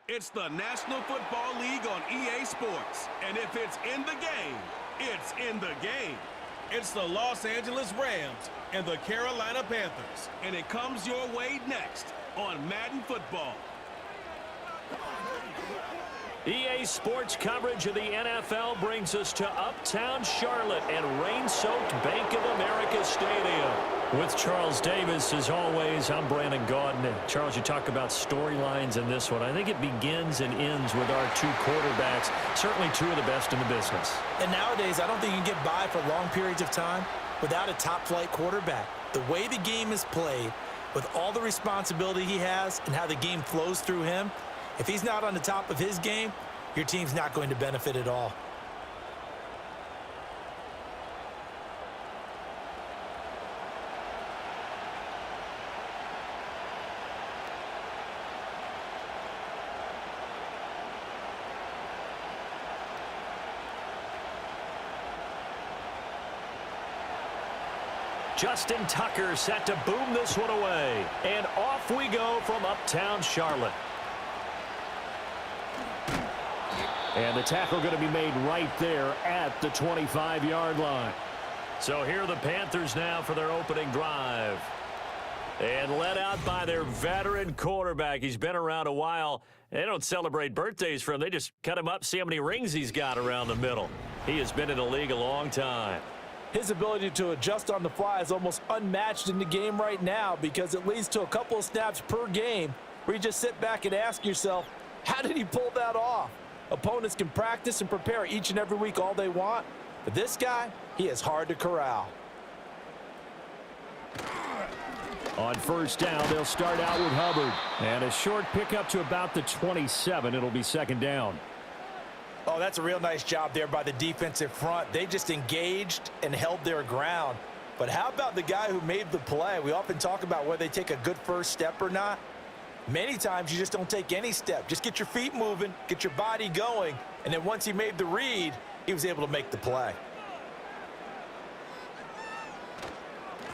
It's the National Football League on EA Sports. And if it's in the game, it's in the game. It's the Los Angeles Rams and the Carolina Panthers. And it comes your way next on Madden Football. EA Sports coverage of the NFL brings us to Uptown Charlotte and rain-soaked Bank of America Stadium. With Charles Davis, as always, I'm Brandon Gaudin. And Charles, you talk about storylines in this one. I think it begins and ends with our two quarterbacks, certainly two of the best in the business. And nowadays, I don't think you can get by for long periods of time without a top-flight quarterback. The way the game is played, with all the responsibility he has and how the game flows through him, if he's not on the top of his game, your team's not going to benefit at all. Justin Tucker set to boom this one away. And off we go from Uptown Charlotte. And the tackle going to be made right there at the 25-yard line. So here are the Panthers now for their opening drive. And led out by their veteran quarterback. He's been around a while. They don't celebrate birthdays for him. They just cut him up, see how many rings he's got around the middle. He has been in the league a long time. His ability to adjust on the fly is almost unmatched in the game right now because it leads to a couple of snaps per game where you just sit back and ask yourself, how did he pull that off? Opponents can practice and prepare each and every week all they want, but this guy, he is hard to corral. On first down, they'll start out with Hubbard. And a short pickup to about the 27. It'll be second down. Oh, that's a real nice job there by the defensive front. They just engaged and held their ground. But how about the guy who made the play? We often talk about whether they take a good first step or not. Many times you just don't take any step. Just get your feet moving, get your body going, and then once he made the read, he was able to make the play.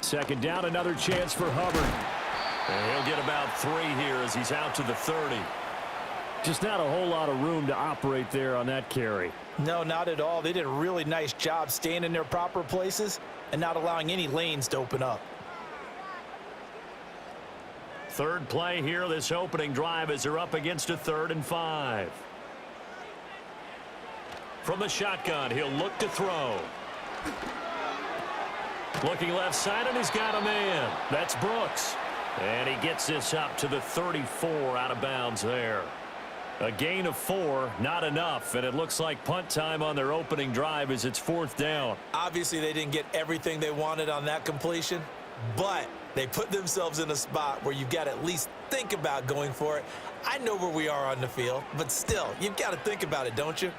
Second down, another chance for Hubbard. And he'll get about 3 here as he's out to the 30. Just not a whole lot of room to operate there on that carry. No, not at all. They did a really nice job staying in their proper places and not allowing any lanes to open up. Third play here, this opening drive as they're up against a 3rd and 5. From the shotgun, he'll look to throw. Looking left side, and he's got a man. That's Brooks. And he gets this up to the 34 out of bounds there. A gain of 4, not enough, and it looks like punt time on their opening drive as it's 4th down. Obviously, they didn't get everything they wanted on that completion, but they put themselves in a spot where you've got to at least think about going for it. I know where we are on the field, but still, you've got to think about it, don't you?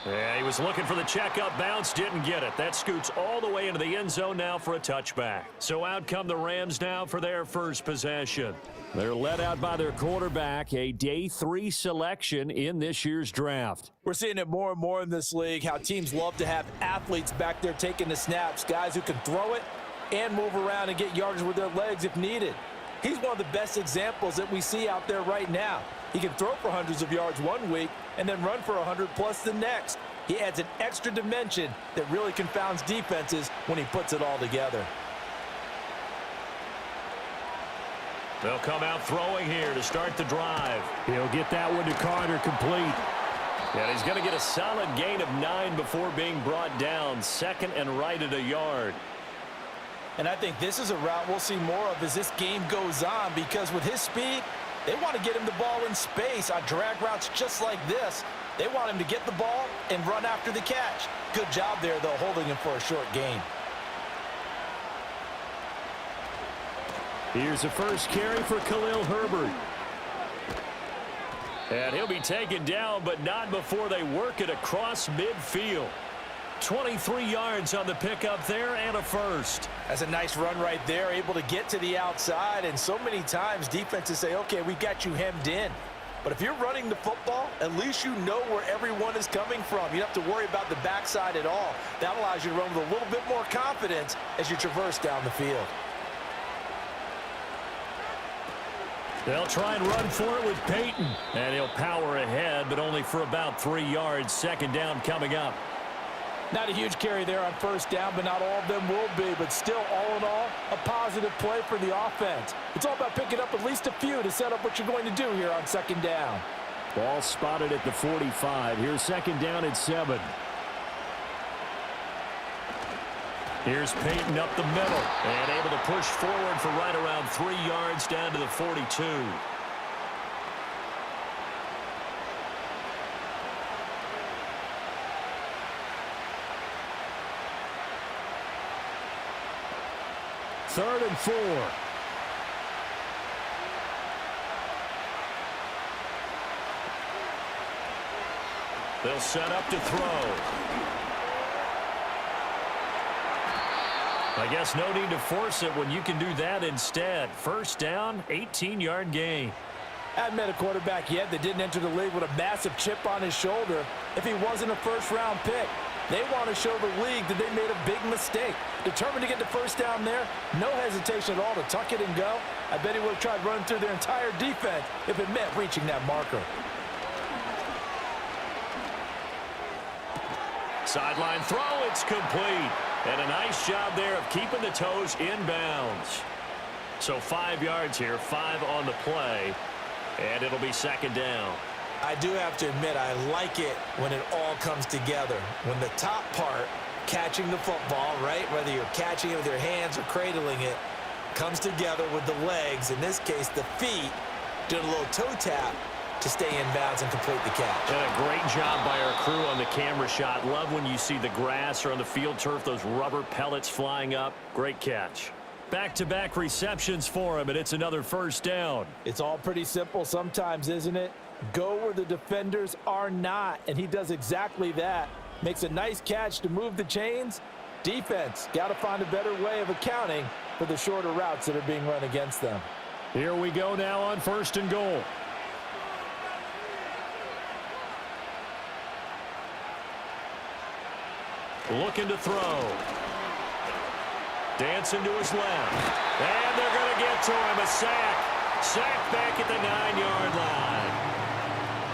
Yeah, he was looking for the checkup bounce, didn't get it. That scoots all the way into the end zone now for a touchback. So out come the Rams now for their first possession. They're led out by their quarterback, a day 3 selection in this year's draft. We're seeing it more and more in this league, how teams love to have athletes back there taking the snaps, guys who can throw it and move around and get yardage with their legs if needed. He's one of the best examples that we see out there right now. He can throw for hundreds of yards one week and then run for 100+ the next. He adds an extra dimension that really confounds defenses when he puts it all together. They'll come out throwing here to start the drive. He'll get that one to Carter complete. And he's going to get a solid gain of 9 before being brought down. 2nd and right at a yard. And I think this is a route we'll see more of as this game goes on because with his speed, they want to get him the ball in space on drag routes just like this. They want him to get the ball and run after the catch. Good job there, though, holding him for a short gain. Here's the first carry for Khalil Herbert. And he'll be taken down, but not before they work it across midfield. 23 yards on the pickup there and a first. That's a nice run right there, able to get to the outside. And so many times defenses say, okay, we got you hemmed in. But if you're running the football, at least you know where everyone is coming from. You don't have to worry about the backside at all. That allows you to run with a little bit more confidence as you traverse down the field. They'll try and run for it with Peyton. And he'll power ahead, but only for about 3 yards. Second down coming up. Not a huge carry there on first down, but not all of them will be. But still, all in all, a positive play for the offense. It's all about picking up at least a few to set up what you're going to do here on second down. Ball spotted at the 45. Here's second down at 7. Here's Peyton up the middle and able to push forward for right around 3 yards down to the 42. Third and 4. They'll set up to throw. I guess no need to force it when you can do that instead. First down, 18-yard gain. I haven't met a quarterback yet that didn't enter the league with a massive chip on his shoulder if he wasn't a first-round pick. They want to show the league that they made a big mistake. Determined to get the first down there, no hesitation at all to tuck it and go. I bet he would have tried running through their entire defense if it meant reaching that marker. Sideline throw, it's complete. And a nice job there of keeping the toes inbounds. So 5 yards here, 5 on the play, and it'll be second down. I do have to admit, I like it when it all comes together. When the top part, catching the football, right, whether you're catching it with your hands or cradling it, comes together with the legs, in this case the feet, doing a little toe tap to stay in bounds and complete the catch. And a great job by our crew on the camera shot. Love when you see the grass or on the field turf, those rubber pellets flying up. Great catch. Back-to-back receptions for him, and it's another first down. It's all pretty simple sometimes, isn't it? Go where the defenders are not, and he does exactly that. Makes a nice catch to move the chains. Defense, got to find a better way of accounting for the shorter routes that are being run against them. Here we go now on first and goal. Looking to throw. Dancing to his left. And they're going to get to him. A sack. Sack back at the 9-yard line.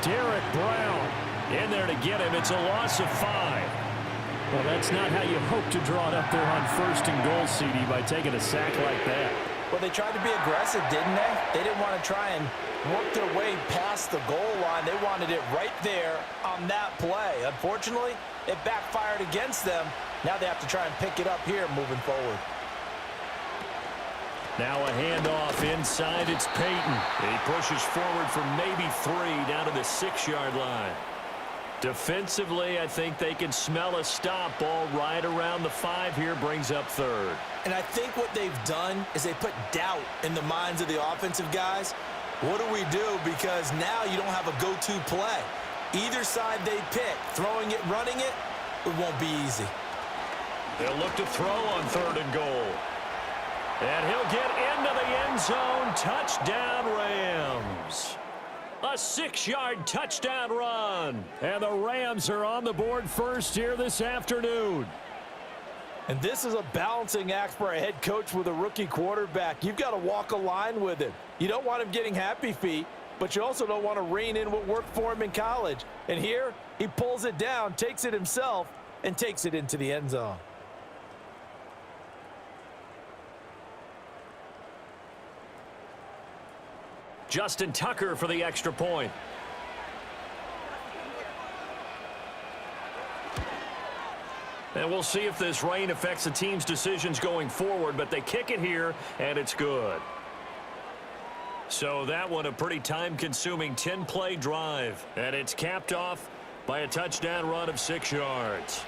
Derek Brown in there to get him. It's a loss of 5. Well, that's not how you hope to draw it up there on first and goal, CD, by taking a sack like that. Well, they tried to be aggressive, didn't they? They didn't want to try and work their way past the goal line. They wanted it right there on that play. Unfortunately, it backfired against them. Now they have to try and pick it up here moving forward. Now a handoff inside. It's Peyton. He pushes forward for maybe 3 down to the 6-yard line. Defensively, I think they can smell a stop. Ball right around the 5 here, brings up third. And I think what they've done is they put doubt in the minds of the offensive guys. What do we do? Because now you don't have a go-to play. Either side they pick, throwing it, running it, it won't be easy. They'll look to throw on third and goal. And he'll get into the end zone. Touchdown, Rams. A 6-yard touchdown run. And the Rams are on the board first here this afternoon. And this is a balancing act for a head coach with a rookie quarterback. You've got to walk a line with him. You don't want him getting happy feet, but you also don't want to rein in what worked for him in college. And here, he pulls it down, takes it himself, and takes it into the end zone. Justin Tucker for the extra point. And we'll see if this rain affects the team's decisions going forward, but they kick it here, and it's good. So that one a pretty time-consuming 10-play drive, and it's capped off by a touchdown run of 6 yards.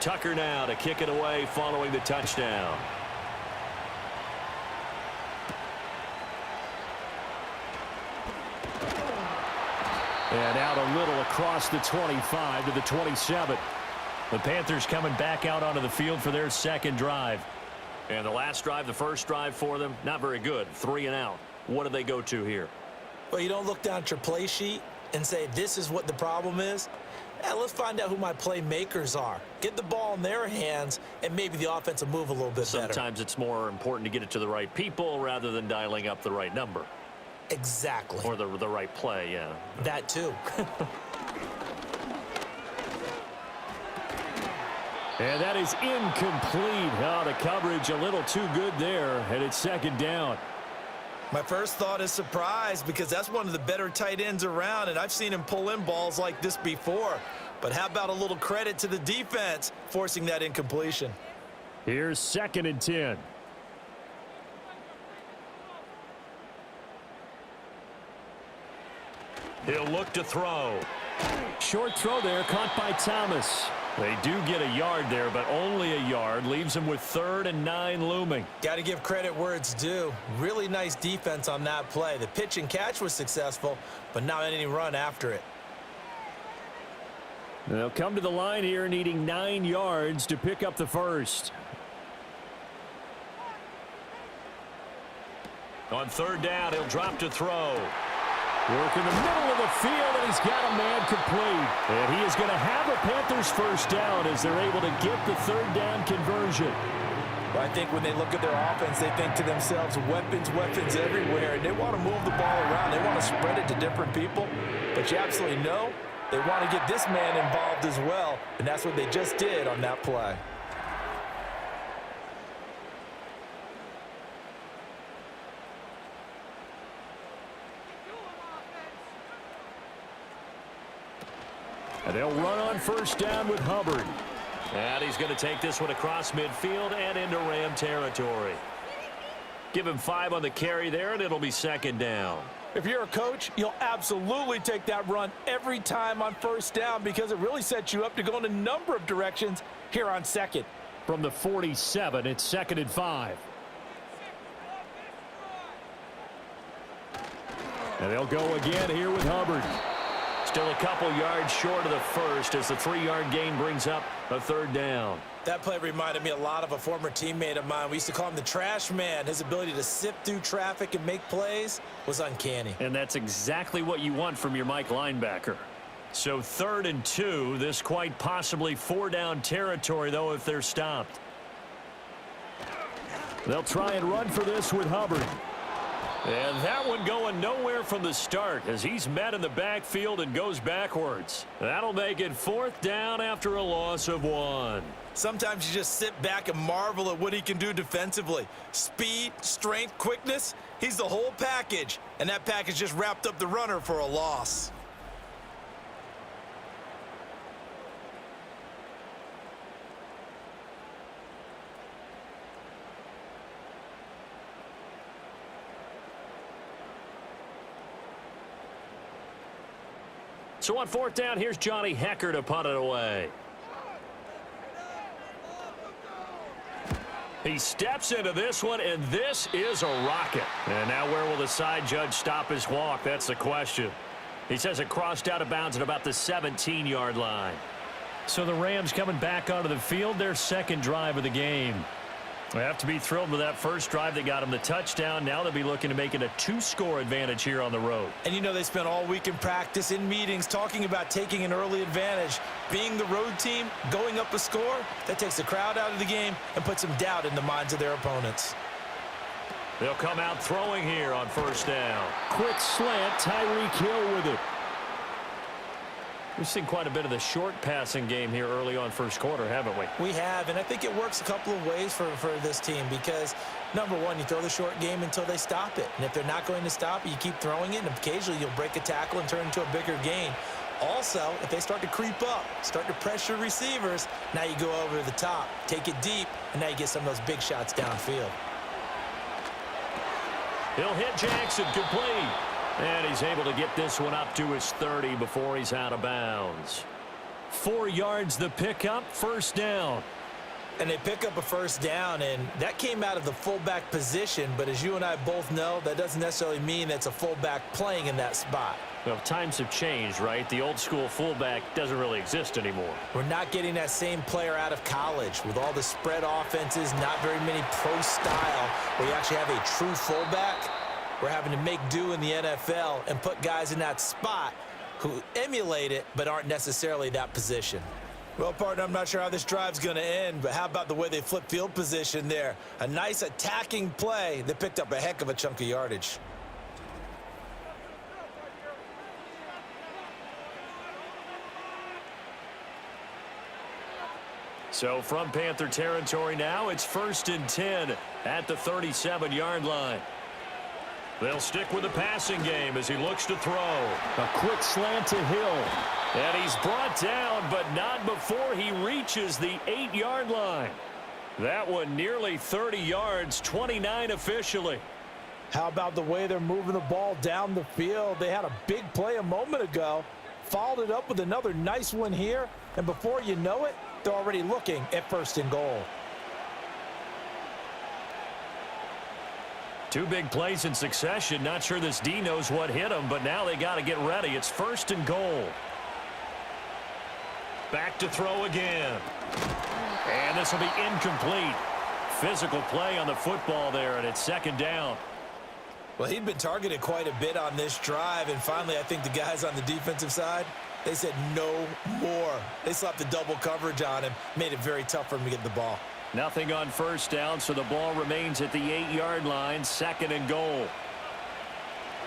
Tucker now to kick it away following the touchdown. And out a little across the 25 to the 27. The Panthers coming back out onto the field for their second drive. And the last drive, the first drive for them, not very good. 3 and out. What do they go to here? Well, you don't look down at your play sheet and say, this is what the problem is. Let's find out who my playmakers are. Get the ball in their hands, and maybe the offense will move a little bit better. Sometimes it's more important to get it to the right people rather than dialing up the right number. Exactly. Or the right play, yeah. That too. And that is incomplete. Oh, the coverage a little too good there, and it's second down. My first thought is surprise, because that's one of the better tight ends around, and I've seen him pull in balls like this before. But how about a little credit to the defense forcing that incompletion? Here's 2nd and 10. He'll look to throw. Short throw there, caught by Thomas. They do get a yard there, but only a yard. Leaves them with 3rd and 9 looming. Got to give credit where it's due. Really nice defense on that play. The pitch and catch was successful, but not any run after it. They'll come to the line here needing 9 yards to pick up the first. On 3rd down, he'll drop to throw. Work in the middle of the field, and he's got a man complete. And he is going to have a Panthers first down as they're able to get the 3rd down conversion. Well, I think when they look at their offense, they think to themselves, weapons, weapons everywhere. And they want to move the ball around. They want to spread it to different people. But you absolutely know they want to get this man involved as well. And that's what they just did on that play. And they'll run on first down with Hubbard. And he's going to take this one across midfield and into Ram territory. Give him 5 on the carry there, and it'll be 2nd down. If you're a coach, you'll absolutely take that run every time on first down because it really sets you up to go in a number of directions here on 2nd. From the 47, it's 2nd and 5. And they'll go again here with Hubbard. Still a couple yards short of the first as the 3-yard gain brings up a 3rd down. That play reminded me a lot of a former teammate of mine. We used to call him the trash man. His ability to sift through traffic and make plays was uncanny. And that's exactly what you want from your Mike linebacker. So 3rd and 2, this quite possibly 4-down territory, though, if they're stopped. They'll try and run for this with Hubbard. And that one going nowhere from the start as he's met in the backfield and goes backwards. That'll make it 4th down after a loss of 1. Sometimes you just sit back and marvel at what he can do defensively. Speed, strength, quickness, he's the whole package. And that package just wrapped up the runner for a loss. So on 4th down, here's Johnny Hecker to punt it away. He steps into this one, and this is a rocket. And now where will the side judge stop his walk? That's the question. He says it crossed out of bounds at about the 17-yard line. So the Rams coming back onto the field, their 2nd drive of the game. They have to be thrilled with that first drive that got them the touchdown. Now they'll be looking to make it a 2-score advantage here on the road. And you know they spent all week in practice, in meetings, talking about taking an early advantage. Being the road team, going up a score, that takes the crowd out of the game and puts some doubt in the minds of their opponents. They'll come out throwing here on 1st down. Quick slant, Tyreek Hill with it. We've seen quite a bit of the short passing game here early on first quarter, haven't we? We have, and I think it works a couple of ways for this team because, number one, you throw the short game until they stop it. And if they're not going to stop it, you keep throwing it, and occasionally you'll break a tackle and turn into a bigger gain. Also, if they start to creep up, start to pressure receivers, now you go over the top, take it deep, and now you get some of those big shots downfield. He'll hit Jackson complete. And he's able to get this one up to his 30 before he's out of bounds. 4 yards the pickup, 1st down. And they pick up a first down, and that came out of the fullback position. But as you and I both know, that doesn't necessarily mean it's a fullback playing in that spot. Well, times have changed, right? The old school fullback doesn't really exist anymore. We're not getting that same player out of college with all the spread offenses, not very many pro style where you actually have a true fullback. We're having to make do in the NFL and put guys in that spot who emulate it but aren't necessarily that position. Well, partner, I'm not sure how this drive's going to end, but how about the way they flip field position there? A nice attacking play that picked up a heck of a chunk of yardage. So from Panther territory now, it's 1st and 10 at the 37-yard line. They'll stick with the passing game as he looks to throw. A quick slant to Hill. And he's brought down, but not before he reaches the 8-yard line. That one nearly 30 yards, 29 officially. How about the way they're moving the ball down the field? They had a big play a moment ago, followed it up with another nice one here, and before you know it, they're already looking at 1st and goal. 2 big plays in succession. Not sure this D knows what hit him, but now they got to get ready. It's 1st and goal. Back to throw again. And this will be incomplete. Physical play on the football there, and it's 2nd down. Well, he'd been targeted quite a bit on this drive, and finally I think the guys on the defensive side, they said no more. They slapped the double coverage on him, made it very tough for him to get the ball. Nothing on 1st down, so the ball remains at the 8-yard line, 2nd and goal.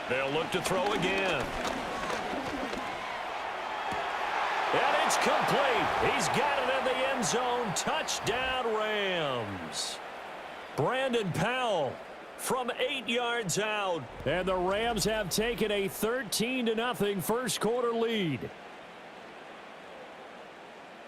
They'll look to throw again. And it's complete. He's got it in the end zone. Touchdown, Rams. Brandon Powell from 8 yards out. And the Rams have taken a 13-0 first quarter lead.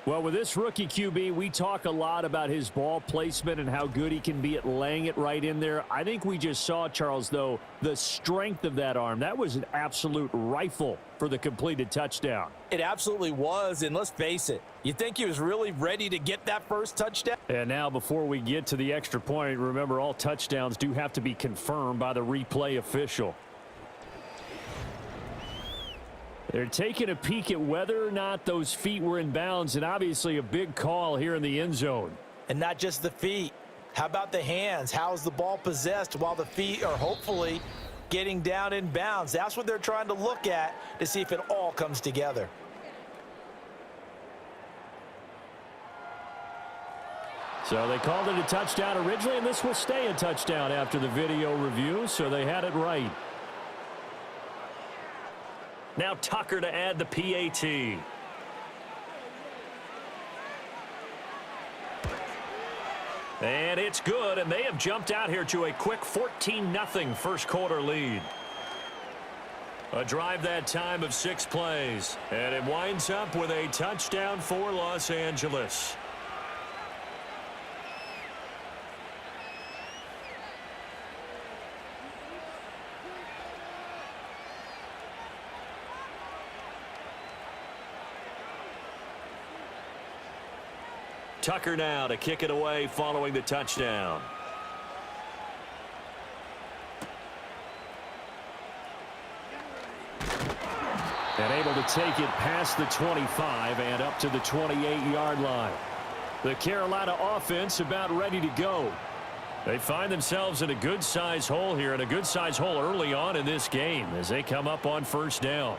Well, with this rookie QB, we talk a lot about his ball placement and how good he can be at laying it right in there. I think we just saw, Charles, though, the strength of that arm. That was an absolute rifle for the completed touchdown. It absolutely was, and let's face it, you think he was really ready to get that first touchdown? And now, before we get to the extra point, remember all touchdowns do have to be confirmed by the replay official. They're taking a peek at whether or not those feet were in bounds, and obviously a big call here in the end zone. And not just the feet. How about the hands? How's the ball possessed while the feet are hopefully getting down in bounds? That's what they're trying to look at to see if it all comes together. So they called it a touchdown originally, and this will stay a touchdown after the video review, so they had it right. Now Tucker to add the PAT. And it's good, and they have jumped out here to a quick 14-0 first quarter lead. A drive that time of 6 plays, and it winds up with a touchdown for Los Angeles. Tucker now to kick it away following the touchdown. And able to take it past the 25 and up to the 28-yard line. The Carolina offense about ready to go. They find themselves in a good-sized hole here, and a good-sized hole early on in this game as they come up on 1st down.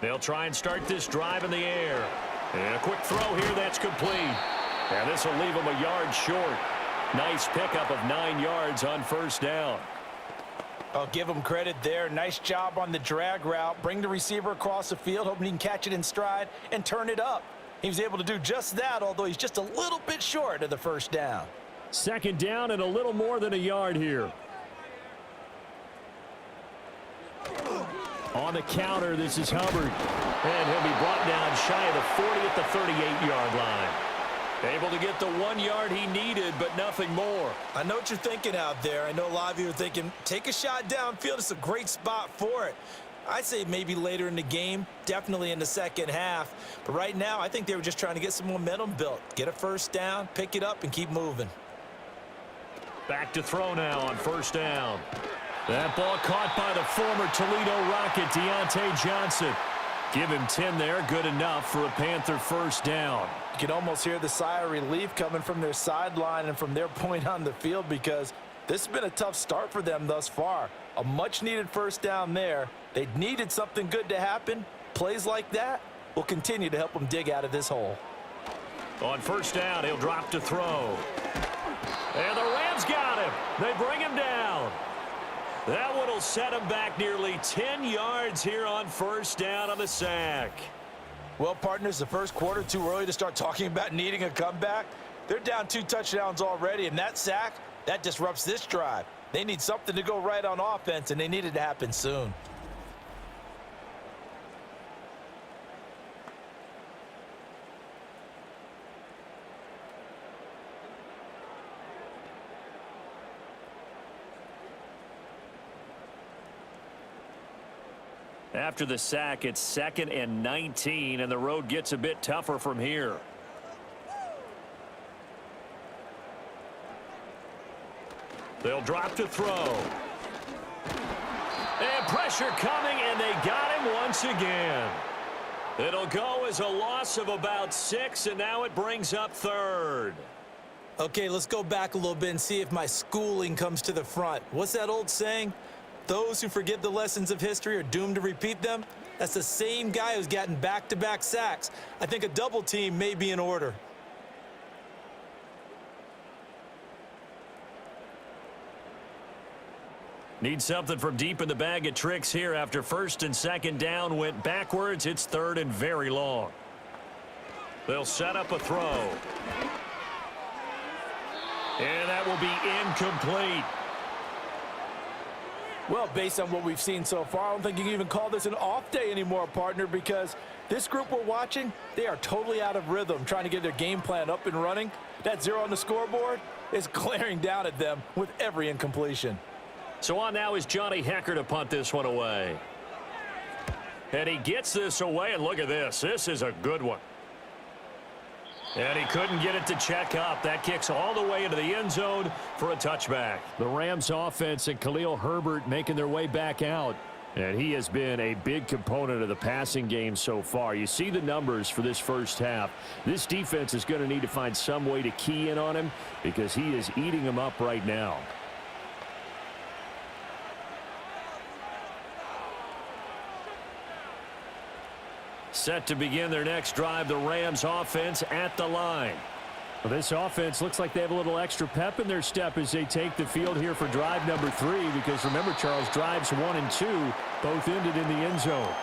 They'll try and start this drive in the air. And a quick throw here that's complete. And this will leave them a yard short. Nice pickup of 9 yards on 1st down. I'll give him credit there. Nice job on the drag route. Bring the receiver across the field, hoping he can catch it in stride and turn it up. He was able to do just that, although he's just a little bit short of the 1st down. 2nd down and a little more than a yard here. On the counter, this is Hubbard. And he'll be brought down shy of the 40 at the 38-yard line. Able to get the 1 yard he needed, but nothing more. I know what you're thinking out there. I know a lot of you are thinking, take a shot downfield. It's a great spot for it. I'd say maybe later in the game, definitely in the second half. But right now, I think they were just trying to get some momentum built. Get a first down, pick it up, and keep moving. Back to throw now on first down. That ball caught by the former Toledo Rocket, Deontay Johnson. Give him 10 there, good enough for a Panther first down. You can almost hear the sigh of relief coming from their sideline and from their point on the field because this has been a tough start for them thus far. A much-needed first down there. They needed something good to happen. Plays like that will continue to help them dig out of this hole. On first down, he'll drop to throw. And the Rams got him. They bring him down. That one will set him back nearly 10 yards here on first down on the sack. Well, partners, the first quarter, too early to start talking about needing a comeback. They're down 2 touchdowns already, and that sack, that disrupts this drive. They need something to go right on offense, and they need it to happen soon. After the sack, it's 2nd and 19, and the road gets a bit tougher from here. They'll drop to throw. And pressure coming, and they got him once again. It'll go as a loss of about 6, and now it brings up 3rd. Okay, let's go back a little bit and see if my schooling comes to the front. What's that old saying? Those who forget the lessons of history are doomed to repeat them. That's the same guy who's gotten back-to-back sacks. I think a double team may be in order. Need something from deep in the bag of tricks here after first and second down went backwards. It's 3rd and very long. They'll set up a throw. And that will be incomplete. Well, based on what we've seen so far, I don't think you can even call this an off day anymore, partner, because this group we're watching, they are totally out of rhythm, trying to get their game plan up and running. That 0 on the scoreboard is glaring down at them with every incompletion. So on now is Johnny Hecker to punt this one away. And he gets this away, and look at this. This is a good one. And he couldn't get it to check up. That kicks all the way into the end zone for a touchback. The Rams offense and Khalil Herbert making their way back out. And he has been a big component of the passing game so far. You see the numbers for this first half. This defense is going to need to find some way to key in on him because he is eating them up right now. Set to begin their next drive, the Rams offense at the line. Well, this offense looks like they have a little extra pep in their step as they take the field here for drive number 3 because remember, Charles, drives 1 and 2 both ended in the end zone.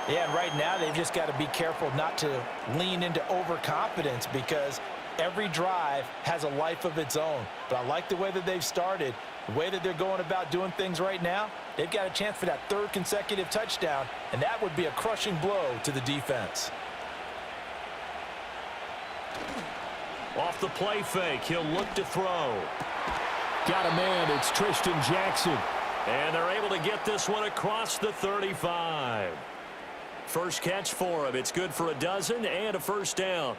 Yeah, and right now they've just got to be careful not to lean into overconfidence because every drive has a life of its own. But I like the way that they've started, the way that they're going about doing things right now. They've got a chance for that 3rd consecutive touchdown, and that would be a crushing blow to the defense. Off the play fake, he'll look to throw. Got a man, it's Tristan Jackson. And they're able to get this one across the 35. First catch for him. It's good for a dozen and a first down.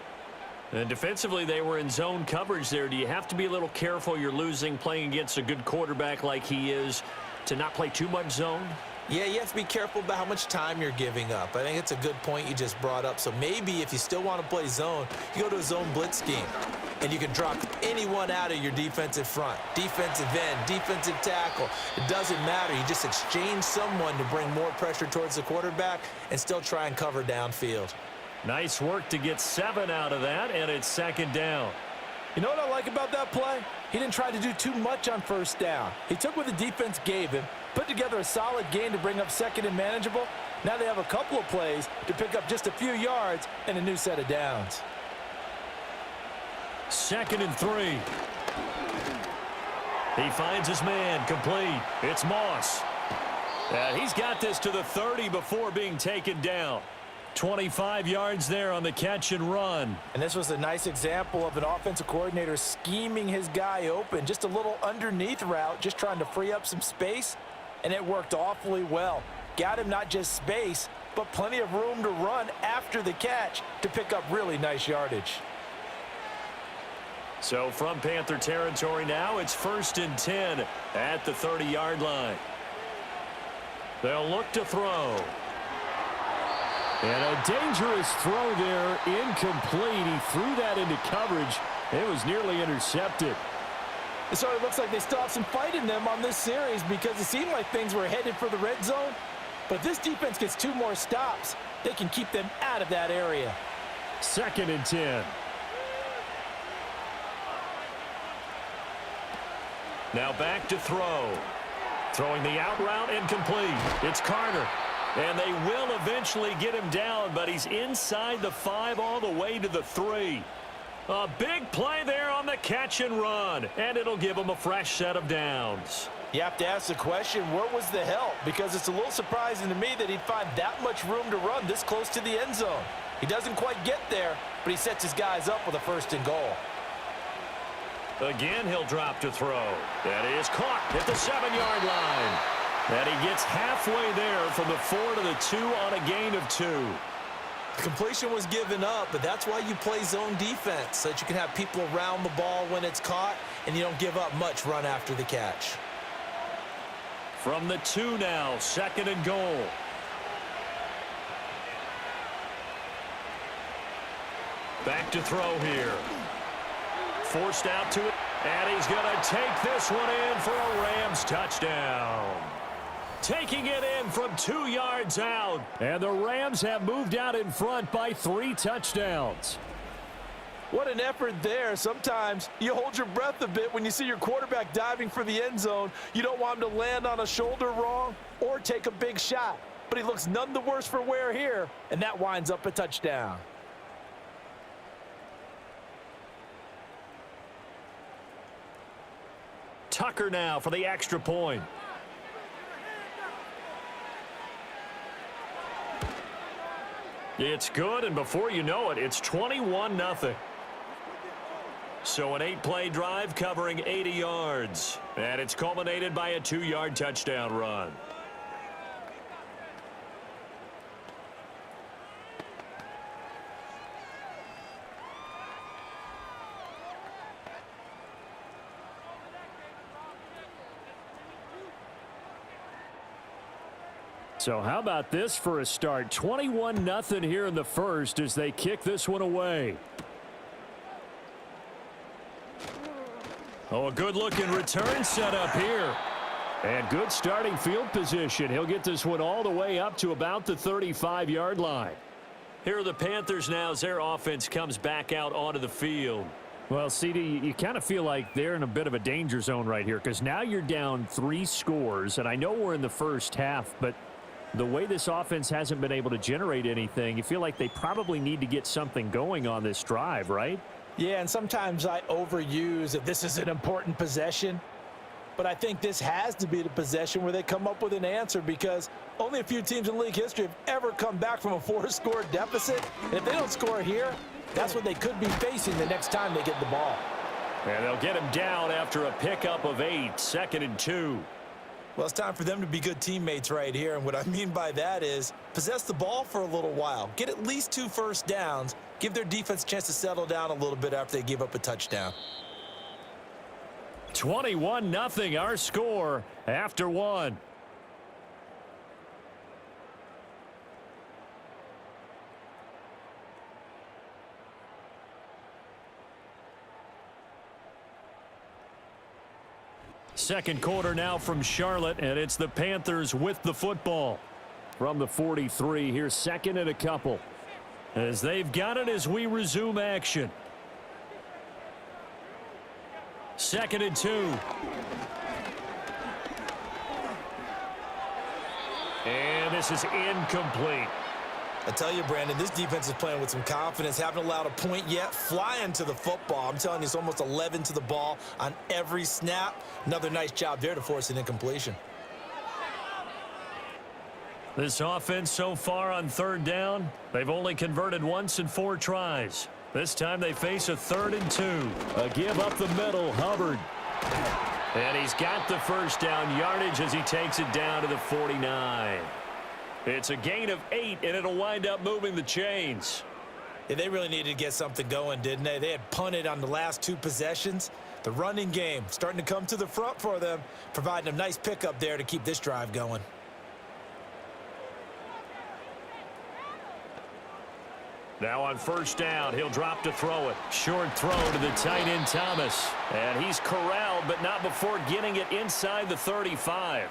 And defensively, they were in zone coverage there. Do you have to be a little careful? You're losing playing against a good quarterback like he is to not play too much zone? Yeah, you have to be careful about how much time you're giving up. I think it's a good point you just brought up. So maybe if you still want to play zone, you go to a zone blitz scheme. And you can drop anyone out of your defensive front. Defensive end, defensive tackle. It doesn't matter. You just exchange someone to bring more pressure towards the quarterback and still try and cover downfield. Nice work to get 7 out of that, and it's second down. You know what I like about that play? He didn't try to do too much on first down. He took what the defense gave him, put together a solid gain to bring up 2nd and manageable. Now they have a couple of plays to pick up just a few yards and a new set of downs. 2nd and 3. He finds his man complete. It's Moss. He's got this to the 30 before being taken down. 25 yards there on the catch and run. And this was a nice example of an offensive coordinator scheming his guy open. Just a little underneath route, just trying to free up some space, and it worked awfully well. Got him not just space, but plenty of room to run after the catch to pick up really nice yardage. So from Panther territory now, it's 1st and 10 at the 30-yard line. They'll look to throw. And a dangerous throw there, incomplete. He threw that into coverage. It was nearly intercepted. It sort of looks like they still have some fight in them on this series because it seemed like things were headed for the red zone. But this defense gets 2 more stops. They can keep them out of that area. 2nd and 10. Now back to throw. Throwing the out route incomplete. It's Carter. And they will eventually get him down, but he's inside the 5 all the way to the 3. A big play there on the catch and run, and it'll give him a fresh set of downs. You have to ask the question, where was the help? Because it's a little surprising to me that he'd find that much room to run this close to the end zone. He doesn't quite get there, but he sets his guys up with a 1st and goal. Again, he'll drop to throw. That is caught at the 7-yard line. And he gets halfway there from the 4 to the 2 on a gain of 2. The completion was given up, but that's why you play zone defense, so that you can have people around the ball when it's caught, and you don't give up much run after the catch. From the 2 now, 2nd and goal. Back to throw here. Forced out to it, and he's going to take this one in for a Rams touchdown. Taking it in from 2 yards out. And the Rams have moved out in front by 3 touchdowns. What an effort there. Sometimes you hold your breath a bit when you see your quarterback diving for the end zone. You don't want him to land on a shoulder wrong or take a big shot. But he looks none the worse for wear here, and that winds up a touchdown. Tucker now for the extra point. It's good, and before you know it, it's 21-0. So an 8-play drive covering 80 yards. And it's culminated by a 2-yard touchdown run. So how about this for a start? 21-0 here in the first as they kick this one away. Oh, a good-looking return set up here. And good starting field position. He'll get this one all the way up to about the 35-yard line. Here are the Panthers now as their offense comes back out onto the field. Well, CD, you kind of feel like they're in a bit of a danger zone right here because now you're down 3 scores, and I know we're in the first half, but the way this offense hasn't been able to generate anything, you feel like they probably need to get something going on this drive, right? Yeah, and sometimes I overuse that this is an important possession. But I think this has to be the possession where they come up with an answer because only a few teams in league history have ever come back from a 4-score deficit. And if they don't score here, that's what they could be facing the next time they get the ball. And they'll get him down after a pickup of 8, 2nd and 2. Well, it's time for them to be good teammates right here. And what I mean by that is possess the ball for a little while. Get at least 2 first downs. Give their defense a chance to settle down a little bit after they give up a touchdown. 21-0 our score after 1. Second quarter now from Charlotte, and it's the Panthers with the football. From the 43, here's 2nd and a couple. As they've got it as we resume action. 2nd and 2. And this is incomplete. I tell you, Brandon, this defense is playing with some confidence. Haven't allowed a point yet. Flying to the football. I'm telling you, it's almost 11 to the ball on every snap. Another nice job there to force an incompletion. This offense so far on third down, they've only converted once in 4 tries. This time they face a 3rd and 2. A give up the middle, Hubbard. And he's got the first down yardage as he takes it down to the 49. It's a gain of 8, and it'll wind up moving the chains. Yeah, they really needed to get something going, didn't they? They had punted on the last 2 possessions. The running game starting to come to the front for them, providing a nice pickup there to keep this drive going. Now on first down, he'll drop to throw it. Short throw to the tight end, Thomas. And he's corralled, but not before getting it inside the 35.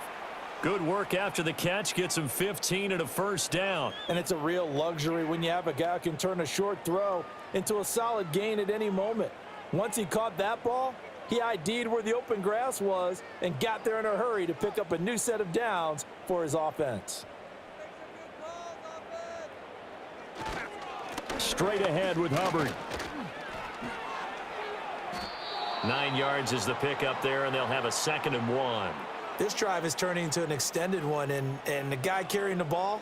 Good work after the catch, gets him 15 and a first down. And it's a real luxury when you have a guy who can turn a short throw into a solid gain at any moment. Once he caught that ball, he ID'd where the open grass was and got there in a hurry to pick up a new set of downs for his offense. Straight ahead with Hubbard. 9 yards is the pickup there, and they'll have a 2nd and 1. This drive is turning into an extended one, and the guy carrying the ball,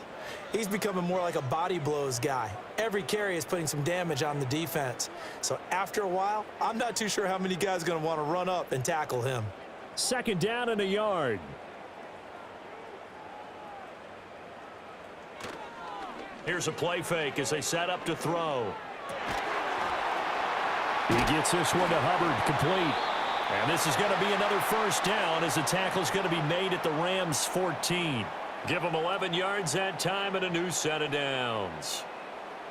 he's becoming more like a body blows guy. Every carry is putting some damage on the defense. So after a while, I'm not too sure how many guys are going to want to run up and tackle him. 2nd down and a yard. Here's a play fake as they set up to throw. He gets this one to Hubbard, complete. And this is going to be another first down as the tackle's going to be made at the Rams' 14. Give them 11 yards that time and a new set of downs.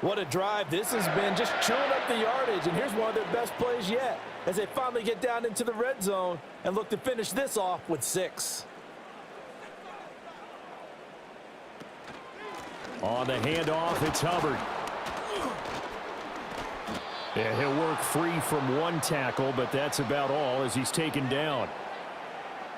What a drive this has been, just chewing up the yardage. And here's one of their best plays yet as they finally get down into the red zone and look to finish this off with 6. On the handoff, it's Hubbard. Yeah, he'll work free from one tackle, but that's about all as he's taken down.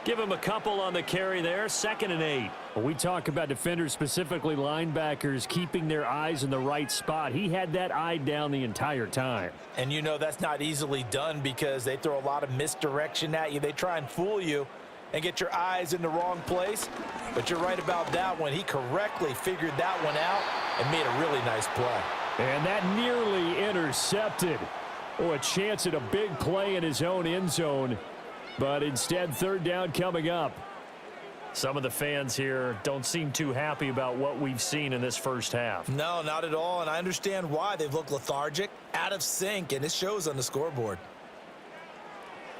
Give him a couple on the carry there, 2nd and 8. When we talk about defenders, specifically linebackers, keeping their eyes in the right spot, he had that eye down the entire time. And you know that's not easily done because they throw a lot of misdirection at you. They try and fool you and get your eyes in the wrong place. But you're right about that one. He correctly figured that one out and made a really nice play. And that nearly intercepted. Oh, a chance at a big play in his own end zone. But instead, 3rd down coming up. Some of the fans here don't seem too happy about what we've seen in this first half. No, not at all. And I understand why. They've looked lethargic, out of sync, and it shows on the scoreboard.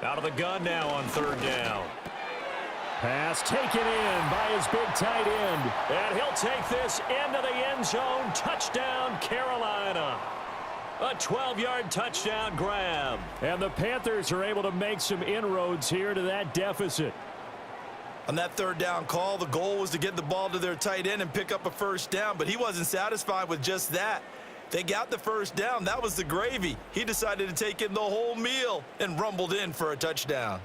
Out of the gun now on 3rd down. Pass taken in by his big tight end. And he'll take this into the end zone. Touchdown, Carolina. A 12-yard touchdown grab. And the Panthers are able to make some inroads here to that deficit. On that 3rd down call, the goal was to get the ball to their tight end and pick up a first down, but he wasn't satisfied with just that. They got the first down. That was the gravy. He decided to take in the whole meal and rumbled in for a touchdown.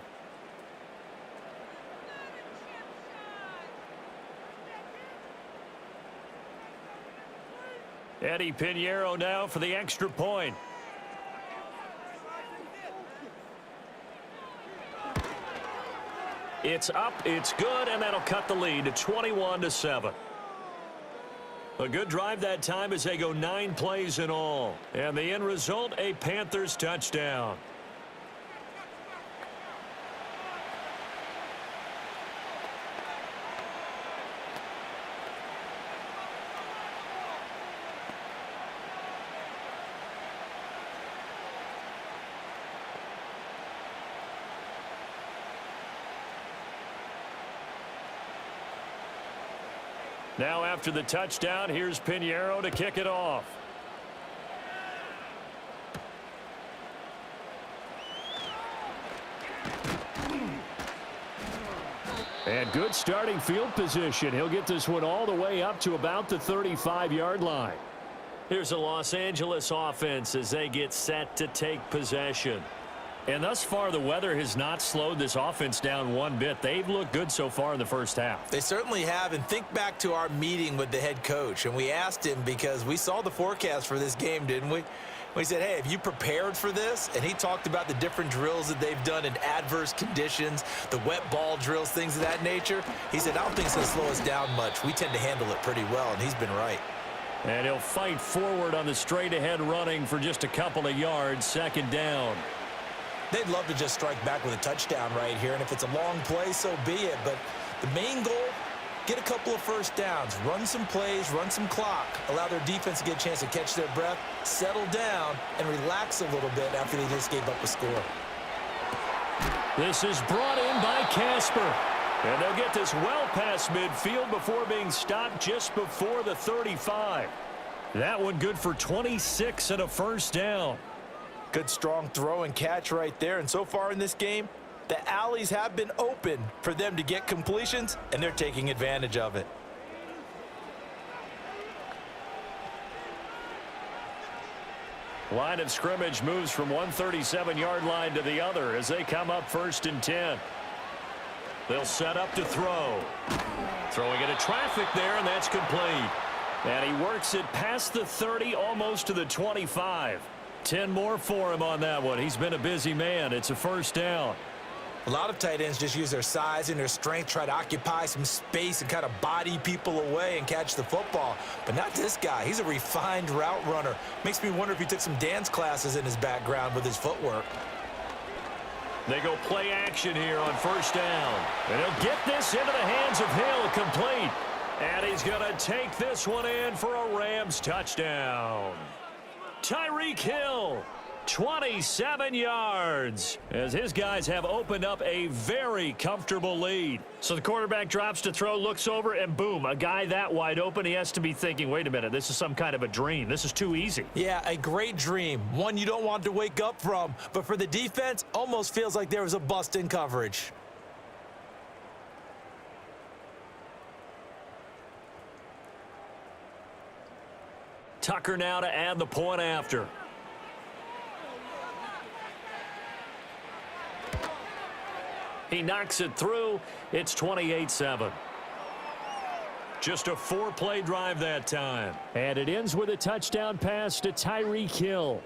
Eddie Pinheiro now for the extra point. It's up, it's good, and that'll cut the lead to 21-7. A good drive that time as they go 9 plays in all. And the end result, a Panthers touchdown. Now after the touchdown, here's Pinheiro to kick it off. And good starting field position. He'll get this one all the way up to about the 35-yard line. Here's a Los Angeles offense as they get set to take possession. And thus far, the weather has not slowed this offense down one bit. They've looked good so far in the first half. They certainly have. And think back to our meeting with the head coach. And we asked him because we saw the forecast for this game, didn't we? He said, hey, have you prepared for this? And he talked about the different drills that they've done in adverse conditions, the wet ball drills, things of that nature. He said, I don't think it's going to slow us down much. We tend to handle it pretty well, and he's been right. And he'll fight forward on the straight-ahead running for just a couple of yards, second down. They'd love to just strike back with a touchdown right here, and if it's a long play, so be it. But the main goal, get a couple of first downs, run some plays, run some clock, allow their defense to get a chance to catch their breath, settle down, and relax a little bit after they just gave up a score. This is brought in by Casper. And they'll get this well past midfield before being stopped just before the 35. That one good for 26 and a first down. Good strong throw and catch right there. And so far in this game, the alleys have been open for them to get completions, and they're taking advantage of it. Line of scrimmage moves from one 37-yard line to the other as they come up 1st and 10. They'll set up to throw. Throwing into traffic there, and that's complete. And he works it past the 30, almost to the 25. 10 more for him on that one. He's been a busy man. It's a first down. A lot of tight ends just use their size and their strength, try to occupy some space and kind of body people away and catch the football. But not this guy. He's a refined route runner. Makes me wonder if he took some dance classes in his background with his footwork. They go play action here on first down. And he'll get this into the hands of Hill, complete. And he's going to take this one in for a Rams touchdown. Tyreek Hill, 27 yards, as his guys have opened up a very comfortable lead. So the quarterback drops to throw, looks over, and boom, a guy that wide open, he has to be thinking, wait a minute, this is some kind of a dream. This is too easy. Yeah, a great dream. One you don't want to wake up from. But for the defense, almost feels like there was a bust in coverage. Tucker now to add the point after. He knocks it through. It's 28-7. Just a 4-play drive that time. And it ends with a touchdown pass to Tyreek Hill.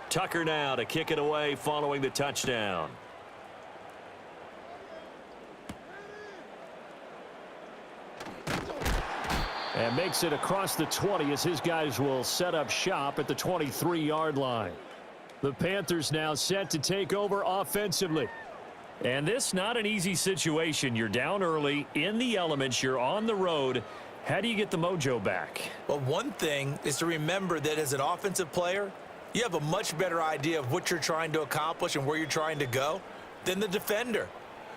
Tucker now to kick it away following the touchdown. And makes it across the 20 as his guys will set up shop at the 23-yard line. The Panthers now set to take over offensively. And this not an easy situation. You're down early, in the elements, you're on the road. How do you get the mojo back? Well, one thing is to remember that as an offensive player, you have a much better idea of what you're trying to accomplish and where you're trying to go than the defender.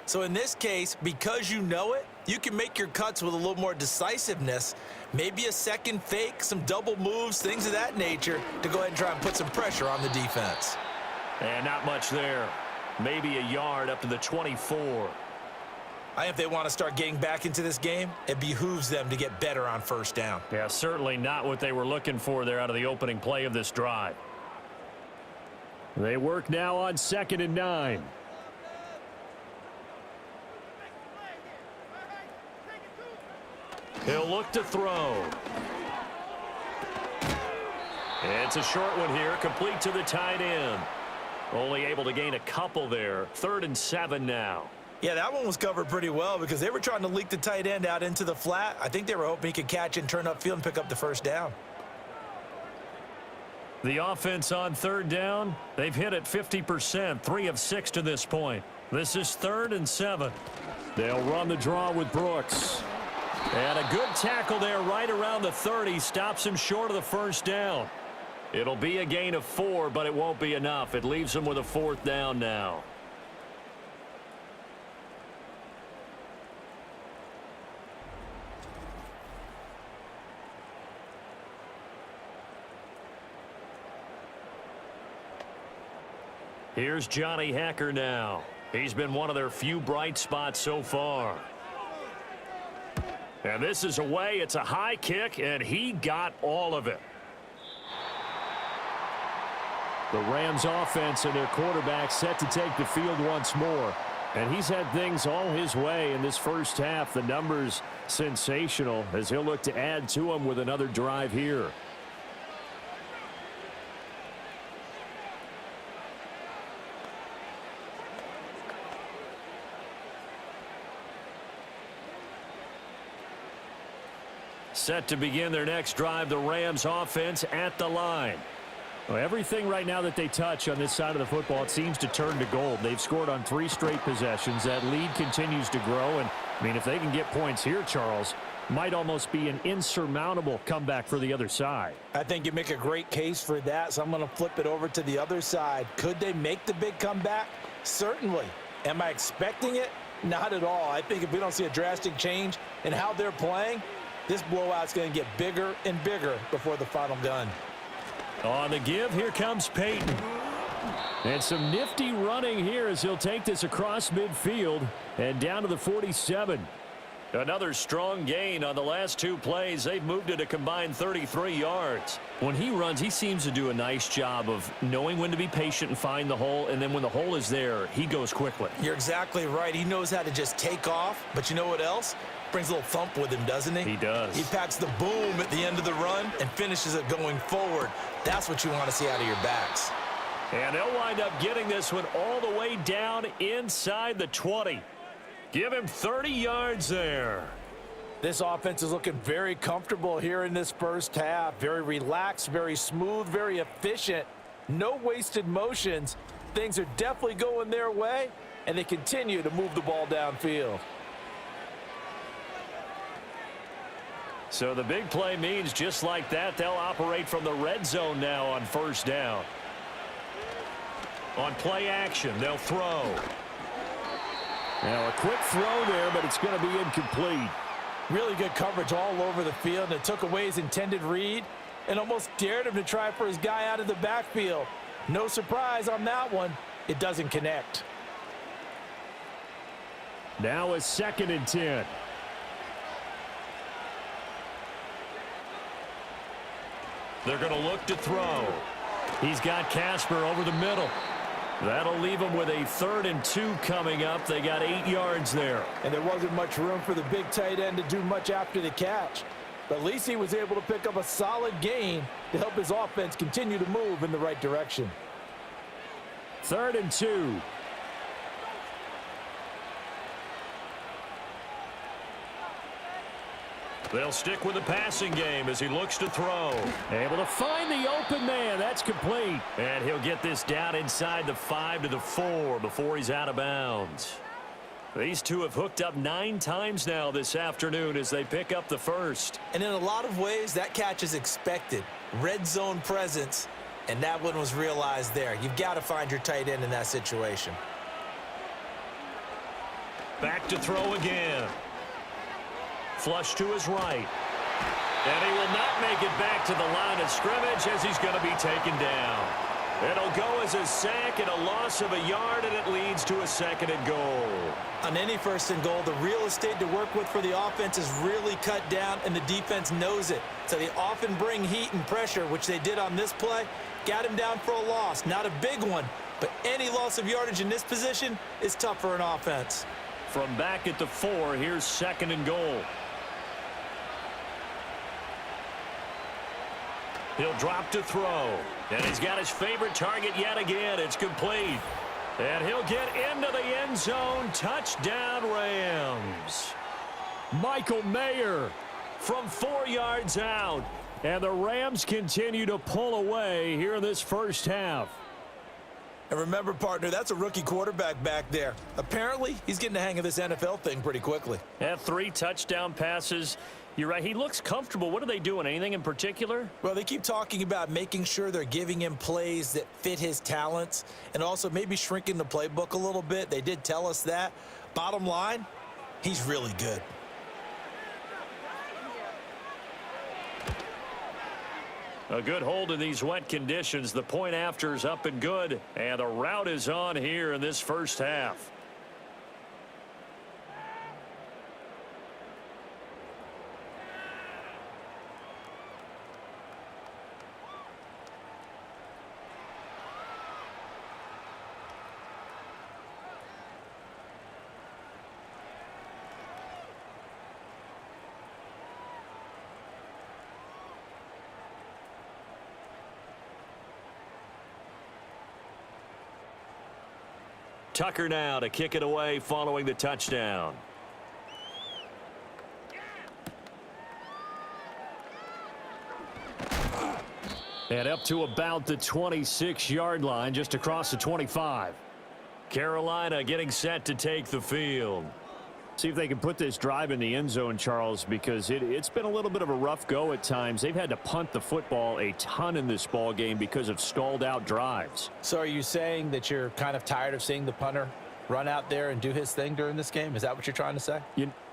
So in this case, because you know it, you can make your cuts with a little more decisiveness, maybe a second fake, some double moves, things of that nature, to go ahead and try and put some pressure on the defense. And not much there. Maybe a yard up to the 24. I think if they want to start getting back into this game, it behooves them to get better on first down. Yeah, certainly not what they were looking for there out of the opening play of this drive. They work now on 2nd and 9. He'll look to throw. It's a short one here, complete to the tight end. Only able to gain a couple there. 3rd and 7 now. Yeah, that one was covered pretty well because they were trying to leak the tight end out into the flat. I think they were hoping he could catch and turn upfield and pick up the first down. The offense on 3rd down, they've hit it 50%, 3 of 6 to this point. This is 3rd and 7. They'll run the draw with Brooks. And a good tackle there right around the 30, stops him short of the first down. It'll be a gain of 4, but it won't be enough. It leaves him with a 4th down now. Here's Johnny Hacker now. He's been one of their few bright spots so far. And this is away. It's a high kick, and he got all of it. The Rams offense and their quarterback set to take the field once more. And he's had things all his way in this first half. The numbers sensational as he'll look to add to them with another drive here. Set to begin their next drive, the Rams offense at the line. Well, everything right now that they touch on this side of the football, it seems to turn to gold. They've scored on 3 straight possessions. That lead continues to grow. And, I mean, if they can get points here, Charles, might almost be an insurmountable comeback for the other side. I think you make a great case for that, so I'm going to flip it over to the other side. Could they make the big comeback? Certainly. Am I expecting it? Not at all. I think if we don't see a drastic change in how they're playing, this blowout's going to get bigger and bigger before the final gun. On the give, here comes Peyton. And some nifty running here as he'll take this across midfield and down to the 47. Another strong gain on the last 2 plays. They've moved it a combined 33 yards. When he runs, he seems to do a nice job of knowing when to be patient and find the hole, and then when the hole is there, he goes quickly. You're exactly right. He knows how to just take off, but you know what else? Brings a little thump with him, doesn't he? He does. He packs the boom at the end of the run and finishes it going forward. That's what you want to see out of your backs. And they'll wind up getting this one all the way down inside the 20. Give him 30 yards there. This offense is looking very comfortable here in this first half. Very relaxed, very smooth, very efficient. No wasted motions. Things are definitely going their way, and they continue to move the ball downfield. So the big play means just like that, they'll operate from the red zone now on first down. On play action, they'll throw. Now a quick throw there, but it's going to be incomplete. Really good coverage all over the field. It took away his intended read and almost dared him to try for his guy out of the backfield. No surprise on that one. It doesn't connect. Now a 2nd and 10. They're going to look to throw. He's got Casper over the middle. That'll leave him with a 3rd and 2 coming up. They got 8 yards there. And there wasn't much room for the big tight end to do much after the catch. But at least he was able to pick up a solid gain to help his offense continue to move in the right direction. 3rd and 2. They'll stick with the passing game as he looks to throw. Able to find the open man. That's complete. And he'll get this down inside the 5 to the 4 before he's out of bounds. These two have hooked up 9 times now this afternoon as they pick up the first. And in a lot of ways, that catch is expected. Red zone presence, and that one was realized there. You've got to find your tight end in that situation. Back to throw again. Flush to his right. And he will not make it back to the line of scrimmage as he's going to be taken down. It'll go as a sack and a loss of a yard, and it leads to a 2nd and goal. On any 1st and goal, the real estate to work with for the offense is really cut down, and the defense knows it. So they often bring heat and pressure, which they did on this play. Got him down for a loss. Not a big one, but any loss of yardage in this position is tough for an offense. From back at the 4, here's 2nd and goal. He'll drop to throw. And he's got his favorite target yet again. It's complete. And he'll get into the end zone. Touchdown, Rams. Michael Mayer From 4 yards out. and the Rams continue to pull away here in this first half. And remember, partner, that's a rookie quarterback back there. Apparently, he's getting the hang of this NFL thing pretty quickly. Had 3 touchdown passes. You're right. He looks comfortable. What are they doing? Anything in particular? Well, they keep talking about making sure they're giving him plays that fit his talents and also maybe shrinking the playbook a little bit. They did tell us that. Bottom line, he's really good. A good hold in these wet conditions. The point after is up and good. And the route is on here in this first half. Tucker now to kick it away following the touchdown. And up to about the 26-yard line, just across the 25. Carolina getting set to take the field. See if they can put this drive in the end zone, Charles, because it's been a little bit of a rough go at times. They've had to punt the football a ton in this ball game because of stalled out drives. So are you saying that you're kind of tired of seeing the punter run out there and do his thing during this game? Is that what you're trying to say?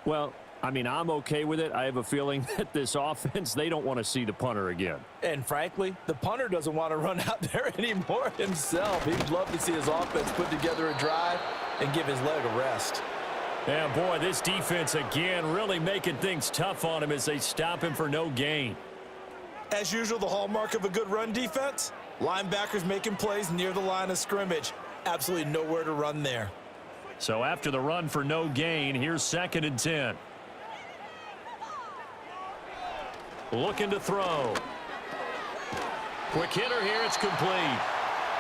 Well, I mean, I'm okay with it. I have a feeling that this offense, they don't want to see the punter again. And frankly, the punter doesn't want to run out there anymore himself. He'd love to see his offense put together a drive and give his leg a rest. Yeah, boy, this defense again really making things tough on him as they stop him for no gain. As usual, the hallmark of a good run defense, linebackers making plays near the line of scrimmage. Absolutely nowhere to run there. So after the run for no gain, here's 2nd and 10. Looking to throw. Quick hitter here, it's complete.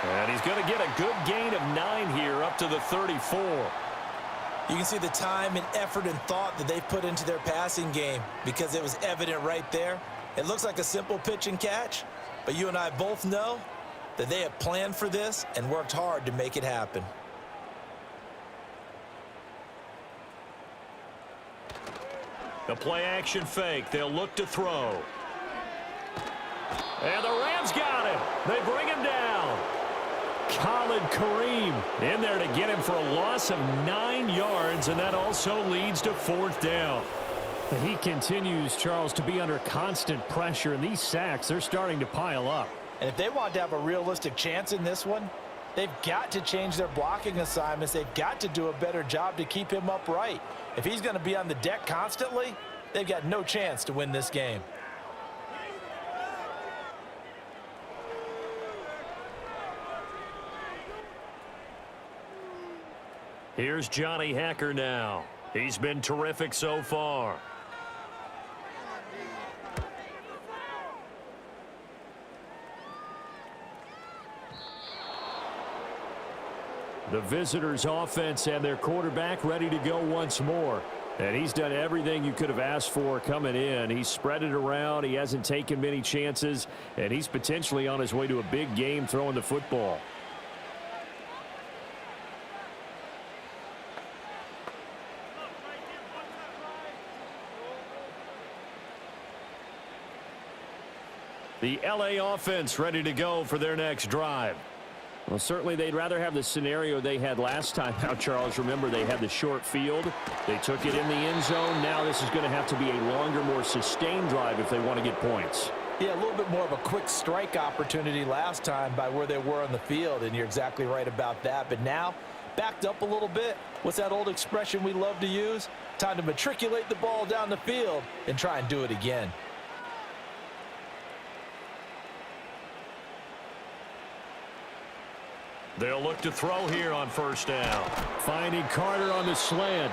And he's going to get a good gain of 9 here up to the 34. You can see the time and effort and thought that they've put into their passing game because it was evident right there. It looks like a simple pitch and catch, but you and I both know that they have planned for this and worked hard to make it happen. The play action fake. They'll look to throw. And the Rams got him. They bring him down. Khalid Kareem in there to get him for a loss of 9 yards, and that also leads to 4th down. He continues, Charles, to be under constant pressure, and these sacks, they're starting to pile up. And if they want to have a realistic chance in this one, they've got to change their blocking assignments. They've got to do a better job to keep him upright. If he's going to be on the deck constantly, they've got no chance to win this game. Here's Johnny Hacker now. He's been terrific so far. The visitors' offense and their quarterback ready to go once more. And he's done everything you could have asked for coming in. He's spread it around. He hasn't taken many chances. And he's potentially on his way to a big game throwing the football. The LA offense ready to go for their next drive. Well, certainly they'd rather have the scenario they had last time out, Charles. Remember, they had the short field. They took it in the end zone. Now this is going to have to be a longer, more sustained drive if they want to get points. Yeah, a little bit more of a quick strike opportunity last time by where they were on the field, and you're exactly right about that. But now, backed up a little bit. What's that old expression we love to use? Time to matriculate the ball down the field and try and do it again. They'll look to throw here on 1st down. Finding Carter on the slant.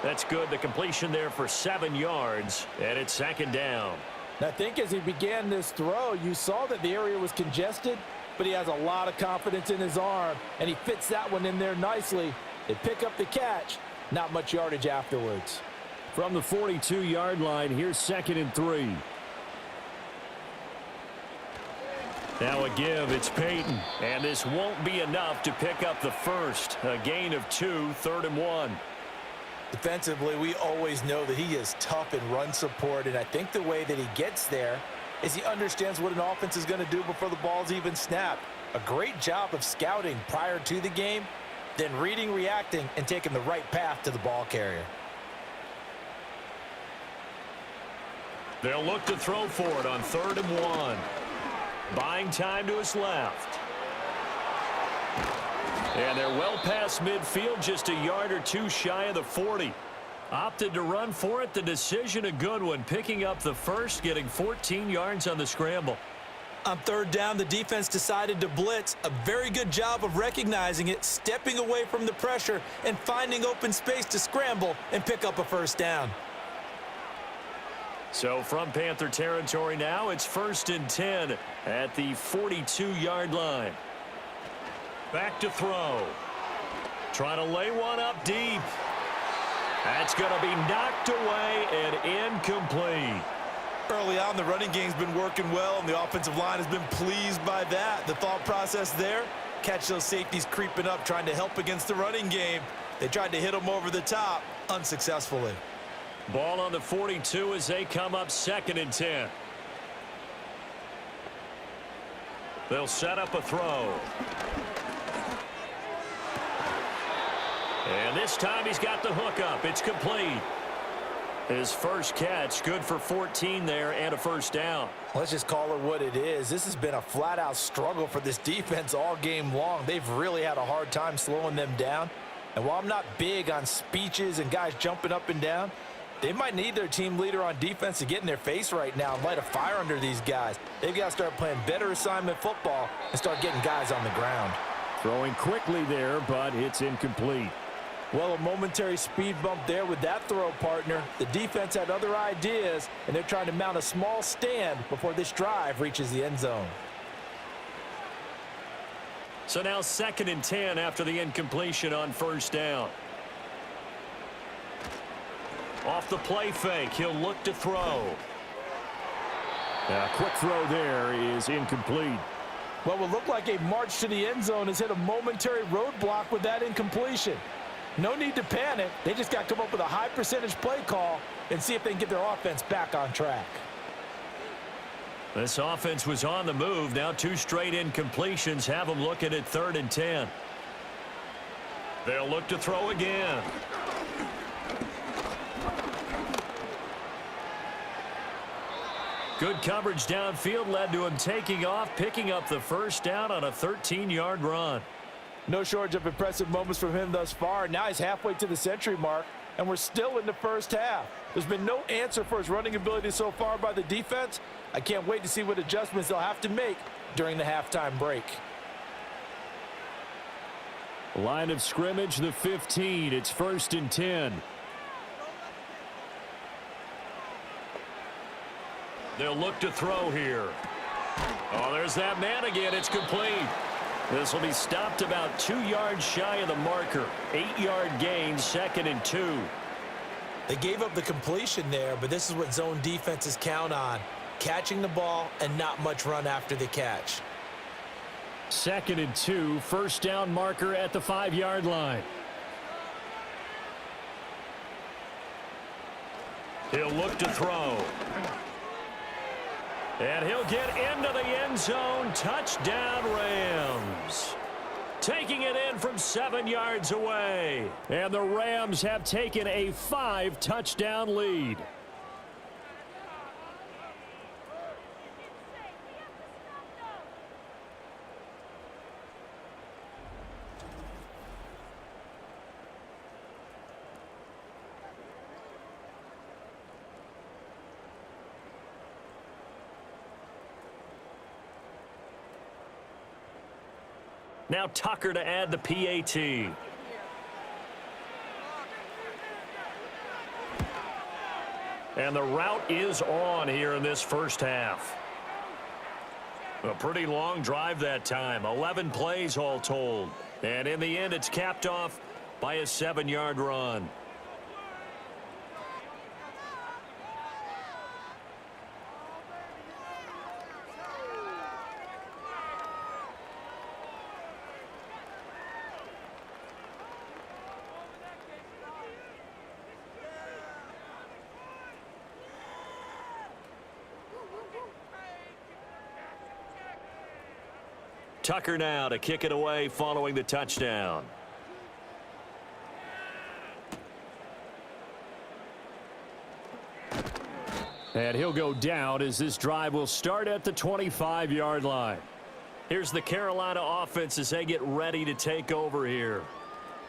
That's good. The completion there for 7 yards, and it's 2nd down. And I think as he began this throw, you saw that the area was congested, but he has a lot of confidence in his arm, and he fits that one in there nicely. They pick up the catch, not much yardage afterwards. From the 42-yard line, here's 2nd and 3. Now a give, it's Peyton. And this won't be enough to pick up the first. A gain of 2, 3rd and 1. Defensively, we always know that he is tough in run support, and I think the way that he gets there is he understands what an offense is going to do before the ball's even snapped. A great job of scouting prior to the game, then reading, reacting, and taking the right path to the ball carrier. They'll look to throw for it on 3rd and 1. Buying time to his left. And they're well past midfield, just a yard or two shy of the 40. Opted to run for it. The decision a good one. Picking up the first, getting 14 yards on the scramble. On 3rd down, the defense decided to blitz. A very good job of recognizing it, stepping away from the pressure, and finding open space to scramble and pick up a 1st down. So from Panther territory now, it's 1st and 10 at the 42-yard line. Back to throw. Trying to lay one up deep. That's going to be knocked away and incomplete. Early on, the running game's been working well, and the offensive line has been pleased by that. The thought process there, catch those safeties creeping up, trying to help against the running game. They tried to hit them over the top, unsuccessfully. Ball on the 42 as they come up 2nd and 10. They'll set up a throw. And this time he's got the hook up. It's complete. His first catch, good for 14 there and a first down. Let's just call it what it is. This has been a flat-out struggle for this defense all game long. They've really had a hard time slowing them down. And while I'm not big on speeches and guys jumping up and down, they might need their team leader on defense to get in their face right now and light a fire under these guys. They've got to start playing better assignment football and start getting guys on the ground. Throwing quickly there, but it's incomplete. Well, a momentary speed bump there with that throw, partner. The defense had other ideas, and they're trying to mount a small stand before this drive reaches the end zone. So now 2nd and 10 after the incompletion on first down. Off the play fake, he'll look to throw. A quick throw there is incomplete. What would look like a march to the end zone has hit a momentary roadblock with that incompletion. No need to panic. They just got to come up with a high percentage play call and see if they can get their offense back on track. This offense was on the move. Now 2 straight incompletions have them looking at 3rd and 10. They'll look to throw again. Good coverage downfield led to him taking off, picking up the first down on a 13-yard run. No shortage of impressive moments from him thus far. Now he's halfway to the century mark, and we're still in the first half. There's been no answer for his running ability so far by the defense. I can't wait to see what adjustments they'll have to make during the halftime break. Line of scrimmage, the 15. It's 1st and 10. They'll look to throw here. Oh, there's that man again. It's complete. This will be stopped about 2 yards shy of the marker. 8-yard gain, 2nd and 2. They gave up the completion there, but this is what zone defenses count on. Catching the ball and not much run after the catch. 2nd and 2, first down marker at the 5-yard line. He'll look to throw. And he'll get into the end zone. Touchdown, Rams. Taking it in from 7 yards away. And the Rams have taken a 5-touchdown lead. Now Tucker to add the PAT. And the route is on here in this first half. A pretty long drive that time. 11 plays all told. And in the end, it's capped off by a 7-yard run. Tucker now to kick it away following the touchdown. And he'll go down as this drive will start at the 25-yard line. Here's the Carolina offense as they get ready to take over here.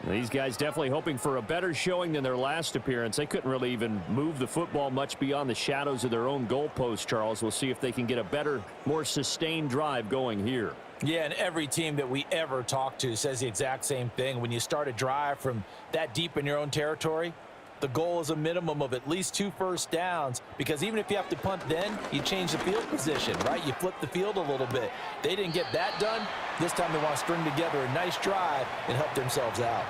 These guys definitely hoping for a better showing than their last appearance. They couldn't really even move the football much beyond the shadows of their own goalpost, Charles. We'll see if they can get a better, more sustained drive going here. Yeah, and every team that we ever talk to says the exact same thing. When you start a drive from that deep in your own territory, the goal is a minimum of at least 2 first downs, because even if you have to punt then, you change the field position, right? You flip the field a little bit. They didn't get that done. This time they want to string together a nice drive and help themselves out.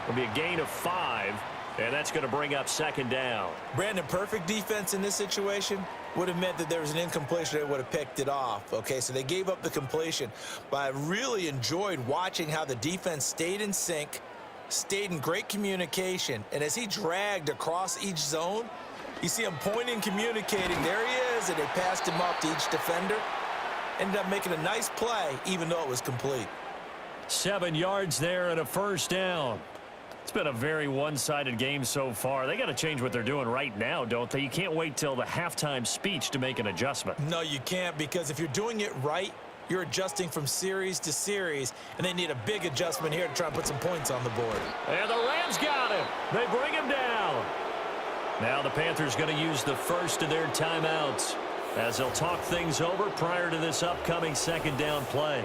It'll be a gain of 5, and that's going to bring up second down. Brandon, perfect defense in this situation would have meant that there was an incompletion. They would have picked it off. Okay, so they gave up the completion. But I really enjoyed watching how the defense stayed in sync, stayed in great communication, and as he dragged across each zone, you see him pointing, communicating. There he is, and they passed him up to each defender. Ended up making a nice play, even though it was complete. 7 yards there and a first down. It's been a very one-sided game so far. They got to change what they're doing right now, don't they? You can't wait till the halftime speech to make an adjustment. No, you can't, because if you're doing it right, you're adjusting from series to series, and they need a big adjustment here to try and put some points on the board. And the Rams got him. They bring him down. Now the Panthers going to use the first of their timeouts as they'll talk things over prior to this upcoming second down play.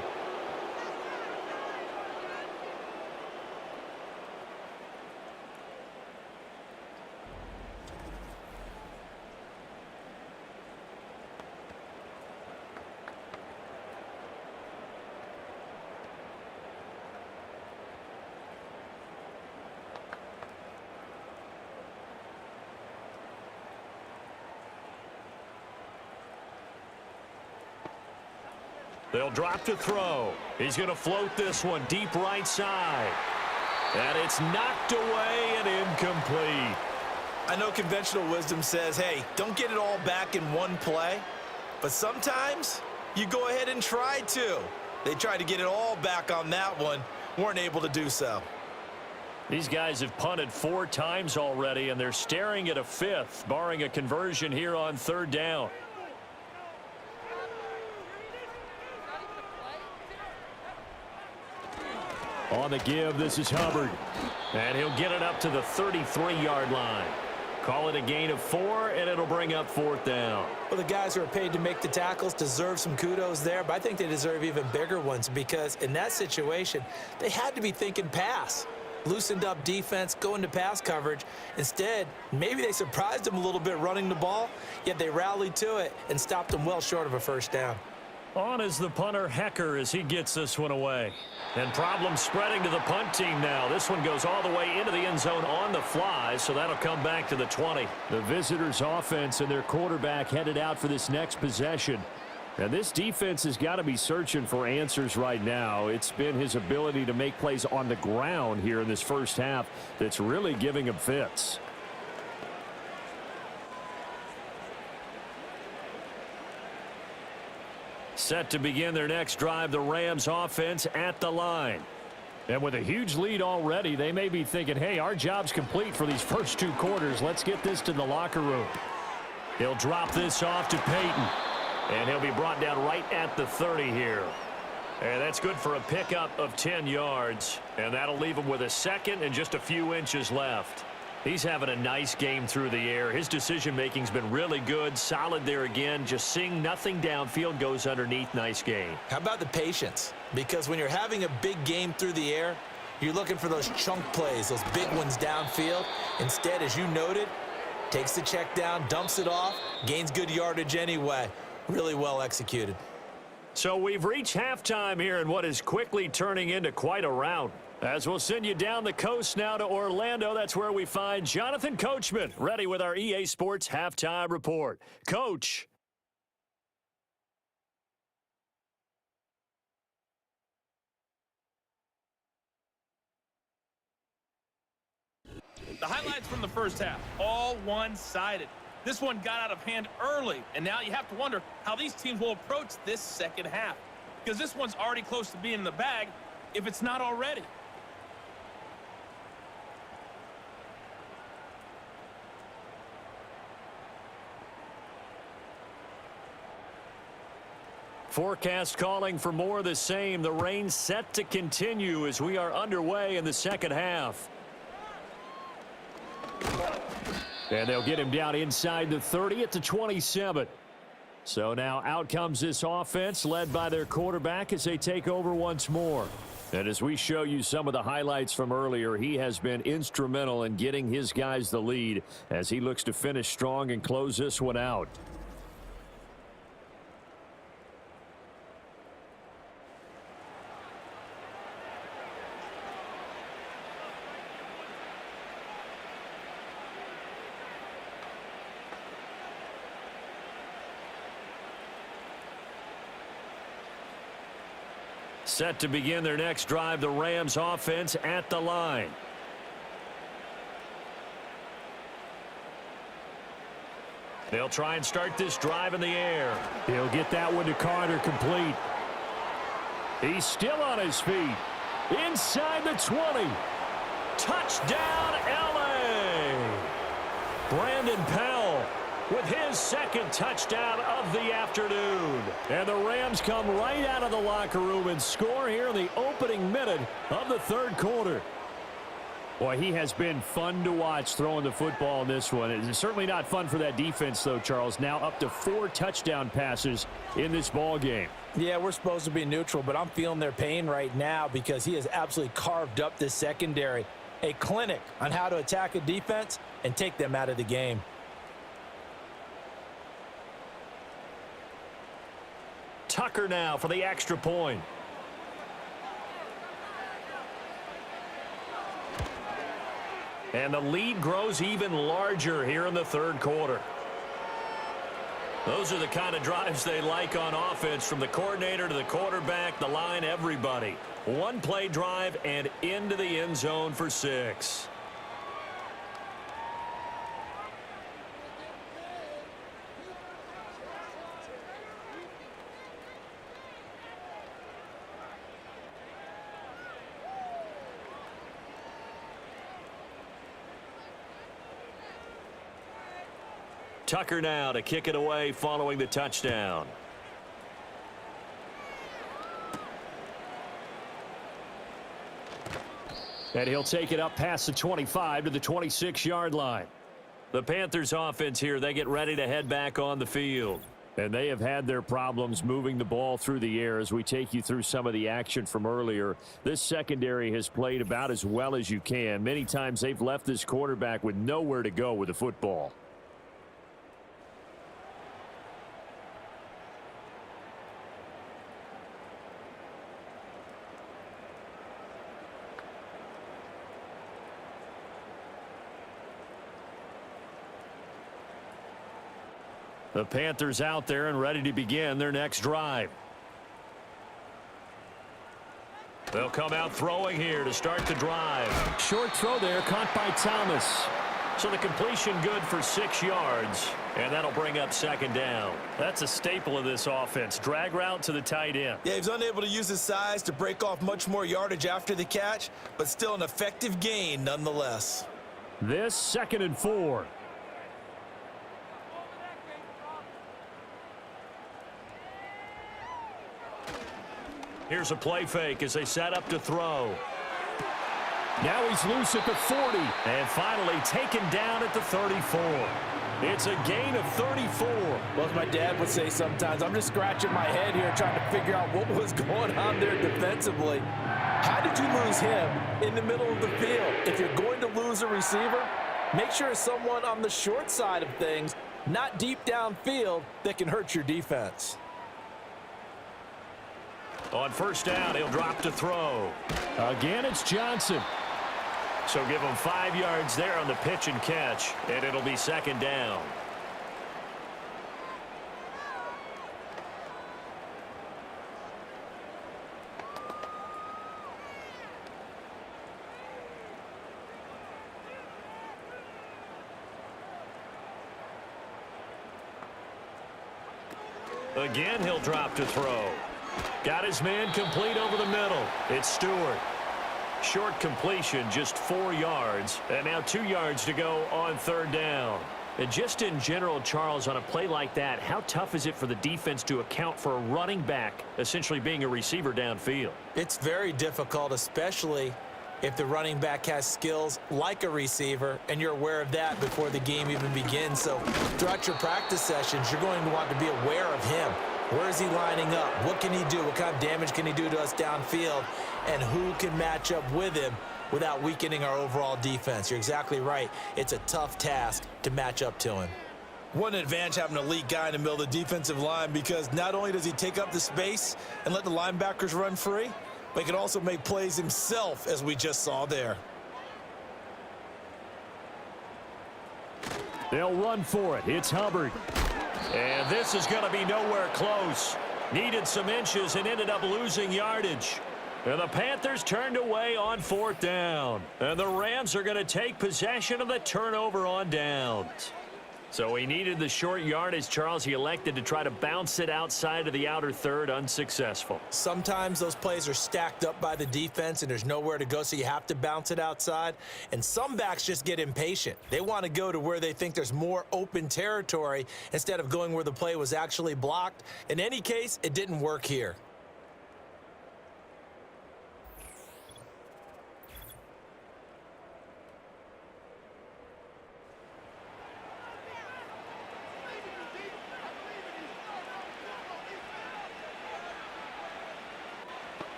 They'll drop to throw. He's going to float this one deep right side. And it's knocked away and incomplete. I know conventional wisdom says, hey, don't get it all back in one play. But sometimes you go ahead and try to. They tried to get it all back on that one. Weren't able to do so. These guys have punted 4 times already, and they're staring at a 5th, barring a conversion here on third down. On the give, this is Hubbard. And he'll get it up to the 33-yard line. Call it a gain of 4, and it'll bring up fourth down. Well, the guys who are paid to make the tackles deserve some kudos there, but I think they deserve even bigger ones because in that situation, they had to be thinking pass. Loosened up defense, going to pass coverage. Instead, maybe they surprised them a little bit running the ball, yet they rallied to it and stopped them well short of a first down. On is the punter, Hecker, as he gets this one away. And problems spreading to the punt team now. This one goes all the way into the end zone on the fly, so that'll come back to the 20. The visitors' offense and their quarterback headed out for this next possession. And this defense has got to be searching for answers right now. It's been his ability to make plays on the ground here in this first half that's really giving him fits. Set to begin their next drive, the Rams offense at the line. And with a huge lead already, they may be thinking, hey, our job's complete for these first 2 quarters. Let's get this to the locker room. He'll drop this off to Peyton. And he'll be brought down right at the 30 here. And that's good for a pickup of 10 yards. And that'll leave him with a second and just a few inches left. He's having a nice game through the air. His decision-making's been really good. Solid there again. Just seeing nothing downfield, goes underneath. Nice game. How about the patience? Because when you're having a big game through the air, you're looking for those chunk plays, those big ones downfield. Instead, as you noted, takes the check down, dumps it off, gains good yardage anyway. Really well executed. So we've reached halftime here in what is quickly turning into quite a rout. As we'll send you down the coast now to Orlando, that's where we find Jonathan Coachman, ready with our EA Sports Halftime Report. Coach. The highlights from the first half, all one-sided. This one got out of hand early, and now you have to wonder how these teams will approach this second half. Because this one's already close to being in the bag, if it's not already. Forecast calling for more of the same. The rain set to continue as we are underway in the second half. And they'll get him down inside the 30 at the 27. So now out comes this offense led by their quarterback as they take over once more. And as we show you some of the highlights from earlier, he has been instrumental in getting his guys the lead as he looks to finish strong and close this one out. Set to begin their next drive, the Rams offense at the line. They'll try and start this drive in the air. He'll get that one to Carter complete. He's still on his feet. Inside the 20. Touchdown, L.A. Brandon Pell with his second touchdown of the afternoon. And the Rams come right out of the locker room and score here in the opening minute of the third quarter. Boy, he has been fun to watch throwing the football in this one. It's certainly not fun for that defense, though, Charles. Now up to 4 touchdown passes in this ball game. Yeah, we're supposed to be neutral, but I'm feeling their pain right now because he has absolutely carved up this secondary. A clinic on how to attack a defense and take them out of the game. Tucker now for the extra point. And the lead grows even larger here in the third quarter. Those are the kind of drives they like on offense, from the coordinator to the quarterback, the line, everybody. One-play drive and into the end zone for 6. Tucker now to kick it away following the touchdown. And he'll take it up past the 25 to the 26-yard line. The Panthers offense here, they get ready to head back on the field. And they have had their problems moving the ball through the air as we take you through some of the action from earlier. This secondary has played about as well as you can. Many times they've left this quarterback with nowhere to go with the football. The Panthers out there and ready to begin their next drive. They'll come out throwing here to start the drive. Short throw there, caught by Thomas. So the completion good for 6 yards, and that'll bring up second down. That's a staple of this offense. Drag route to the tight end. Yeah, he's unable to use his size to break off much more yardage after the catch, but still an effective gain nonetheless. This 2nd and 4. Here's a play fake as they set up to throw. Now he's loose at the 40. And finally taken down at the 34. It's a gain of 34. Well, as my dad would say sometimes, I'm just scratching my head here trying to figure out what was going on there defensively. How did you lose him in the middle of the field? If you're going to lose a receiver, make sure it's someone on the short side of things, not deep downfield, that can hurt your defense. On first down, he'll drop to throw. Again, it's Johnson. So give him 5 yards there on the pitch and catch, and it'll be second down. Again, he'll drop to throw. Got his man complete over the middle. It's Stewart. Short completion, just 4 yards. And now 2 yards to go on third down. And just in general, Charles, on a play like that, how tough is it for the defense to account for a running back essentially being a receiver downfield? It's very difficult, especially if the running back has skills like a receiver, and you're aware of that before the game even begins. So throughout your practice sessions, you're going to want to be aware of him. Where is he lining up? What can he do? What kind of damage can he do to us downfield? And who can match up with him without weakening our overall defense? You're exactly right. It's a tough task to match up to him. What an advantage having an elite guy in the middle of the defensive line, because not only does he take up the space and let the linebackers run free, but he can also make plays himself, as we just saw there. They'll run for it. It's Hubbard. And this is going to be nowhere close. Needed some inches and ended up losing yardage. And the Panthers turned away on 4th down. And the Rams are going to take possession of the turnover on downs. So he needed the short yardage, Charles. He elected to try to bounce it outside of the outer third, unsuccessful. Sometimes those plays are stacked up by the defense and there's nowhere to go, so you have to bounce it outside. And some backs just get impatient. They want to go to where they think there's more open territory instead of going where the play was actually blocked. In any case, it didn't work here.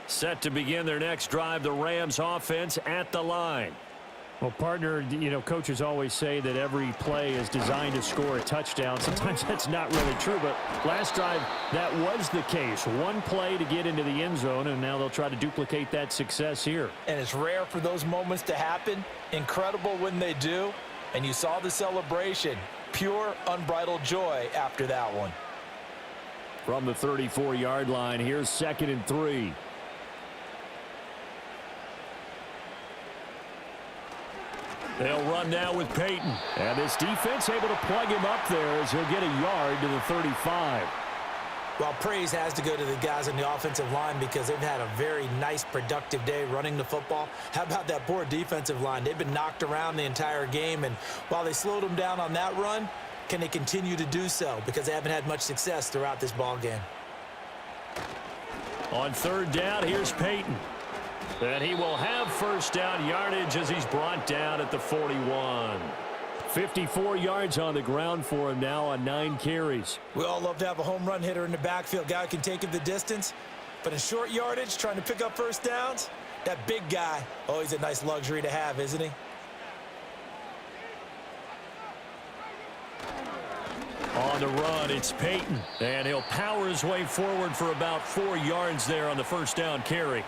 Set to begin their next drive, the Rams offense at the line. Well, partner, you know, coaches always say that every play is designed to score a touchdown. Sometimes that's not really true, but last drive, that was the case. One play to get into the end zone, and now they'll try to duplicate that success here. And it's rare for those moments to happen. Incredible when they do. And you saw the celebration. Pure, unbridled joy after that one. From the 34-yard line, here's 2nd and 3. They'll run now with Peyton. And this defense able to plug him up there as he'll get a yard to the 35. Well, praise has to go to the guys on the offensive line because they've had a very nice, productive day running the football. How about that poor defensive line? They've been knocked around the entire game, and while they slowed them down on that run, can they continue to do so? Because they haven't had much success throughout this ball game. On 3rd down, here's Peyton. And he will have 1st down yardage as he's brought down at the 41. 54 yards on the ground for him now on 9 carries. We all love to have a home run hitter in the backfield. Guy who can take it the distance. But in short yardage, trying to pick up 1st downs, that big guy, oh, he's a nice luxury to have, isn't he? On the run, it's Peyton. And he'll power his way forward for about 4 yards there on the 1st down carry.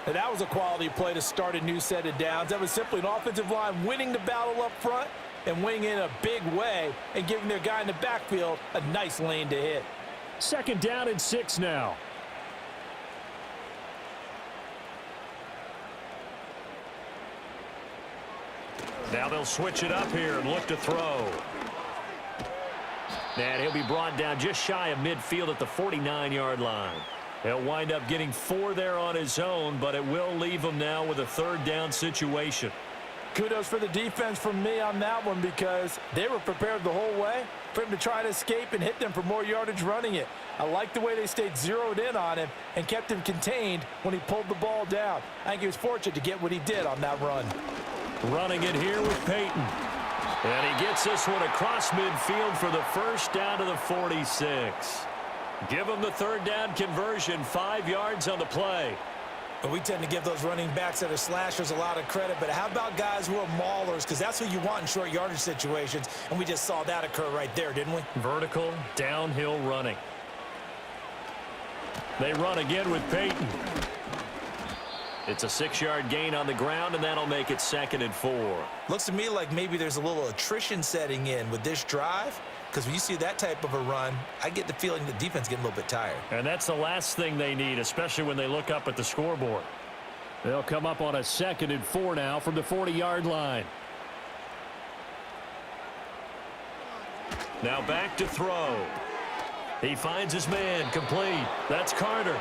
And that was a quality play to start a new set of downs. That was simply an offensive line winning the battle up front and winning in a big way and giving their guy in the backfield a nice lane to hit. 2nd down and 6 now. Now they'll switch it up here and look to throw. And he'll be brought down just shy of midfield at the 49-yard line. He'll wind up getting 4 there on his own, but it will leave him now with a 3rd down situation. Kudos for the defense from me on that one because they were prepared the whole way for him to try to escape and hit them for more yardage running it. I like the way they stayed zeroed in on him and kept him contained when he pulled the ball down. I think he was fortunate to get what he did on that run. Running it here with Peyton. And he gets this one across midfield for the 1st down to the 46. Give him the 3rd down conversion, 5 yards on the play. But we tend to give those running backs that are slashers a lot of credit. But how about guys who are maulers? Because that's who you want in short yardage situations. And we just saw that occur right there, didn't we? Vertical, downhill running. They run again with Peyton. It's a 6-yard gain on the ground, and that'll make it 2nd and 4. Looks to me like maybe there's a little attrition setting in with this drive. Because when you see that type of a run, I get the feeling the defense getting a little bit tired. And that's the last thing they need, especially when they look up at the scoreboard. They'll come up on a 2nd and 4 now from the 40-yard line. Now back to throw. He finds his man, complete. That's Carter.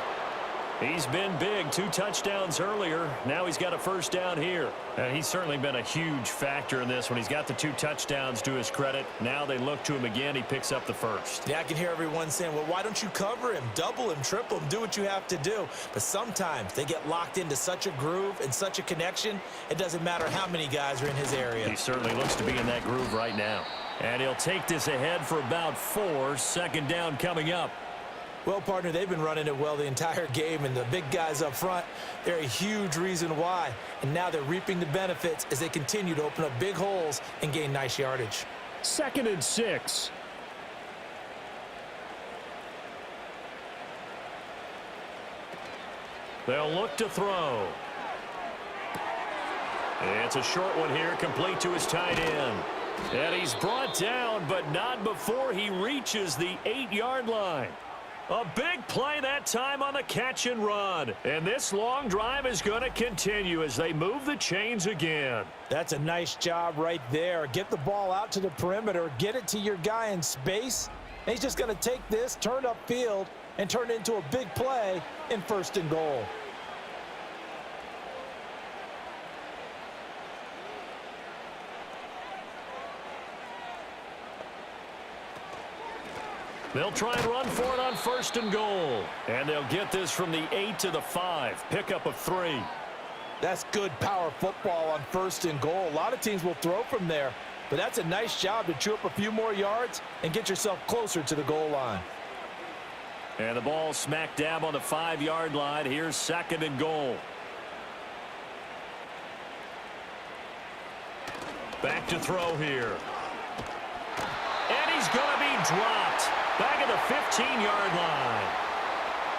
He's been big, 2 touchdowns earlier. Now he's got a 1st down here. And he's certainly been a huge factor in this when he's got the 2 touchdowns to his credit. Now they look to him again. He picks up the 1st. Yeah, I can hear everyone saying, well, why don't you cover him, double him, triple him, do what you have to do. But sometimes they get locked into such a groove and such a connection, it doesn't matter how many guys are in his area. He certainly looks to be in that groove right now. And he'll take this ahead for about 4. 2nd down coming up. Well, partner, they've been running it well the entire game, and the big guys up front, they're a huge reason why. And now they're reaping the benefits as they continue to open up big holes and gain nice yardage. 2nd and 6. They'll look to throw. It's a short one here, complete to his tight end. And he's brought down, but not before he reaches the 8-yard line. A big play that time on the catch and run. And this long drive is going to continue as they move the chains again. That's a nice job right there. Get the ball out to the perimeter, get it to your guy in space. And he's just going to take this, turn upfield, and turn it into a big play in 1st and goal. They'll try and run for it on 1st and goal. And they'll get this from the 8 to the 5. Pickup of 3. That's good power football on 1st and goal. A lot of teams will throw from there, but that's a nice job to chew up a few more yards and get yourself closer to the goal line. And the ball smack dab on the 5-yard line. Here's 2nd and goal. Back to throw here. And he's going to be dropped. Back at the 15-yard line.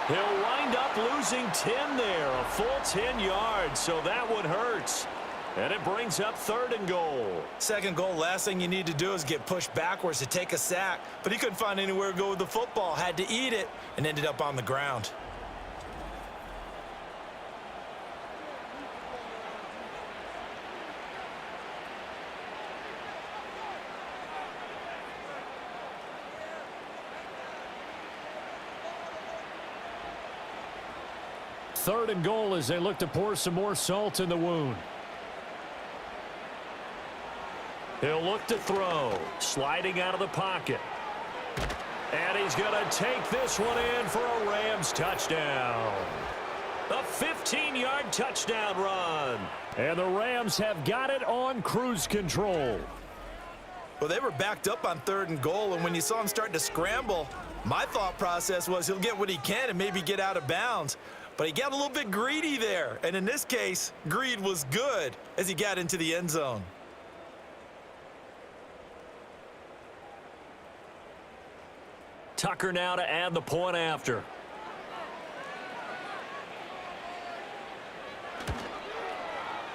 He'll wind up losing 10 there, a full 10 yards, so that one hurts. And it brings up 3rd and goal. 2nd goal, last thing you need to do is get pushed backwards to take a sack. But he couldn't find anywhere to go with the football, had to eat it, and ended up on the ground. Third and goal as they look to pour some more salt in the wound. He'll look to throw, sliding out of the pocket. And he's going to take this one in for a Rams touchdown. A 15-yard touchdown run. And the Rams have got it on cruise control. Well, they were backed up on 3rd and goal, and when you saw him starting to scramble, my thought process was he'll get what he can and maybe get out of bounds. But he got a little bit greedy there, and in this case, greed was good as he got into the end zone. Tucker now to add the point after.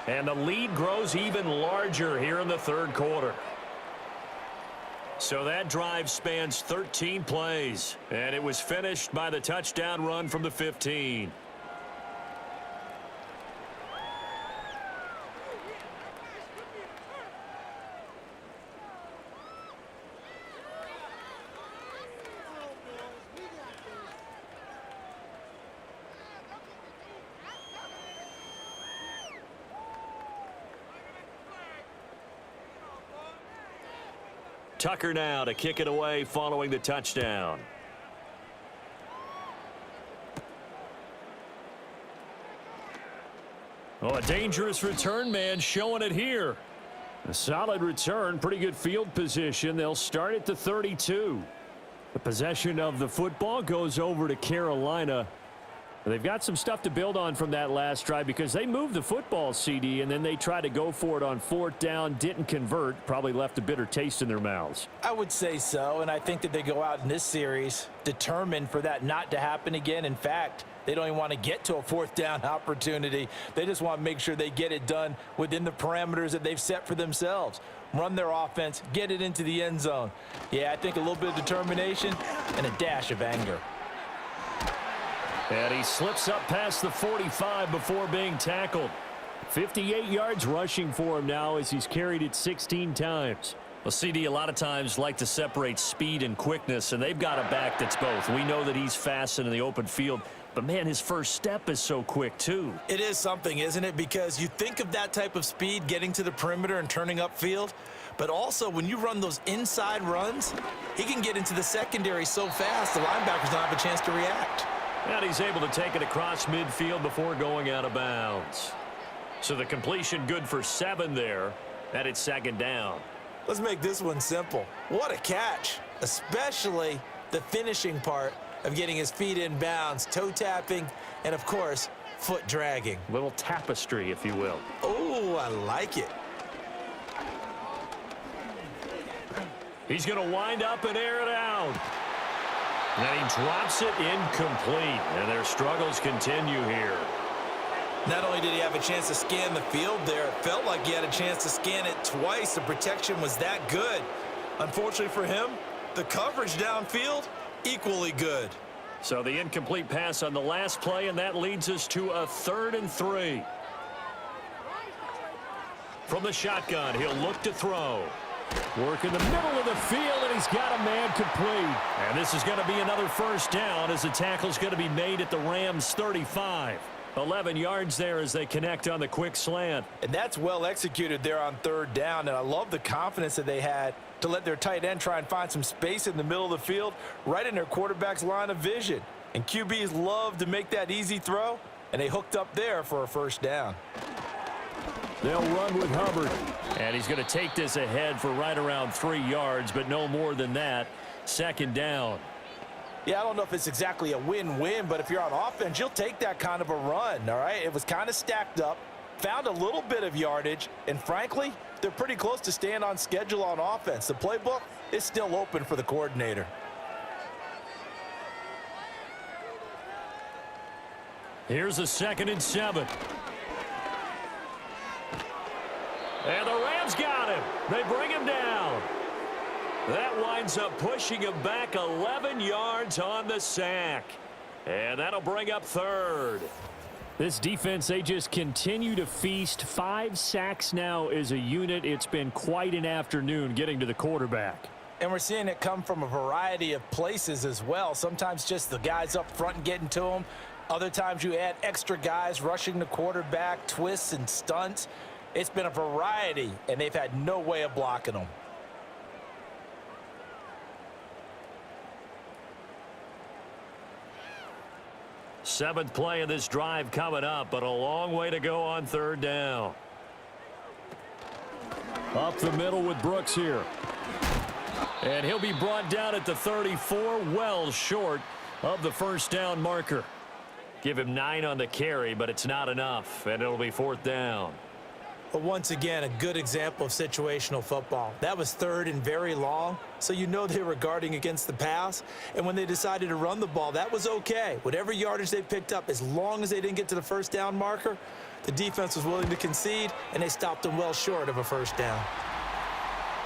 And the lead grows even larger here in the 3rd quarter. So that drive spans 13 plays, and it was finished by the touchdown run from the 15. Tucker now to kick it away following the touchdown. Oh, a dangerous return man showing it here. A solid return, pretty good field position. They'll start at the 32. The possession of the football goes over to Carolina. They've got some stuff to build on from that last drive because they moved the football, CD, and then they tried to go for it on 4th down, didn't convert, probably left a bitter taste in their mouths. I would say so, and I think that they go out in this series determined for that not to happen again. In fact, they don't even want to get to a 4th down opportunity. They just want to make sure they get it done within the parameters that they've set for themselves. Run their offense, get it into the end zone. Yeah, I think a little bit of determination and a dash of anger. And he slips up past the 45 before being tackled. 58 yards rushing for him now as he's carried it 16 times. Well, CD, a lot of times like to separate speed and quickness, and they've got a back that's both. We know that he's fast in the open field, but, man, his first step is so quick, too. It is something, isn't it? Because you think of that type of speed getting to the perimeter and turning upfield, but also when you run those inside runs, he can get into the secondary so fast the linebackers don't have a chance to react. And he's able to take it across midfield before going out of bounds. So the completion good for 7 there, and it's 2nd down. Let's make this one simple. What a catch, especially the finishing part of getting his feet in bounds, toe tapping, and of course, foot dragging. Little tapestry, if you will. Oh, I like it. He's going to wind up and air it out. And he drops it incomplete, and their struggles continue here. Not only did he have a chance to scan the field there, it felt like he had a chance to scan it twice. The protection was that good. Unfortunately for him, the coverage downfield, equally good. So the incomplete pass on the last play, and that leads us to a 3rd and 3. From the shotgun, he'll look to throw. Work in the middle of the field, and he's got a man complete. And this is going to be another first down as the tackle's going to be made at the Rams' 35. 11 yards there as they connect on the quick slant. And that's well executed there on 3rd down, and I love the confidence that they had to let their tight end try and find some space in the middle of the field, right in their quarterback's line of vision. And QBs love to make that easy throw, and they hooked up there for a first down. They'll run with Hubbard. And he's going to take this ahead for right around 3 yards, but no more than that. 2nd down. Yeah, I don't know if it's exactly a win-win, but if you're on offense, you'll take that kind of a run, all right? It was kind of stacked up, found a little bit of yardage, and frankly, they're pretty close to staying on schedule on offense. The playbook is still open for the coordinator. Here's a 2nd and 7. And the Rams got him. They bring him down. That winds up pushing him back 11 yards on the sack. And that'll bring up 3rd. This defense, they just continue to feast. 5 sacks now as a unit. It's been quite an afternoon getting to the quarterback. And we're seeing it come from a variety of places as well. Sometimes just the guys up front and getting to them. Other times you add extra guys rushing the quarterback, twists and stunts. It's been a variety, and they've had no way of blocking them. Seventh play of this drive coming up, but a long way to go on 3rd down. Up the middle with Brooks here. And he'll be brought down at the 34, well short of the first down marker. Give him 9 on the carry, but it's not enough, and it'll be 4th down. But once again, a good example of situational football. That was 3rd and very long, so you know they were guarding against the pass. And when they decided to run the ball, that was okay. Whatever yardage they picked up, as long as they didn't get to the first down marker, the defense was willing to concede, and they stopped them well short of a first down.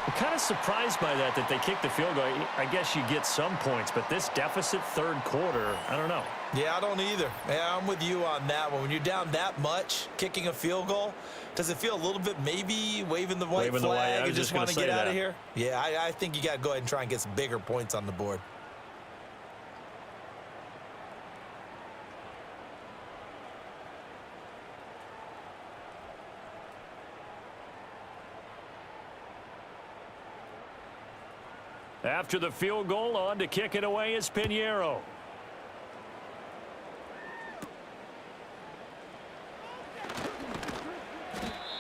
I'm kind of surprised by that they kicked the field goal. I guess you get some points, but this deficit 3rd quarter, I don't know. Yeah, I don't either. Yeah, I'm with you on that one. When you're down that much, kicking a field goal, does it feel a little bit maybe waving the white flag and just want to get out of here? Yeah, I think you got to go ahead and try and get some bigger points on the board. After the field goal, on to kick it away is Pinheiro.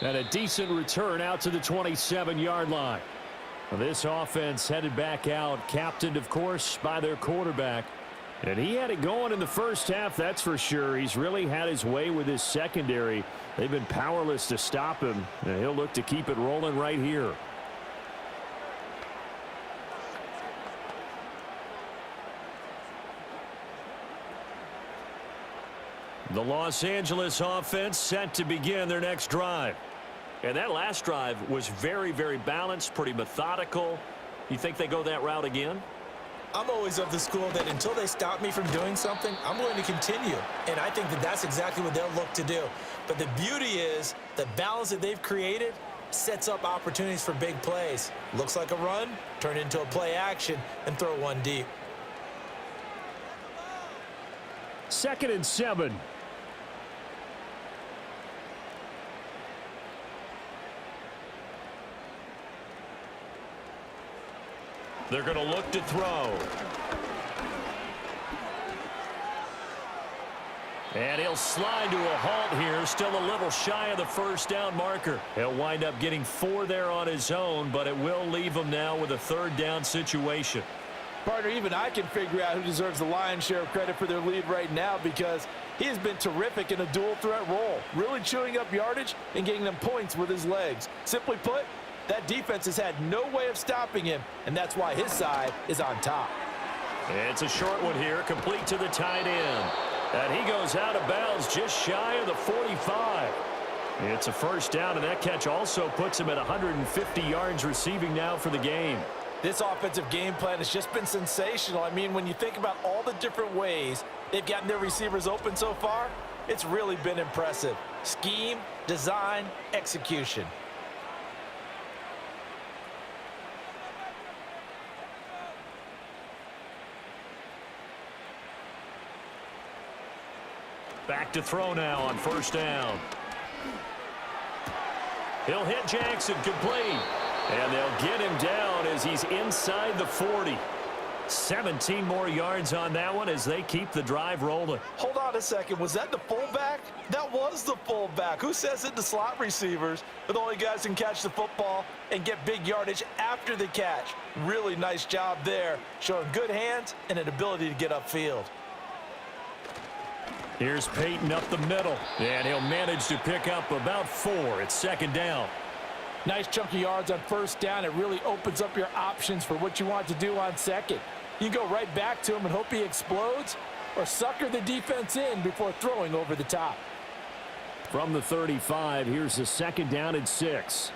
And a decent return out to the 27-yard line. This offense headed back out, captained, of course, by their quarterback. And he had it going in the first half, that's for sure. He's really had his way with his secondary. They've been powerless to stop him, and he'll look to keep it rolling right here. The Los Angeles offense set to begin their next drive. And that last drive was very, very balanced, pretty methodical. You think they go that route again? I'm always of the school that until they stop me from doing something, I'm going to continue. And I think that that's exactly what they'll look to do. But the beauty is the balance that they've created sets up opportunities for big plays. Looks like a run, turn it into a play action, and throw one deep. 2nd and 7. They're going to look to throw. And he'll slide to a halt here, still a little shy of the first down marker. He'll wind up getting 4 there on his own, but it will leave him now with a 3rd down situation. Partner, even I can figure out who deserves the lion's share of credit for their lead right now, because he has been terrific in a dual threat role, really chewing up yardage and getting them points with his legs. Simply put, that defense has had no way of stopping him, and that's why his side is on top. It's a short one here, complete to the tight end. And that'll bring up 4th down. 4th and 4. And he goes out of bounds just shy of the 45. It's a first down, and that catch also puts him at 150 yards receiving now for the game. This offensive game plan has just been sensational. I mean, when you think about all the different ways they've gotten their receivers open so far, it's really been impressive. Scheme, design, execution. Back to throw now on first down. He'll hit Jackson complete. And they'll get him down as he's inside the 40. 17 more yards on that one as they keep the drive rolling. Hold on a second. Was that the fullback? That was the fullback. Who says it? The slot receivers are the only guys who can catch the football and get big yardage after the catch. Really nice job there, showing good hands and an ability to get upfield. Here's Peyton up the middle, and he'll manage to pick up about 4. It's second down. Nice chunk of yards on first down. It really opens up your options for what you want to do on second. You can go right back to him and hope he explodes, or sucker the defense in before throwing over the top. From the 35, here's the second down and 6.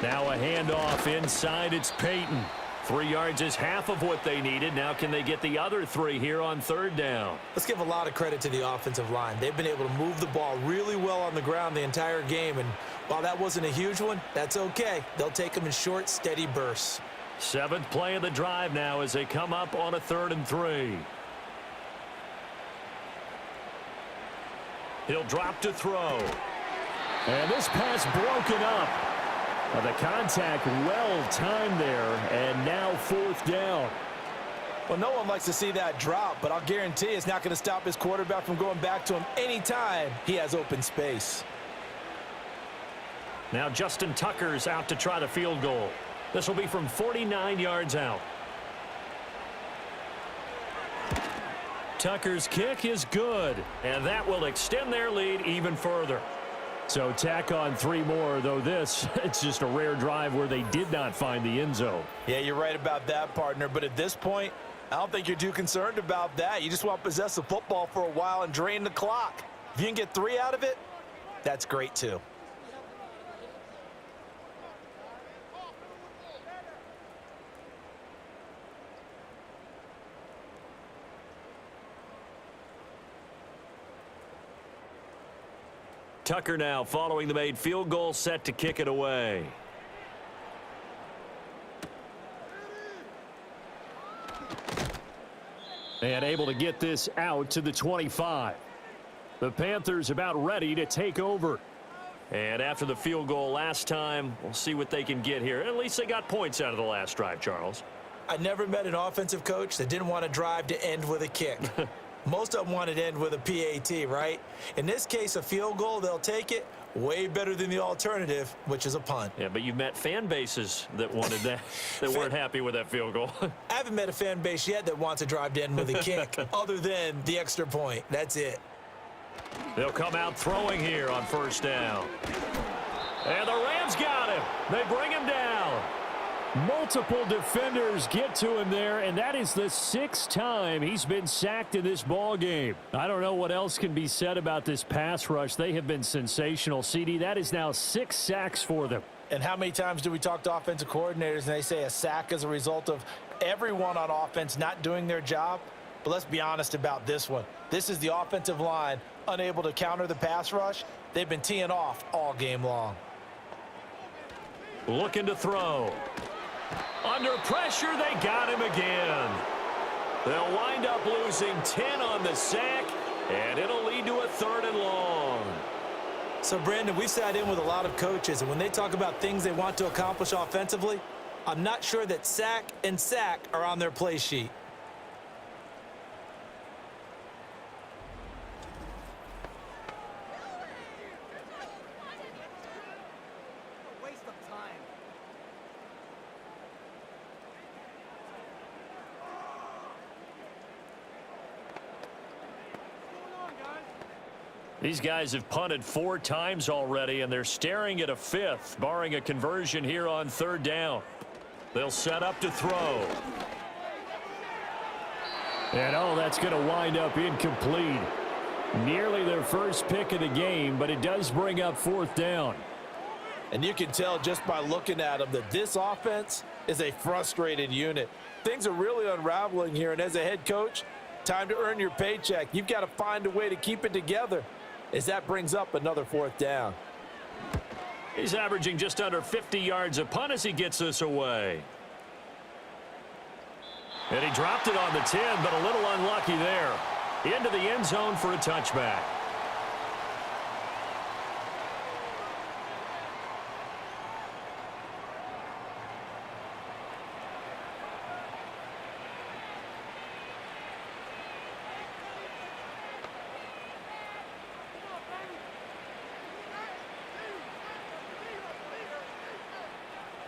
Now a handoff inside. It's Peyton. 3 yards is half of what they needed. Now can they get the other 3 here on third down? Let's give a lot of credit to the offensive line. They've been able to move the ball really well on the ground the entire game. And while that wasn't a huge one, that's okay. They'll take them in short, steady bursts. 7th play of the drive now as they come up on a 3rd and 3. He'll drop to throw. And this pass broken up. The contact well-timed there, and now 4th down. Well, no one likes to see that drop, but I'll guarantee it's not going to stop his quarterback from going back to him anytime he has open space. Now Justin Tucker's out to try the field goal. This will be from 49 yards out. Tucker's kick is good, and that will extend their lead even further. So tack on 3 more, though this, it's just a rare drive where they did not find the end zone. Yeah, you're right about that, partner. But at this point, I don't think you're too concerned about that. You just want to possess the football for a while and drain the clock. If you can get 3 out of it, that's great too. Tucker now following the made field goal, set to kick it away. And able to get this out to the 25. The Panthers about ready to take over. And after the field goal last time, we'll see what they can get here. At least they got points out of the last drive, Charles. I never met an offensive coach that didn't want to drive to end with a kick. Most of them wanted to end with a PAT, right? In this case, a field goal, they'll take it. Way better than the alternative, which is a punt. Yeah, but you've met fan bases that wanted that, that weren't happy with that field goal. I haven't met a fan base yet that wants to drive to end with a kick, other than the extra point. That's it. They'll come out throwing here on first down. And the Rams got him. They bring him down. Multiple defenders get to him there, and that is the 6th time he's been sacked in this ball game. I don't know what else can be said about this pass rush. They have been sensational. CD, that is now 6 sacks for them. And how many times do we talk to offensive coordinators and they say a sack is a result of everyone on offense not doing their job? But let's be honest about this one. This is the offensive line unable to counter the pass rush. They've been teeing off all game long. Looking to throw. Under pressure, they got him again. They'll wind up losing 10 on the sack, and it'll lead to a 3rd and long. So, Brandon, we sat in with a lot of coaches, and when they talk about things they want to accomplish offensively, I'm not sure that sack and sack are on their play sheet. These guys have punted 4 times already, and they're staring at a 5th, barring a conversion here on 3rd down. They'll set up to throw. And that's going to wind up incomplete. Nearly their first pick of the game, but it does bring up 4th down. And you can tell just by looking at them that this offense is a frustrated unit. Things are really unraveling here, and as a head coach, time to earn your paycheck. You've got to find a way to keep it together as that brings up another 4th down. He's averaging just under 50 yards a punt as he gets this away. And he dropped it on the 10, but a little unlucky there. Into the end zone for a touchback.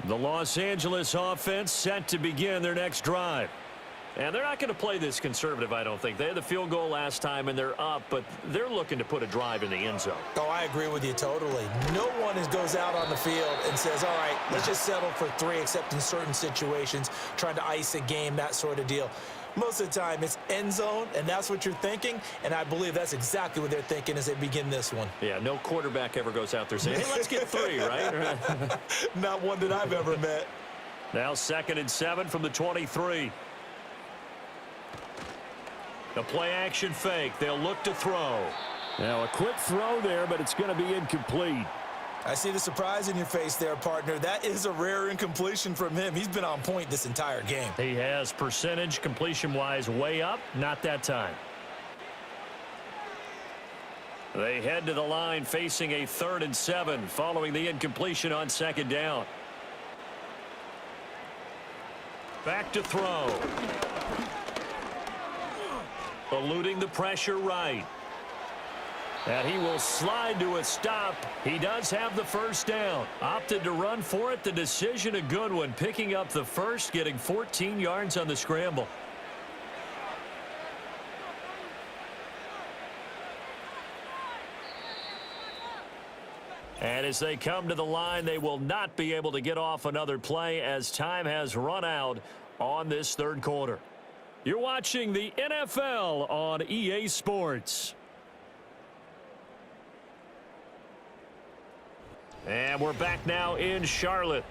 The Los Angeles offense set to begin their next drive. And they're not going to play this conservative, I don't think. They had the field goal last time, and they're up, but they're looking to put a drive in the end zone. Oh, I agree with you totally. No one goes out on the field and says, all right, let's just settle for 3, except in certain situations, trying to ice a game, that sort of deal. Most of the time, it's end zone, and that's what you're thinking, and I believe that's exactly what they're thinking as they begin this one. Yeah, no quarterback ever goes out there saying, hey, let's get 3, right? Not one that I've ever met. Now 2nd and 7 from the 23. The play-action fake. They'll look to throw. Now a quick throw there, but it's going to be incomplete. I see the surprise in your face there, partner. That is a rare incompletion from him. He's been on point this entire game. He has percentage completion-wise way up. Not that time. They head to the line facing a 3rd and 7 following the incompletion on 2nd down. Back to throw. Eluding the pressure right. And he will slide to a stop. He does have the 1st down. Opted to run for it. The decision a good one. Picking up the 1st, getting 14 yards on the scramble. And as they come to the line, they will not be able to get off another play as time has run out on this 3rd quarter. You're watching the NFL on EA Sports. And we're back now in Charlotte.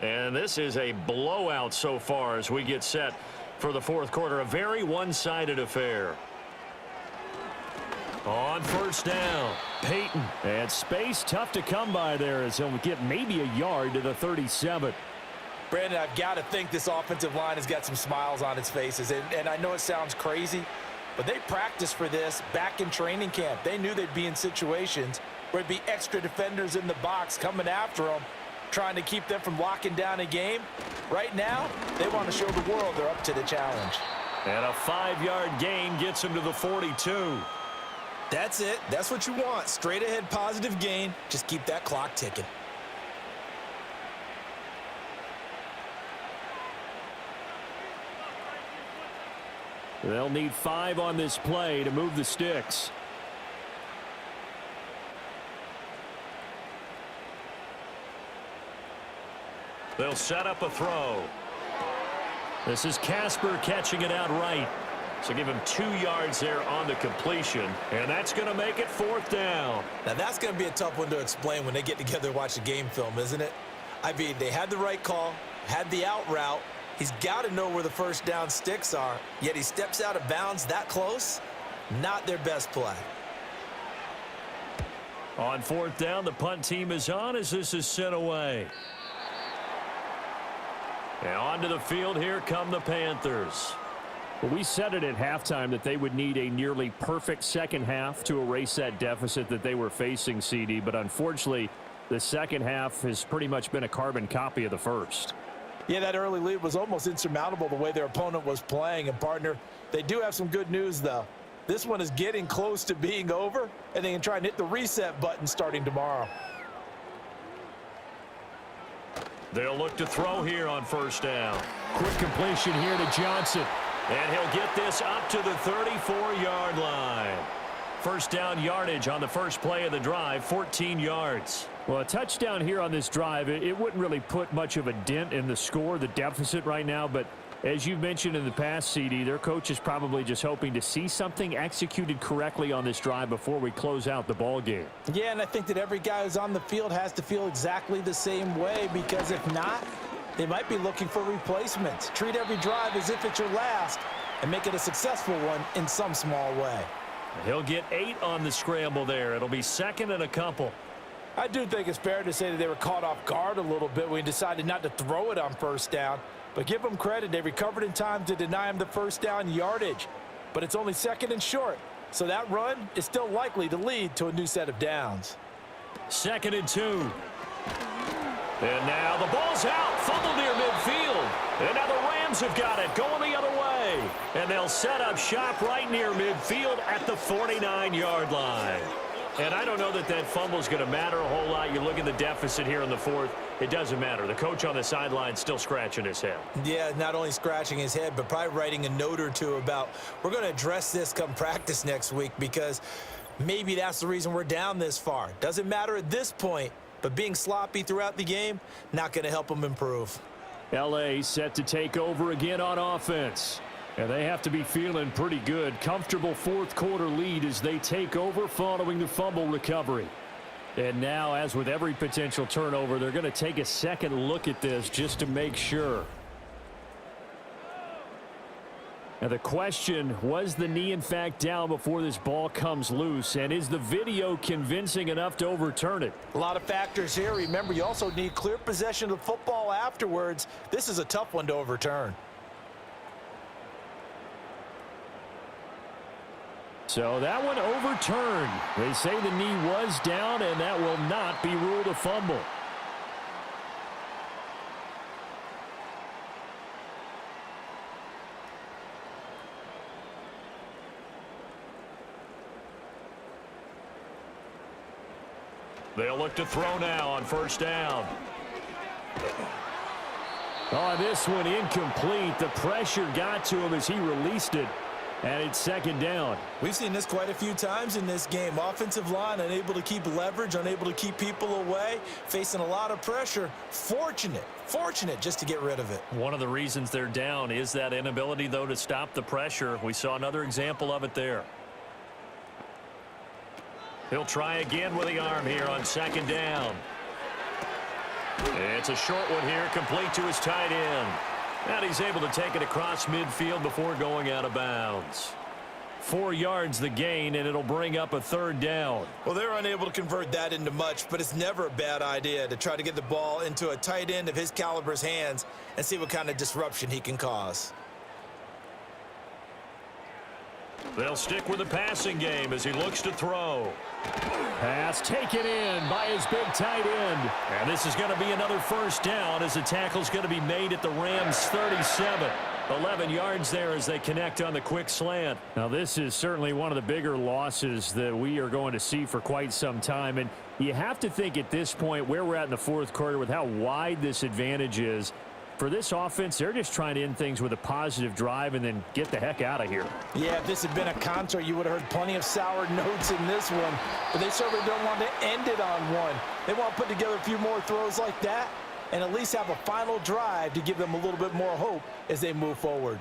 And this is a blowout so far as we get set for the 4th quarter. A very one-sided affair. On 1st down, Peyton. And space tough to come by there as he'll get maybe a yard to the 37. Brandon, I've got to think this offensive line has got some smiles on its faces. And I know it sounds crazy, but they practiced for this back in training camp. They knew they'd be in situations where it'd be extra defenders in the box coming after them, trying to keep them from locking down a game. Right now, they want to show the world they're up to the challenge. And a 5-yard gain gets them to the 42. That's it. That's what you want. Straight ahead positive gain. Just keep that clock ticking. They'll need 5 on this play to move the sticks. They'll set up a throw. This is Casper catching it out right. So give him 2 yards there on the completion. And that's going to make it 4th down. Now that's going to be a tough one to explain when they get together and watch the game film, isn't it? I mean, they had the right call, had the out route. He's got to know where the 1st down sticks are, yet he steps out of bounds that close. Not their best play. On 4th down, the punt team is on as this is sent away. And onto the field, here come the Panthers. Well, we said it at halftime that they would need a nearly perfect second half to erase that deficit that they were facing, CD, but unfortunately, the second half has pretty much been a carbon copy of the first. Yeah, that early lead was almost insurmountable the way their opponent was playing. And, partner, they do have some good news, though. This one is getting close to being over, and they can try and hit the reset button starting tomorrow. They'll look to throw here on 1st down. Quick completion here to Johnson. And he'll get this up to the 34-yard line. first down yardage on the first play of the drive, 14 yards. Well, a touchdown here on this drive, it wouldn't really put much of a dent in the score, the deficit right now, but as you've mentioned in the past, CD, their coach is probably just hoping to see something executed correctly on this drive before we close out the ball game. Yeah, and I think that every guy who's on the field has to feel exactly the same way, because if not, they might be looking for replacements. Treat every drive as if it's your last and make it a successful one in some small way. He'll get 8 on the scramble there. It'll be second and a couple. I do think it's fair to say that they were caught off guard a little bit when he decided not to throw it on first down. But give them credit. They recovered in time to deny him the first down yardage. But it's only second and short. So that run is still likely to lead to a new set of downs. Second and 2. And now the ball's out. Fumble near midfield. And now the Rams have got it going the other way. And they'll set up shop right near midfield at the 49-yard line. And I don't know that that fumble is going to matter a whole lot. You look at the deficit here in the fourth. It doesn't matter. The coach on the sideline still scratching his head. Yeah, not only scratching his head, but probably writing a note or two about, we're going to address this come practice next week, because maybe that's the reason we're down this far. Doesn't matter at this point, but being sloppy throughout the game, not going to help them improve. L.A. set to take over again on offense. And they have to be feeling pretty good. Comfortable fourth quarter lead as they take over following the fumble recovery. And now, as with every potential turnover, they're going to take a second look at this just to make sure. Now the question, was the knee in fact down before this ball comes loose? And is the video convincing enough to overturn it? A lot of factors here. Remember, you also need clear possession of the football afterwards. This is a tough one to overturn. So that one overturned. They say the knee was down, and that will not be ruled a fumble. They'll look to throw now on first down. Oh, this one incomplete. The pressure got to him as he released it. And it's second down. We've seen this quite a few times in this game. Offensive line unable to keep leverage, unable to keep people away, facing a lot of pressure. Fortunate just to get rid of it. One of the reasons they're down is that inability, though, to stop the pressure. We saw another example of it there. He'll try again with the arm here on second down. It's a short one here, complete to his tight end. And he's able to take it across midfield before going out of bounds. 4 yards the gain, and it'll bring up a third down. Well, they're unable to convert that into much, but it's never a bad idea to try to get the ball into a tight end of his caliber's hands and see what kind of disruption he can cause. They'll stick with the passing game as he looks to throw. Pass taken in by his big tight end. And this is going to be another first down as the tackle's going to be made at the Rams' 37. 11 yards there as they connect on the quick slant. Now, this is certainly one of the bigger losses that we are going to see for quite some time. And you have to think at this point where we're at in the fourth quarter with how wide this advantage is. For this offense, they're just trying to end things with a positive drive and then get the heck out of here. Yeah, if this had been a concert, you would have heard plenty of sour notes in this one. But they certainly don't want to end it on one. They want to put together a few more throws like that and at least have a final drive to give them a little bit more hope as they move forward.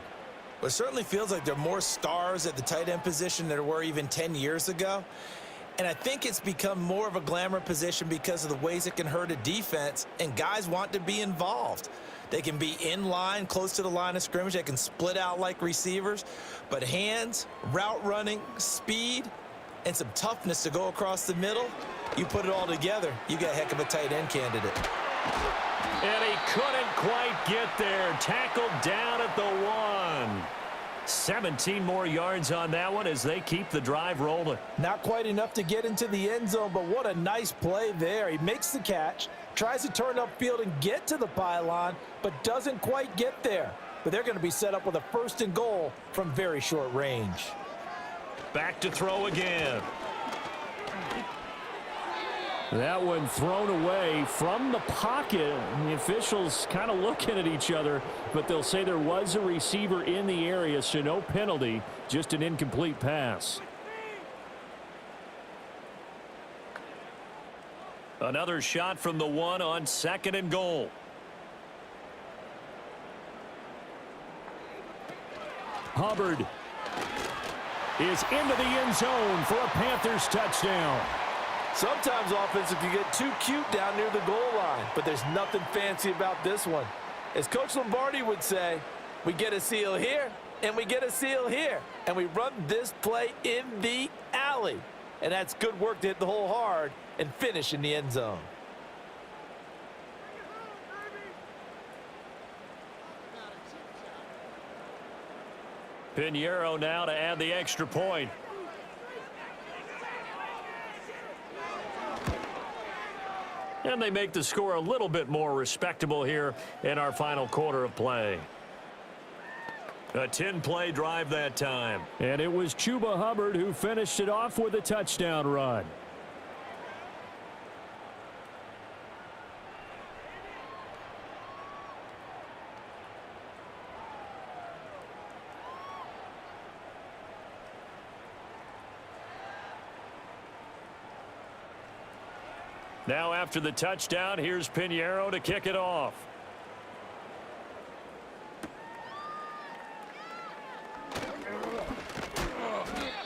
Well, it certainly feels like there are more stars at the tight end position than there were even 10 years ago. And I think it's become more of a glamour position because of the ways it can hurt a defense, and guys want to be involved. They can be in line, close to the line of scrimmage. They can split out like receivers. But hands, route running, speed, and some toughness to go across the middle, you put it all together, you got a heck of a tight end candidate. And he couldn't quite get there. Tackled down at the 1. 17 more yards on that one as they keep the drive rolling. Not quite enough to get into the end zone, but what a nice play there. He makes the catch, tries to turn upfield and get to the pylon, but doesn't quite get there. But they're going to be set up with a first and goal from very short range. Back to throw again. That one thrown away from the pocket. The officials kind of looking at each other, but they'll say there was a receiver in the area, so no penalty, just an incomplete pass. Another shot from the one on 2nd and goal. Hubbard is into the end zone for a Panthers touchdown. Sometimes offensive can get too cute down near the goal line, but there's nothing fancy about this one. As Coach Lombardi would say, we get a seal here, and we get a seal here, and we run this play in the alley. And that's good work to hit the hole hard and finish in the end zone. Pinheiro now to add the extra point. And they make the score a little bit more respectable here in our final quarter of play. A 10-play drive that time. And it was Chuba Hubbard who finished it off with a touchdown run. Now after the touchdown, here's Pinheiro to kick it off.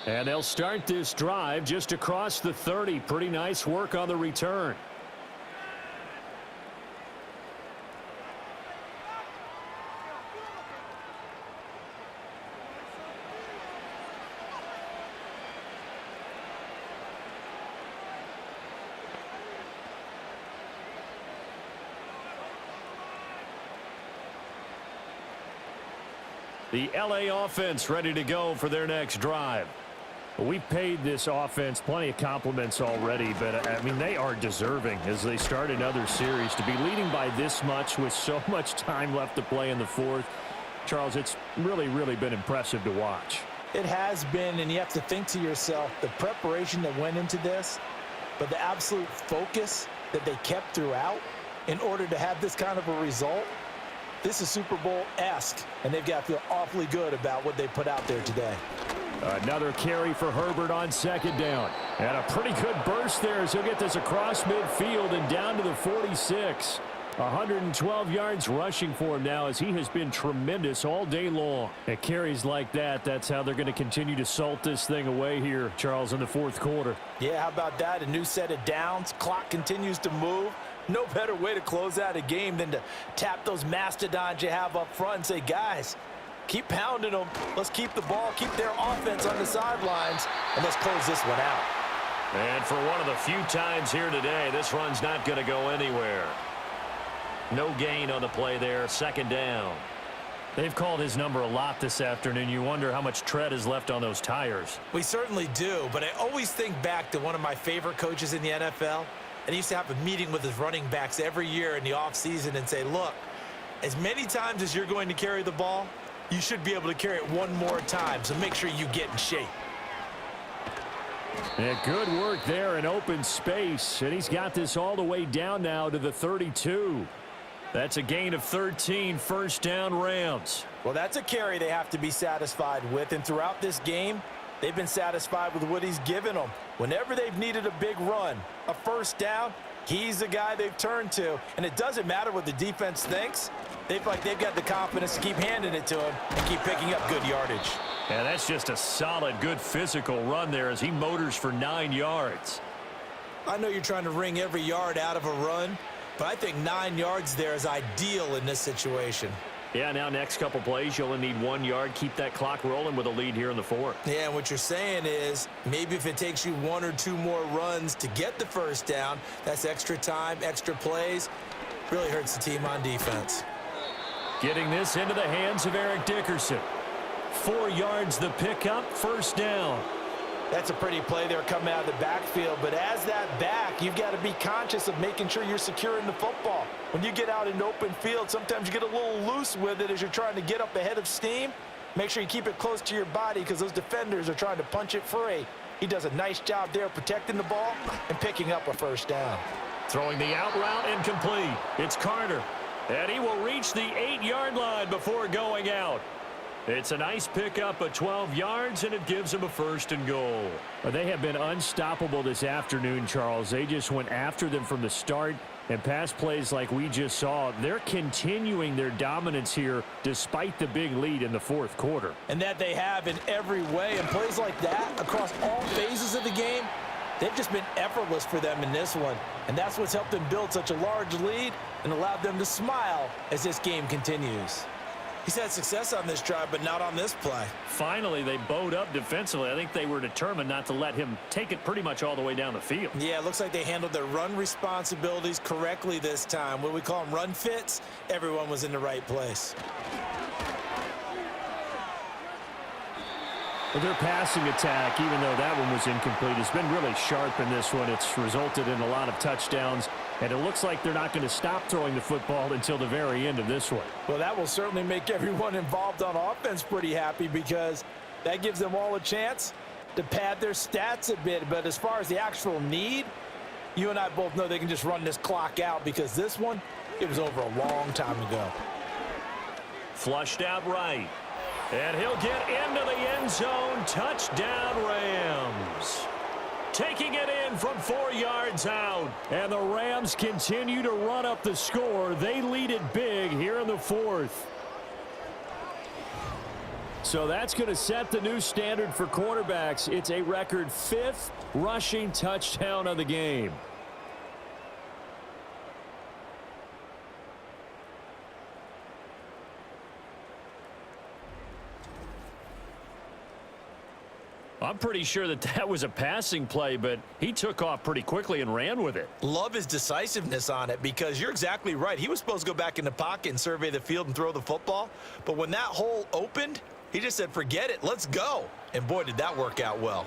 And they'll start this drive just across the 30. Pretty nice work on the return. The LA offense ready to go for their next drive. We paid this offense plenty of compliments already, but, I mean, they are deserving as they start another series. To be leading by this much with so much time left to play in the fourth, Charles, it's really, really been impressive to watch. It has been, and you have to think to yourself, the preparation that went into this, but the absolute focus that they kept throughout in order to have this kind of a result. This is Super Bowl-esque, and they've got to feel awfully good about what they put out there today. Another carry for Herbert on 2nd down. And a pretty good burst there as he'll get this across midfield and down to the 46. 112 yards rushing for him now as he has been tremendous all day long. At carries like that, that's how they're going to continue to salt this thing away here, Charles, in the fourth quarter. Yeah, how about that? A new set of downs. Clock continues to move. No better way to close out a game than to tap those mastodons you have up front and say, guys, keep pounding them. Let's keep the ball, keep their offense on the sidelines, and let's close this one out. And for one of the few times here today, this run's not going to go anywhere. No gain on the play there, 2nd down. They've called his number a lot this afternoon. You wonder how much tread is left on those tires. We certainly do, but I always think back to one of my favorite coaches in the NFL, and he used to have a meeting with his running backs every year in the offseason and say, look, as many times as you're going to carry the ball, you should be able to carry it one more time, so make sure you get in shape. Yeah, good work there in open space, and he's got this all the way down now to the 32. That's a gain of 13, 1st down Rams. Well, that's a carry they have to be satisfied with, and throughout this game, they've been satisfied with what he's given them. Whenever they've needed a big run, a 1st down, he's the guy they've turned to. And it doesn't matter what the defense thinks. They've got the confidence to keep handing it to him and keep picking up good yardage. And that's just a solid, good physical run there as he motors for 9 yards. I know you're trying to wring every yard out of a run, but I think 9 yards there is ideal in this situation. Yeah, now next couple plays, you only need 1 yard. Keep that clock rolling with a lead here in the fourth. Yeah, and what you're saying is maybe if it takes you 1 or 2 more runs to get the 1st down, that's extra time, extra plays. Really hurts the team on defense. Getting this into the hands of Eric Dickerson. 4 yards the pickup, 1st down. That's a pretty play there coming out of the backfield, but as that back, you've got to be conscious of making sure you're securing the football. When you get out in open field, sometimes you get a little loose with it as you're trying to get up ahead of steam. Make sure you keep it close to your body because those defenders are trying to punch it free. He does a nice job there protecting the ball and picking up a 1st down. Throwing the out route incomplete. It's Carter. And he will reach the 8-yard line before going out. It's a nice pickup of 12 yards, and it gives them a 1st and goal. Well, they have been unstoppable this afternoon, Charles. They just went after them from the start, and pass plays like we just saw, they're continuing their dominance here despite the big lead in the 4th quarter. And that they have in every way. And plays like that across all phases of the game, they've just been effortless for them in this one. And that's what's helped them build such a large lead and allowed them to smile as this game continues. He's had success on this drive, but not on this play. Finally, they bowed up defensively. I think they were determined not to let him take it pretty much all the way down the field. Yeah, it looks like they handled their run responsibilities correctly this time. What we call them run fits, everyone was in the right place. Well, their passing attack, even though that one was incomplete, has been really sharp in this one. It's resulted in a lot of touchdowns, and it looks like they're not going to stop throwing the football until the very end of this one. Well, that will certainly make everyone involved on offense pretty happy because that gives them all a chance to pad their stats a bit. But as far as the actual need, you and I both know they can just run this clock out because this one, it was over a long time ago. Flushed out right. And he'll get into the end zone. Touchdown, Rams. Taking it in from 4 yards out. And the Rams continue to run up the score. They lead it big here in the 4th. So that's going to set the new standard for quarterbacks. It's a record 5th rushing touchdown of the game. I'm pretty sure that was a passing play, but he took off pretty quickly and ran with it. Love his decisiveness on it because you're exactly right. He was supposed to go back in the pocket and survey the field and throw the football. But when that hole opened, he just said, forget it, let's go. And boy, did that work out well.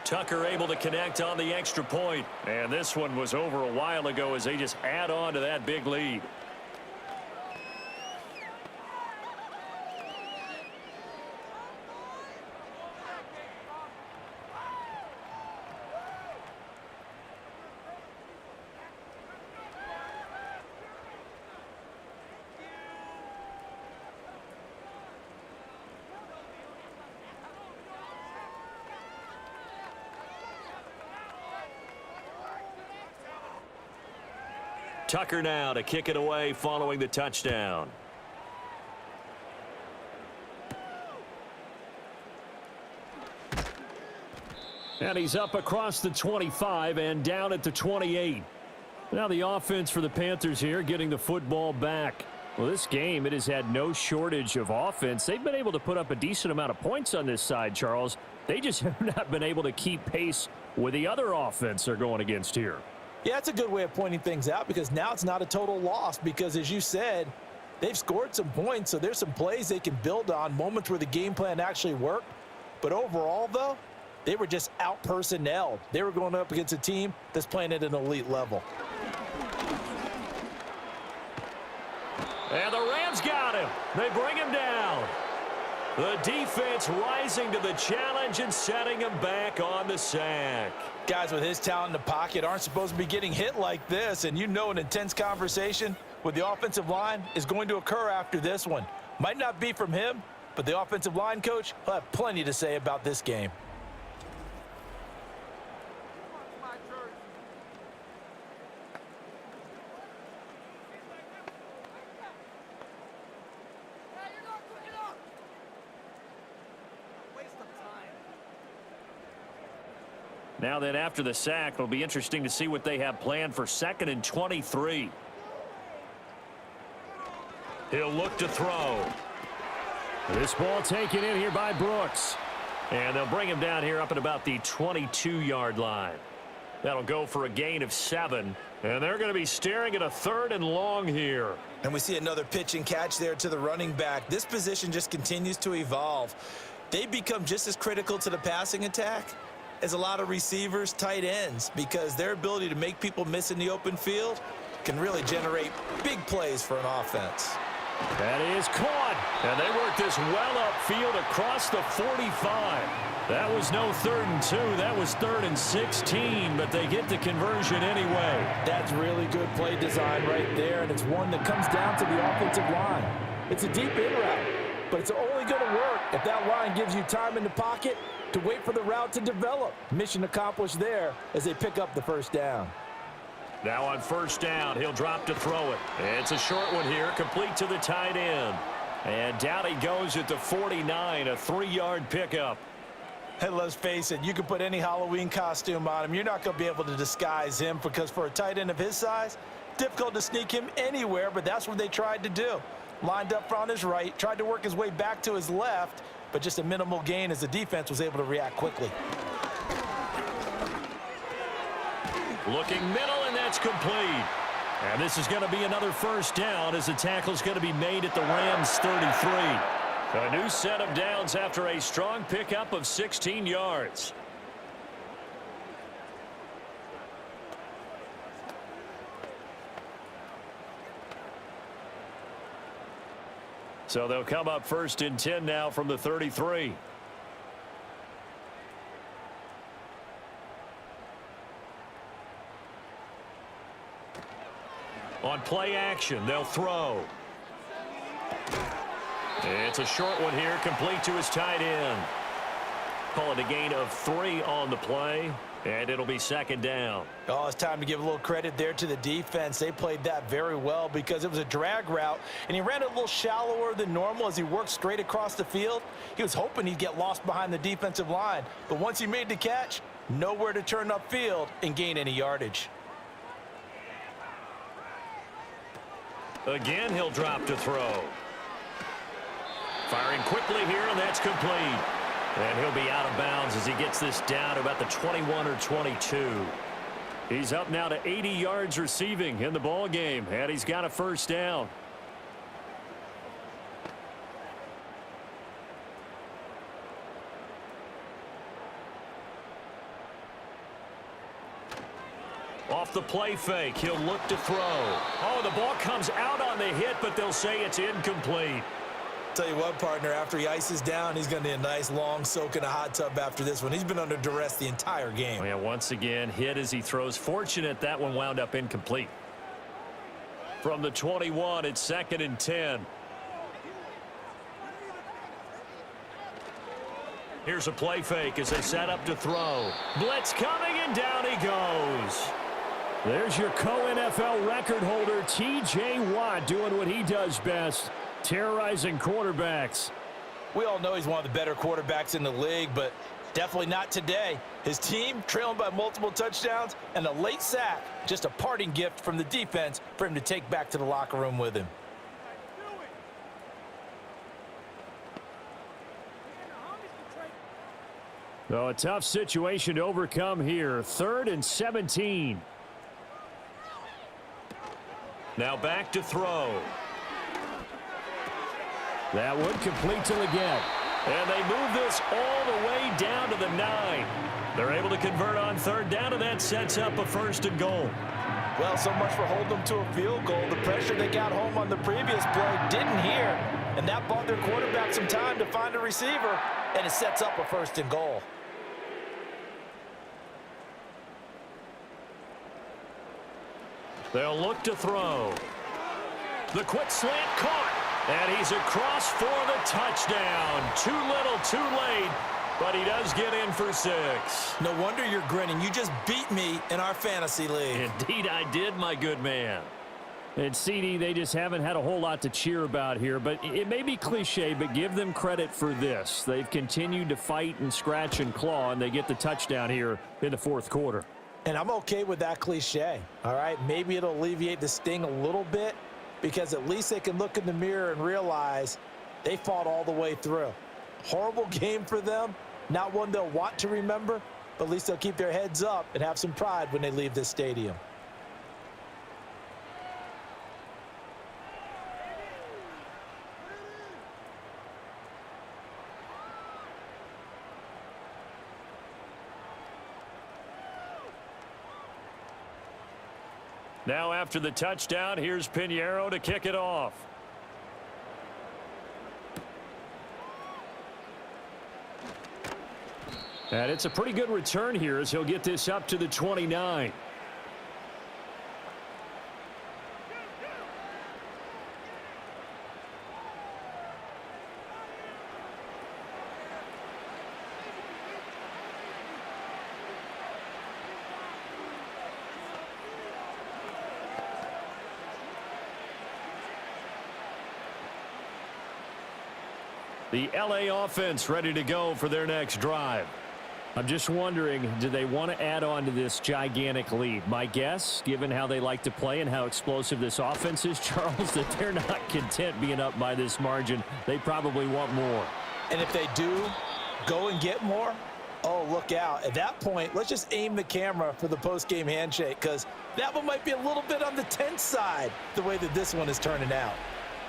Tucker able to connect on the extra point. And this one was over a while ago as they just add on to that big lead. Tucker now to kick it away following the touchdown. And he's up across the 25 and down at the 28. Now the offense for the Panthers here getting the football back. Well, this game, it has had no shortage of offense. They've been able to put up a decent amount of points on this side, Charles. They just have not been able to keep pace with the other offense they're going against here. Yeah, that's a good way of pointing things out because now it's not a total loss because, as you said, they've scored some points, so there's some plays they can build on, moments where the game plan actually worked. But overall, though, they were just out-personnelled. They were going up against a team that's playing at an elite level. And the Rams got him. They bring him down. The defense rising to the challenge and setting him back on the sack. Guys with his talent in the pocket aren't supposed to be getting hit like this, and you know an intense conversation with the offensive line is going to occur after this one. Might not be from him, but the offensive line coach will have plenty to say about this game. Now then, after the sack, it'll be interesting to see what they have planned for 2nd and 23. He'll look to throw. This ball taken in here by Brooks. And they'll bring him down here up at about the 22-yard line. That'll go for a gain of 7. And they're going to be staring at a 3rd and long here. And we see another pitch and catch there to the running back. This position just continues to evolve. They become just as critical to the passing attack as a lot of receivers, tight ends, because their ability to make people miss in the open field can really generate big plays for an offense. That is caught. And they work this well upfield across the 45. That was no 3rd and 2. That was 3rd and 16, but they get the conversion anyway. That's really good play design right there, and it's one that comes down to the offensive line. It's a deep in route, but it's only going to work if that line gives you time in the pocket to wait for the route to develop. Mission accomplished there as they pick up the first down. Now on first down, he'll drop to throw it. It's a short one here, complete to the tight end. And down he goes at the 49, a 3-yard pickup. Hey, let's face it, you can put any Halloween costume on him. You're not going to be able to disguise him because for a tight end of his size, difficult to sneak him anywhere, but that's what they tried to do. Lined up on his right, tried to work his way back to his left, but just a minimal gain as the defense was able to react quickly. Looking middle, and that's complete. And this is going to be another first down as the tackle's going to be made at the Rams' 33. A new set of downs after a strong pickup of 16 yards. So they'll come up 1st and 10 now from the 33. On play action, they'll throw. It's a short one here, complete to his tight end. Call it a gain of 3 on the play, and it'll be 2nd down. Oh, it's time to give a little credit there to the defense. They played that very well because it was a drag route, and he ran it a little shallower than normal as he worked straight across the field. He was hoping he'd get lost behind the defensive line, but once he made the catch, nowhere to turn upfield and gain any yardage. Again, he'll drop to throw. Firing quickly here, and that's complete. And he'll be out of bounds as he gets this down to about the 21 or 22. He's up now to 80 yards receiving in the ball game, and he's got a first down. Off the play fake, he'll look to throw. Oh, the ball comes out on the hit, but they'll say it's incomplete. Tell you what, partner, after he ices down, he's going to need a nice long soak in a hot tub after this one. He's been under duress the entire game. Oh, yeah, once again, hit as he throws. Fortunate that one wound up incomplete. From the 21, it's 2nd and 10. Here's a play fake as they set up to throw. Blitz coming, and down he goes. There's your co-NFL record holder, T.J. Watt, doing what he does best, terrorizing quarterbacks. We all know he's one of the better quarterbacks in the league, but definitely not today. His team trailing by multiple touchdowns and a late sack, just a parting gift from the defense for him to take back to the locker room with him. So a tough situation to overcome here. 3rd and 17. Now back to throw. That one complete to Leggett. And they move this all the way down to the 9. They're able to convert on 3rd down, and that sets up a 1st and goal. Well, so much for holding them to a field goal. The pressure they got home on the previous play didn't hear, and that bought their quarterback some time to find a receiver, and it sets up a 1st and goal. They'll look to throw. The quick slant caught. And he's across for the touchdown. Too little, too late. But he does get in for 6. No wonder you're grinning. You just beat me in our fantasy league. Indeed I did, my good man. And CD, they just haven't had a whole lot to cheer about here. But it may be cliche, but give them credit for this. They've continued to fight and scratch and claw, and they get the touchdown here in the 4th quarter. And I'm okay with that cliche, all right? Maybe it'll alleviate the sting a little bit because at least they can look in the mirror and realize they fought all the way through. Horrible game for them, not one they'll want to remember, but at least they'll keep their heads up and have some pride when they leave this stadium. Now after the touchdown, here's Pinheiro to kick it off. And it's a pretty good return here as he'll get this up to the 29. The LA offense ready to go for their next drive. I'm just wondering, do they want to add on to this gigantic lead? My guess, given how they like to play and how explosive this offense is, Charles, that they're not content being up by this margin. They probably want more. And if they do go and get more, oh, look out. At that point, let's just aim the camera for the post-game handshake, because that one might be a little bit on the tense side, the way that this one is turning out.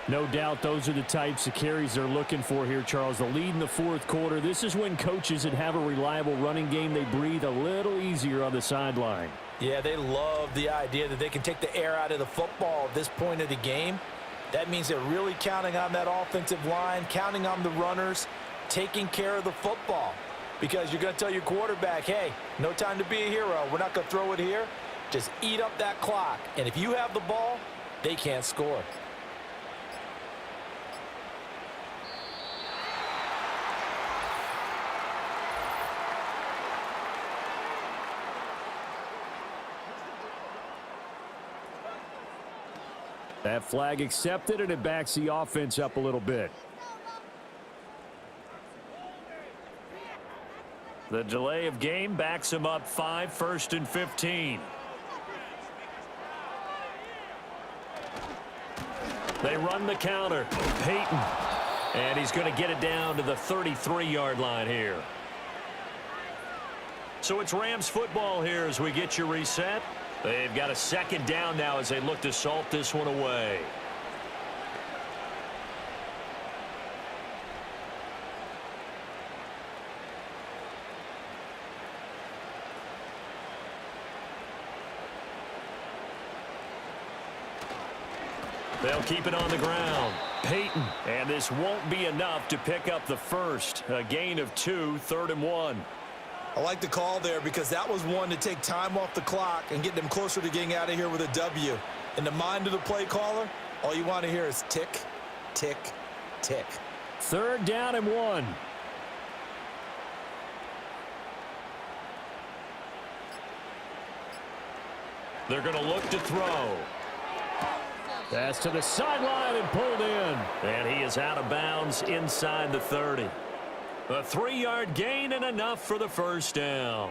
No doubt those are the types of carries they're looking for here, Charles. The lead in the fourth quarter. This is when coaches that have a reliable running game, they breathe a little easier on the sideline. Yeah, they love the idea that they can take the air out of the football at this point of the game. That means they're really counting on that offensive line, counting on the runners, taking care of the football. Because you're going to tell your quarterback, hey, no time to be a hero. We're not going to throw it here. Just eat up that clock. And if you have the ball, they can't score. That flag accepted, and it backs the offense up a little bit. The delay of game backs him up 5, 1st and 15. They run the counter. Peyton. And he's going to get it down to the 33-yard line here. So it's Rams football here as we get you reset. They've got a second down now as they look to salt this one away. They'll keep it on the ground. Peyton. And this won't be enough to pick up the first. A gain of 2, 3rd and 1. I like the call there because that was one to take time off the clock and get them closer to getting out of here with a W. In the mind of the play caller, all you want to hear is tick, tick, tick. 3rd down and 1. They're going to look to throw. Pass to the sideline and pulled in. And he is out of bounds inside the 30. A 3-yard gain and enough for the first down.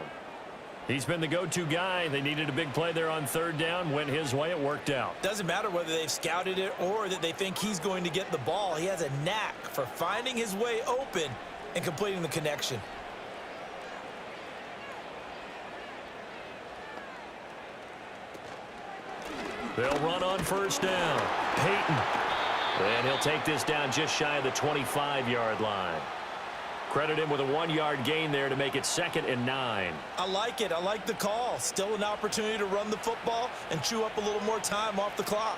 He's been the go-to guy. They needed a big play there on 3rd down. Went his way. It worked out. Doesn't matter whether they've scouted it or that they think he's going to get the ball. He has a knack for finding his way open and completing the connection. They'll run on 1st down. Peyton. And he'll take this down just shy of the 25-yard line. Credit him with a 1-yard gain there to make it 2nd and 9. I like it. I like the call. Still an opportunity to run the football and chew up a little more time off the clock.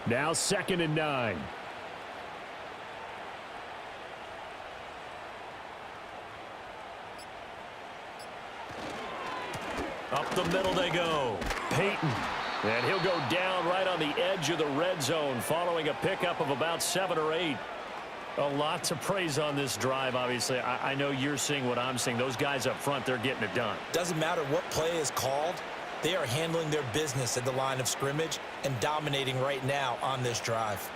Now 2nd and 9. Up the middle they go. Peyton. And he'll go down right on the edge of the red zone following a pickup of about 7 or 8. A lot to praise on this drive, obviously. I know you're seeing what I'm seeing. Those guys up front, they're getting it done. Doesn't matter what play is called. They are handling their business at the line of scrimmage and dominating right now on this drive.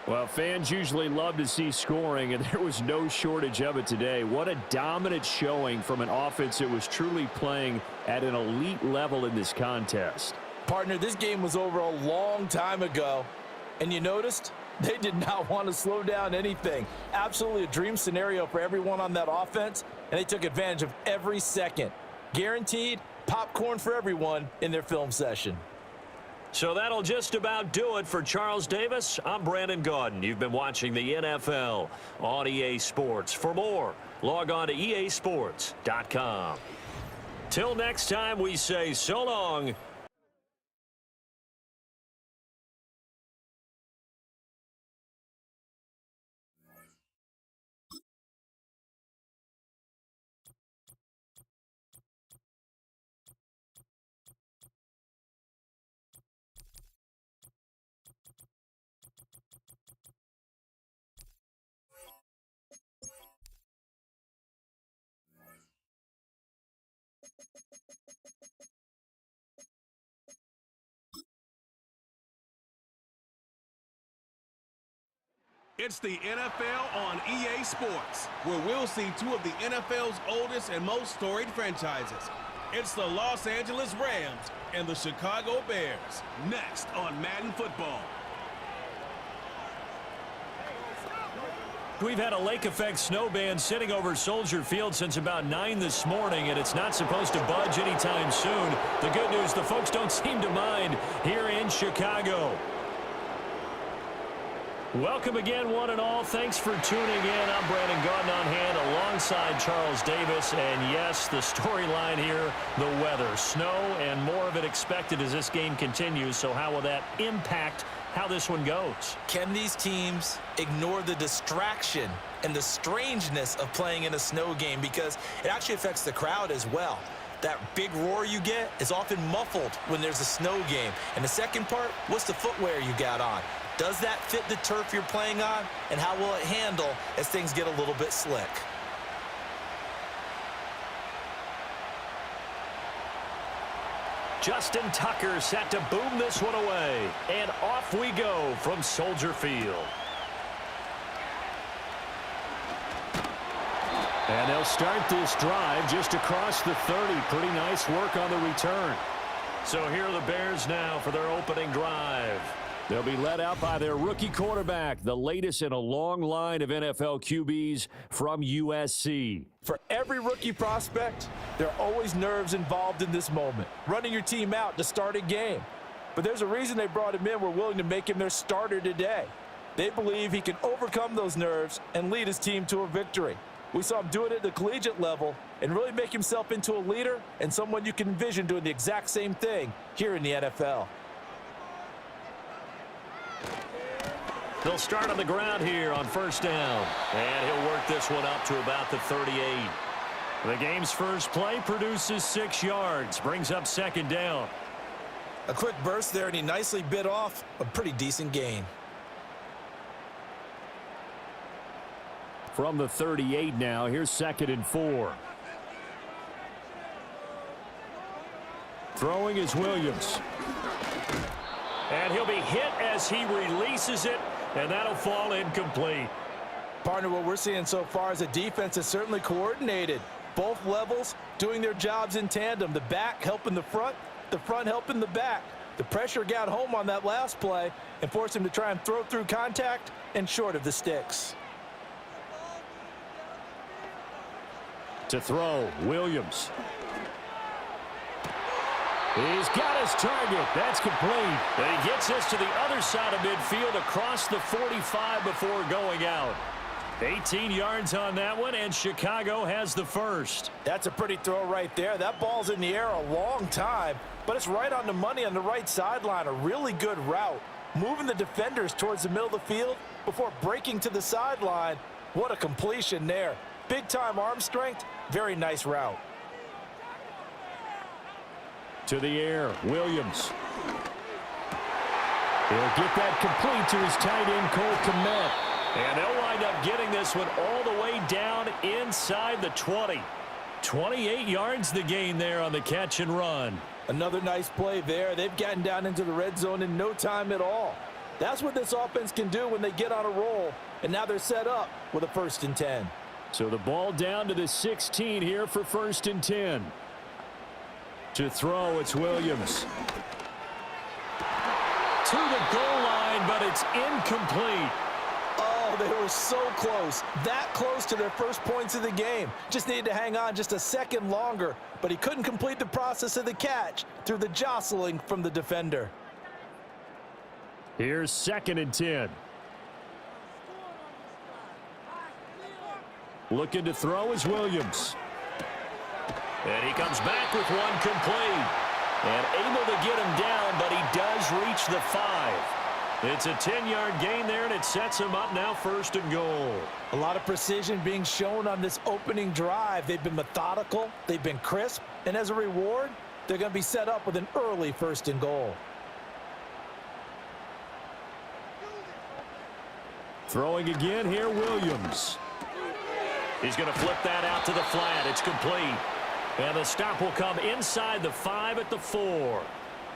Well, fans usually love to see scoring, and there was no shortage of it today. What a dominant showing from an offense that was truly playing at an elite level in this contest. Partner, this game was over a long time ago, and you noticed they did not want to slow down anything. Absolutely a dream scenario for everyone on that offense, and they took advantage of every second. Guaranteed popcorn for everyone in their film session. So that'll just about do it for Charles Davis. I'm Brandon Gaudin. You've been watching the NFL on EA Sports. For more, log on to easports.com. Till next time, we say so long. It's the NFL on EA Sports, where we'll see two of the NFL's oldest and most storied franchises. It's the Los Angeles Rams and the Chicago Bears, next on Madden Football. We've had a lake effect snow band sitting over Soldier Field since about 9 this morning, and it's not supposed to budge anytime soon. The good news, the folks don't seem to mind here in Chicago. Welcome again, one and all. Thanks for tuning in. I'm Brandon Gaudin on hand alongside Charles Davis. And yes, the storyline here, the weather. Snow and more of it expected as this game continues. So how will that impact how this one goes? Can these teams ignore the distraction and the strangeness of playing in a snow game? Because it actually affects the crowd as well. That big roar you get is often muffled when there's a snow game. And the second part, what's the footwear you got on? Does that fit the turf you're playing on? And how will it handle as things get a little bit slick? Justin Tucker set to boom this one away. And off we go from Soldier Field. And they'll start this drive just across the 30. Pretty nice work on the return. So here are the Bears now for their opening drive. They'll be led out by their rookie quarterback, the latest in a long line of NFL QBs from USC. For every rookie prospect, there are always nerves involved in this moment. Running your team out to start a game. But there's a reason they brought him in. We're willing to make him their starter today. They believe he can overcome those nerves and lead his team to a victory. We saw him do it at the collegiate level and really make himself into a leader and someone you can envision doing the exact same thing here in the NFL. They'll start on the ground here on first down. And he'll work this one up to about the 38. The game's first play produces 6 yards, brings up second down. A quick burst there, and he nicely bit off a pretty decent gain. From the 38 now, here's 2nd and 4. Throwing is Williams. And he'll be hit as he releases it, and that'll fall incomplete. Partner, what we're seeing so far is the defense is certainly coordinated. Both levels doing their jobs in tandem. The back helping the front helping the back. The pressure got home on that last play and forced him to try and throw through contact and short of the sticks. To throw, Williams. He's got his target. That's complete. And he gets this to the other side of midfield across the 45 before going out. 18 yards on that one, and Chicago has the first. That's a pretty throw right there. That ball's in the air a long time, but it's right on the money on the right sideline. A really good route. Moving the defenders towards the middle of the field before breaking to the sideline. What a completion there. Big-time arm strength. Very nice route. To the air, Williams. He'll get that complete to his tight end, Cole Kmet. And they'll wind up getting this one all the way down inside the 20. 28 yards the gain there on the catch and run. Another nice play there. They've gotten down into the red zone in no time at all. That's what this offense can do when they get on a roll. And now they're set up with a 1st and 10. So the ball down to the 16 here for 1st and 10. To throw, it's Williams. To the goal line, but it's incomplete. Oh, they were so close. That close to their first points of the game. Just needed to hang on just a second longer, but he couldn't complete the process of the catch through the jostling from the defender. Here's 2nd and 10. Looking to throw is Williams. And he comes back with one complete. And able to get him down, but he does reach the 5. It's a 10-yard gain there, and it sets him up now 1st and goal. A lot of precision being shown on this opening drive. They've been methodical, they've been crisp, and as a reward, they're going to be set up with an early 1st and goal. Throwing again here, Williams. He's going to flip that out to the flat. It's complete. And the stop will come inside the 5 at the 4.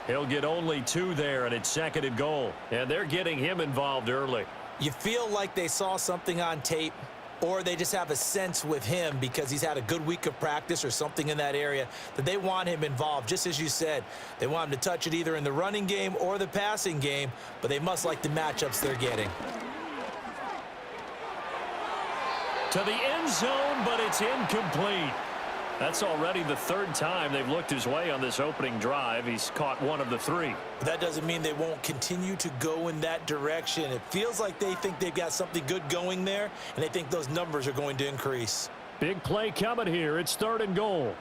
He'll get only 2 there, and it's 2nd and goal. And they're getting him involved early. You feel like they saw something on tape, or they just have a sense with him because he's had a good week of practice or something in that area that they want him involved. Just as you said, they want him to touch it either in the running game or the passing game, but they must like the matchups they're getting. To the end zone, but it's incomplete. That's already the 3rd time they've looked his way on this opening drive. He's caught 1 of the 3. That doesn't mean they won't continue to go in that direction. It feels like they think they've got something good going there, and they think those numbers are going to increase. Big play coming here. It's 3rd and goal.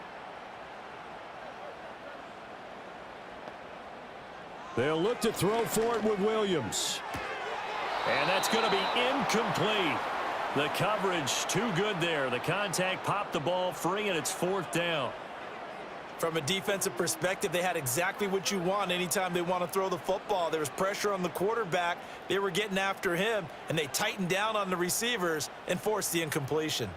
They'll look to throw for it with Williams. And that's going to be incomplete. The coverage too good there. The contact popped the ball free, and it's 4th down. From a defensive perspective, they had exactly what you want anytime they want to throw the football. There was pressure on the quarterback. They were getting after him, and they tightened down on the receivers and forced the incompletion.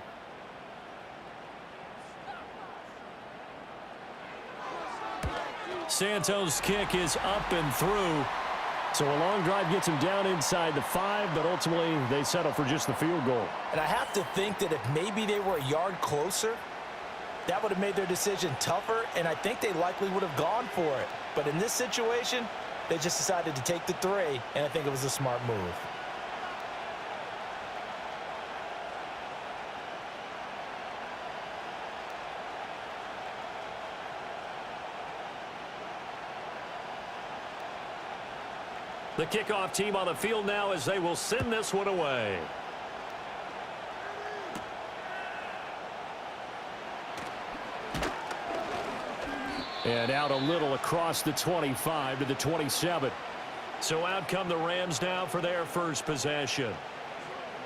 Santos' kick is up and through. So a long drive gets him down inside the 5, but ultimately they settle for just the field goal. And I have to think that if maybe they were a yard closer, that would have made their decision tougher, and I think they likely would have gone for it. But in this situation, they just decided to take the 3, and I think it was a smart move. The kickoff team on the field now as they will send this one away. And out a little across the 25 to the 27. So out come the Rams now for their first possession.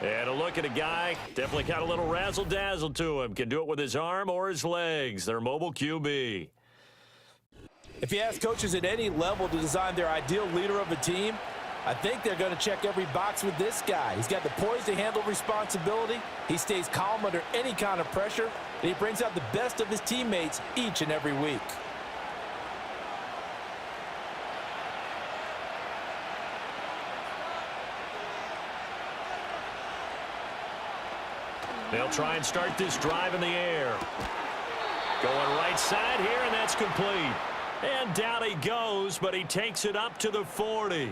And a look at a guy, definitely got a little razzle-dazzle to him. Can do it with his arm or his legs. Their mobile QB. If you ask coaches at any level to design their ideal leader of a team, I think they're going to check every box with this guy. He's got the poise to handle responsibility. He stays calm under any kind of pressure, and he brings out the best of his teammates each and every week. They'll try and start this drive in the air. Going right side here, and that's complete. And down he goes, but he takes it up to the 40.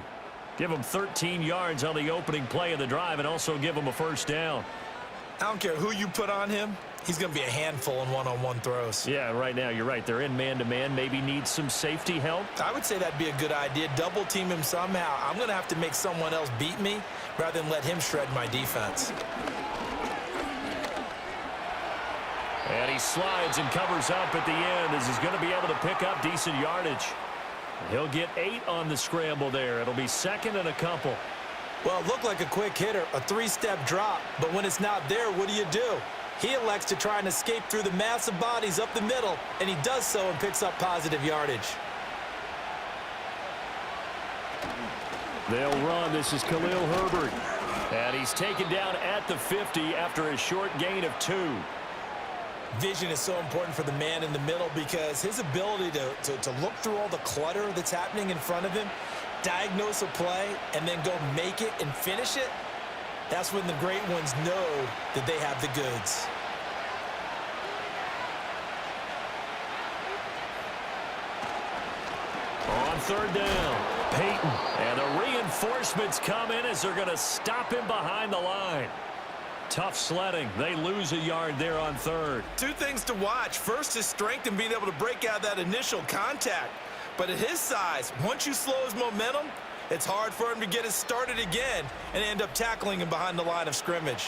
Give him 13 yards on the opening play of the drive and also give him a 1st down. I don't care who you put on him. He's going to be a handful in one-on-one throws. Yeah, right now you're right. They're in man-to-man. Maybe need some safety help. I would say that'd be a good idea. Double team him somehow. I'm going to have to make someone else beat me rather than let him shred my defense. And he slides and covers up at the end as he's going to be able to pick up decent yardage. He'll get 8 on the scramble there. It'll be 2nd and a couple. Well, it looked like a quick hitter, a 3-step drop, but when it's not there, what do? He elects to try and escape through the massive bodies up the middle, and he does so and picks up positive yardage. They'll run. This is Khalil Herbert. And he's taken down at the 50 after a short gain of 2. Vision is so important for the man in the middle because his ability to look through all the clutter that's happening in front of him, diagnose a play, and then go make it and finish it, that's when the great ones know that they have the goods. On 3rd down, Peyton. And the reinforcements come in as they're going to stop him behind the line. Tough sledding. They lose a yard there on 3rd. 2 things to watch. First, his strength and being able to break out that initial contact. But at his size, once you slow his momentum, It's hard for him to get it started again and end up tackling him behind the line of scrimmage.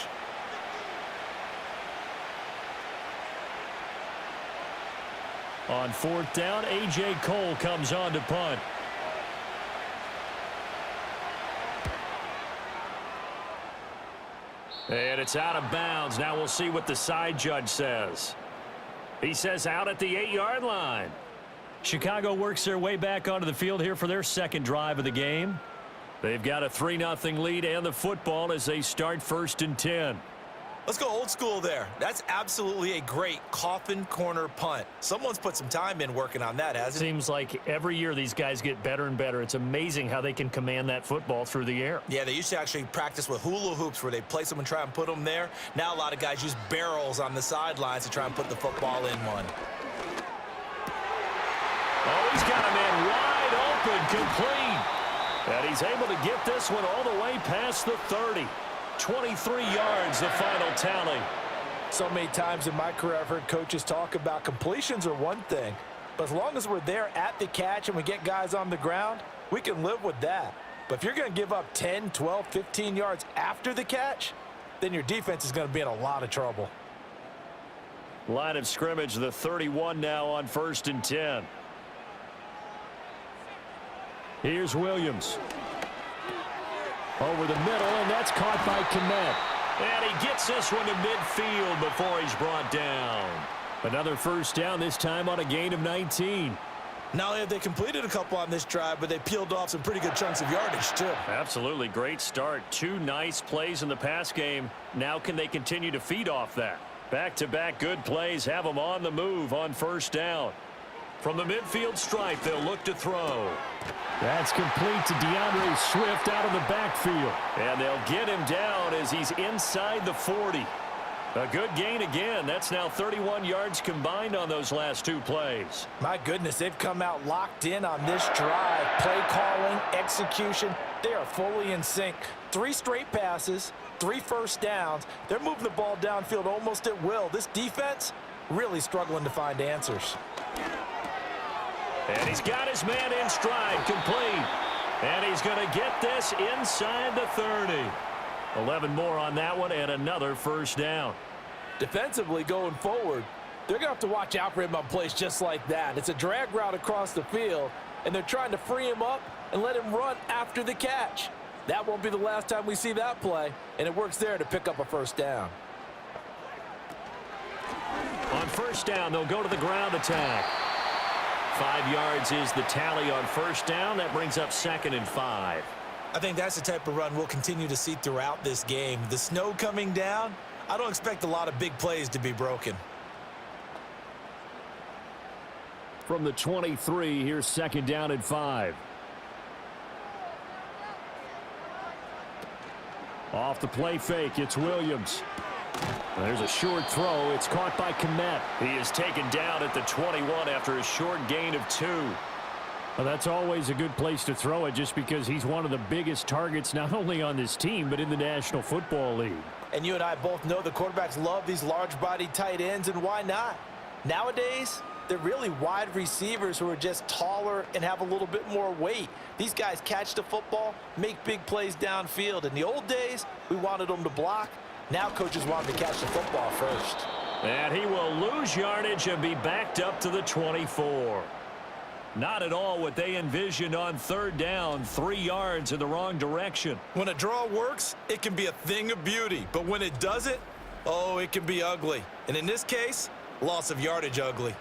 On 4th down, A.J. Cole comes on to punt. And it's out of bounds. Now we'll see what the side judge says. He says out at the 8-yard line. Chicago works their way back onto the field here for their second drive of the game. They've got a 3-0 lead and the football as they start 1st and 10. Let's go old school there. That's absolutely a great coffin corner punt. Someone's put some time in working on that, hasn't it? Seems like every year these guys get better and better. It's amazing how they can command that football through the air. Yeah, they used to actually practice with hula hoops where they place them and try and put them there. Now a lot of guys use barrels on the sidelines to try and put the football in one. Oh, he's got a man wide open, complete. And he's able to get this one all the way past the 30. 23 yards, the final tally. So many times in my career I've heard coaches talk about completions are one thing, but as long as we're there at the catch and we get guys on the ground, we can live with that. But if you're going to give up 10, 12, 15 yards after the catch, then your defense is going to be in a lot of trouble. Line of scrimmage, the 31 now on 1st and 10. Here's Williams. Over the middle, and that's caught by Kmet. And he gets this one to midfield before he's brought down. Another 1st down, this time on a gain of 19. Not only have they completed a couple on this drive, but they peeled off some pretty good chunks of yardage, too. Absolutely great start. 2 nice plays in the pass game. Now can they continue to feed off that? Back-to-back good plays have them on the move on 1st down. From the midfield stripe, they'll look to throw. That's complete to DeAndre Swift out of the backfield. And they'll get him down as he's inside the 40. A good gain again. That's now 31 yards combined on those last 2 plays. My goodness, they've come out locked in on this drive. Play calling, execution, they are fully in sync. 3 straight passes, 3 first downs. They're moving the ball downfield almost at will. This defense really struggling to find answers. And he's got his man in stride, complete. And he's going to get this inside the 30. 11 more on that one and another 1st down. Defensively going forward, they're going to have to watch out for him on plays just like that. It's a drag route across the field, and they're trying to free him up and let him run after the catch. That won't be the last time we see that play, and it works there to pick up a 1st down. On 1st down, they'll go to the ground attack. 5 yards is the tally on 1st down. That brings up 2nd and 5. I think that's the type of run we'll continue to see throughout this game. The snow coming down, I don't expect a lot of big plays to be broken. From the 23, here's 2nd down and 5. Off the play fake, it's Williams. There's a short throw. It's caught by Kmet. He is taken down at the 21 after a short gain of 2. Well, that's always a good place to throw it just because he's one of the biggest targets not only on this team but in the National Football League. And you and I both know the quarterbacks love these large-bodied tight ends, and why not? Nowadays, they're really wide receivers who are just taller and have a little bit more weight. These guys catch the football, make big plays downfield. In the old days, we wanted them to block. Now coaches want him to catch the football first. And he will lose yardage and be backed up to the 24. Not at all what they envisioned on 3rd down. 3 yards in the wrong direction. When a draw works, it can be a thing of beauty. But when it doesn't, oh, it can be ugly. And in this case, loss of yardage ugly.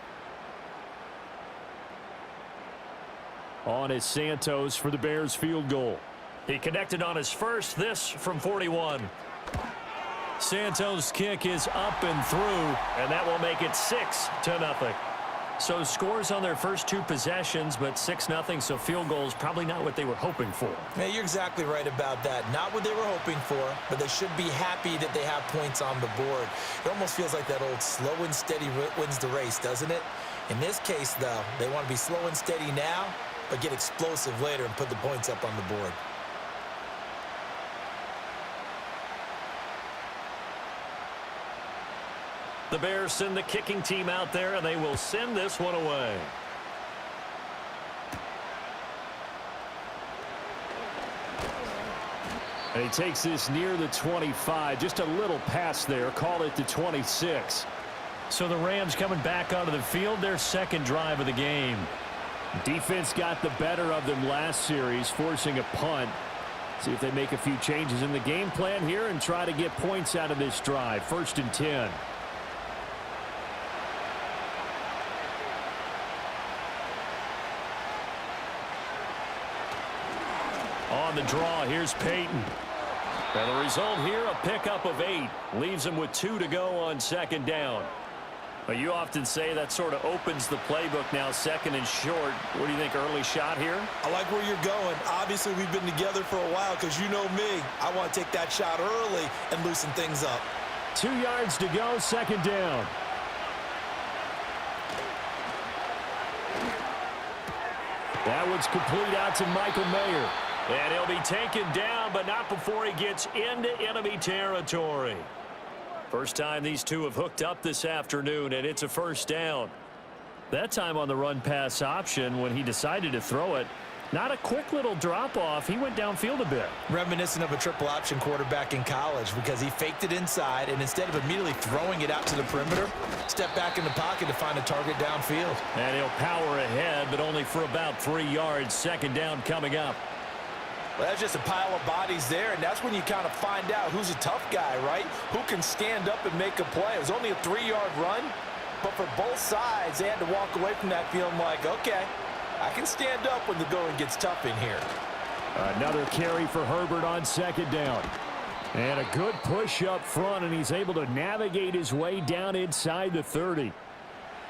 On is Santos for the Bears field goal. He connected on his first, this from 41. Santos' kick is up and through, and that will make it 6-0. So scores on their first 2 possessions, but 6-0, so field goals probably not what they were hoping for. Yeah, you're exactly right about that. Not what they were hoping for, but they should be happy that they have points on the board. It almost feels like that old slow and steady wins the race, doesn't it? In this case, though, they want to be slow and steady now, but get explosive later and put the points up on the board. The Bears send the kicking team out there, and they will send this one away. And he takes this near the 25. Just a little pass there. Call it the 26. So the Rams coming back onto the field, their second drive of the game. Defense got the better of them last series, forcing a punt. See if they make a few changes in the game plan here and try to get points out of this drive. 1st and 10. On the draw, here's Peyton. And the result here, a pickup of 8. Leaves him with 2 to go on 2nd down. Well, you often say that sort of opens the playbook now, 2nd and short. What do you think, early shot here? I like where you're going. Obviously, we've been together for a while because you know me. I want to take that shot early and loosen things up. 2 yards to go, 2nd down. That one's complete out to Michael Mayer. And he'll be taken down, but not before he gets into enemy territory. First time these two have hooked up this afternoon, and it's a 1st down. That time on the run-pass option when he decided to throw it. Not a quick little drop-off. He went downfield a bit. Reminiscent of a triple option quarterback in college because he faked it inside, and instead of immediately throwing it out to the perimeter, stepped back in the pocket to find a target downfield. And he'll power ahead, but only for about 3 yards. 2nd down coming up. Well, that's just a pile of bodies there, and that's when you kind of find out who's a tough guy, right? Who can stand up and make a play. It was only a 3-yard run, but for both sides, they had to walk away from that feeling like, okay, I can stand up when the going gets tough in here. Another carry for Herbert on 2nd down. And a good push up front, and he's able to navigate his way down inside the 30.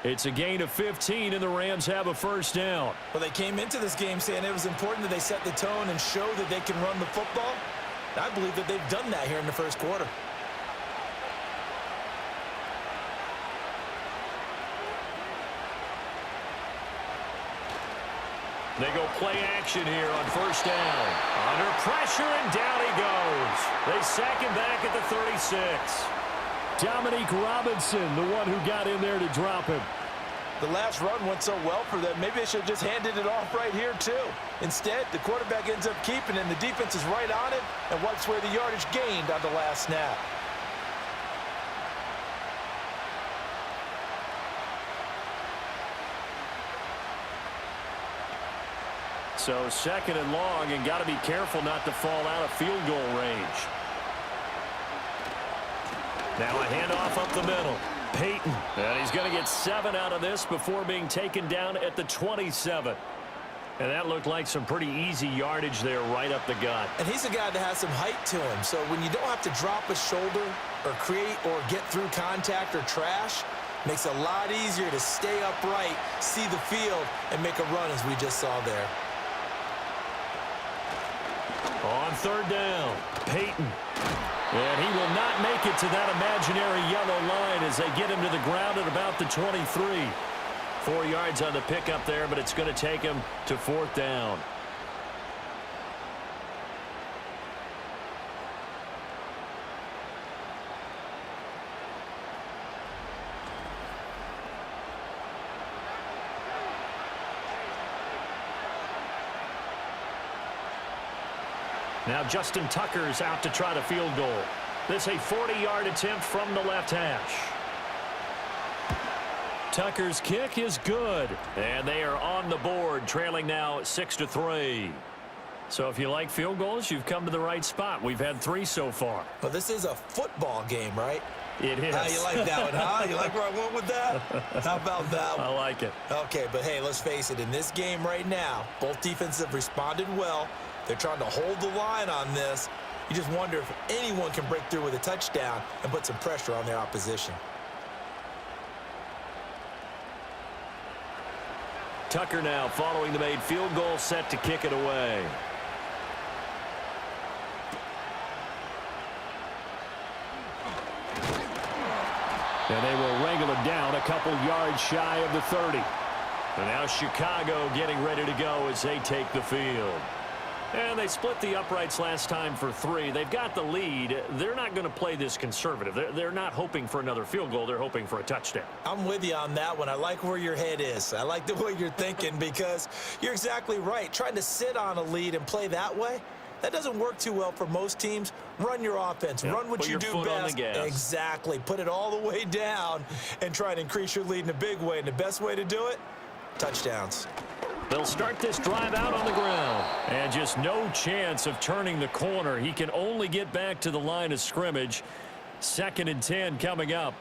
It's a gain of 15, and the Rams have a 1st down. Well, they came into this game saying it was important that they set the tone and show that they can run the football. I believe that they've done that here in the 1st quarter. They go play action here on 1st down. Under pressure, and down he goes. They sack him back at the 36. Dominique Robinson, the one who got in there to drop him. The last run went so well for them. Maybe they should have just handed it off right here, too. Instead, the quarterback ends up keeping it, and the defense is right on it and wipes away the yardage gained on the last snap. So 2nd and long, and got to be careful not to fall out of field goal range. Now a handoff up the middle. Peyton. And he's going to get 7 out of this before being taken down at the 27. And that looked like some pretty easy yardage there right up the gut. And he's a guy that has some height to him. So when you don't have to drop a shoulder or create or get through contact or trash, makes it a lot easier to stay upright, see the field, and make a run as we just saw there. On 3rd down, Peyton. and he will not make it to that imaginary yellow line as they get him to the ground at about the 23. 4 yards on the pickup there, but it's going to take him to 4th down. Now Justin Tucker's out to try the field goal. This a 40-yard attempt from the left hash. Tucker's kick is good, and they are on the board, trailing now 6-3. So if you like field goals, you've come to the right spot. We've had 3 so far. But this is a football game, right? It is. How you like that one, huh? You like where I went with that? How about that one? I like it. Okay, but hey, let's face it. In this game right now, both defenses have responded well. They're trying to hold the line on this. You just wonder if anyone can break through with a touchdown and put some pressure on their opposition. Tucker now following the made field goal, set to kick it away. And they will wrangle him down a couple yards shy of the 30. And now Chicago getting ready to go as they take the field. And they split the uprights last time for 3. They've got the lead. They're not going to play this conservative. They're not hoping for another field goal. They're hoping for a touchdown. I'm with you on that one. I like where your head is. I like the way you're thinking because you're exactly right. Trying to sit on a lead and play that way, That doesn't work too well for most teams. Run your offense. Yep, Run what put you your do foot on the best. gas. Exactly. Put it all the way down and try to increase your lead in a big way. And the best way to do it, touchdowns. They'll start this drive out on the ground. And just no chance of turning the corner. He can only get back to the line of scrimmage. 2nd and 10 coming up.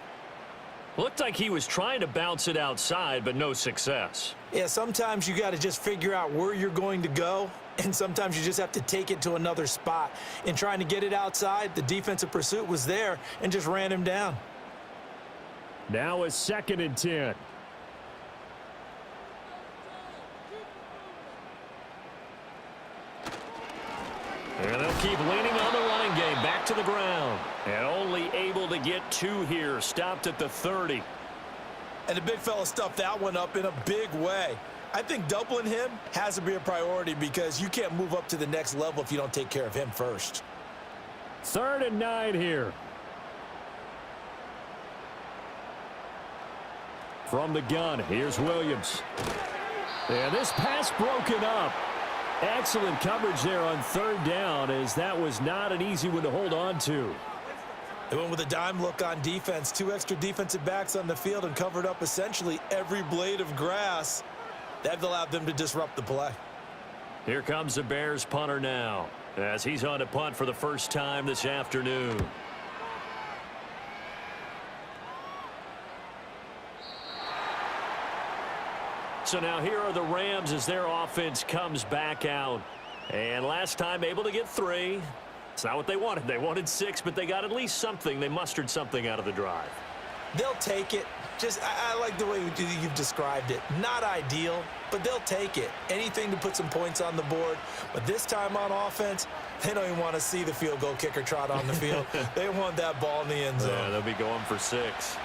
Looked like he was trying to bounce it outside, but no success. Yeah, sometimes you got to just figure out where you're going to go, and sometimes you just have to take it to another spot. In trying to get it outside, the defensive pursuit was there and just ran him down. Now a 2nd and 10. And they'll keep leaning on the running game. Back to the ground. And only able to get 2 here. Stopped at the 30. And the big fella stuffed that one up in a big way. I think doubling him has to be a priority because you can't move up to the next level if you don't take care of him first. 3rd and 9 here. From the gun, here's Williams. And this pass broken up. Excellent coverage there on 3rd down, as that was not an easy one to hold on to. They went with a dime look on defense. 2 extra defensive backs on the field and covered up essentially every blade of grass. That allowed them to disrupt the play. Here comes the Bears punter now, as he's on to punt for the first time this afternoon. So now here are the Rams as their offense comes back out. And last time able to get 3. It's not what they wanted. They wanted 6, but they got at least something. They mustered something out of the drive. They'll take it. I like the way you've described it. Not ideal, but they'll take it. Anything to put some points on the board. But this time on offense, they don't even want to see the field goal kicker trot on the field. They want that ball in the end zone. Yeah, they'll be going for 6.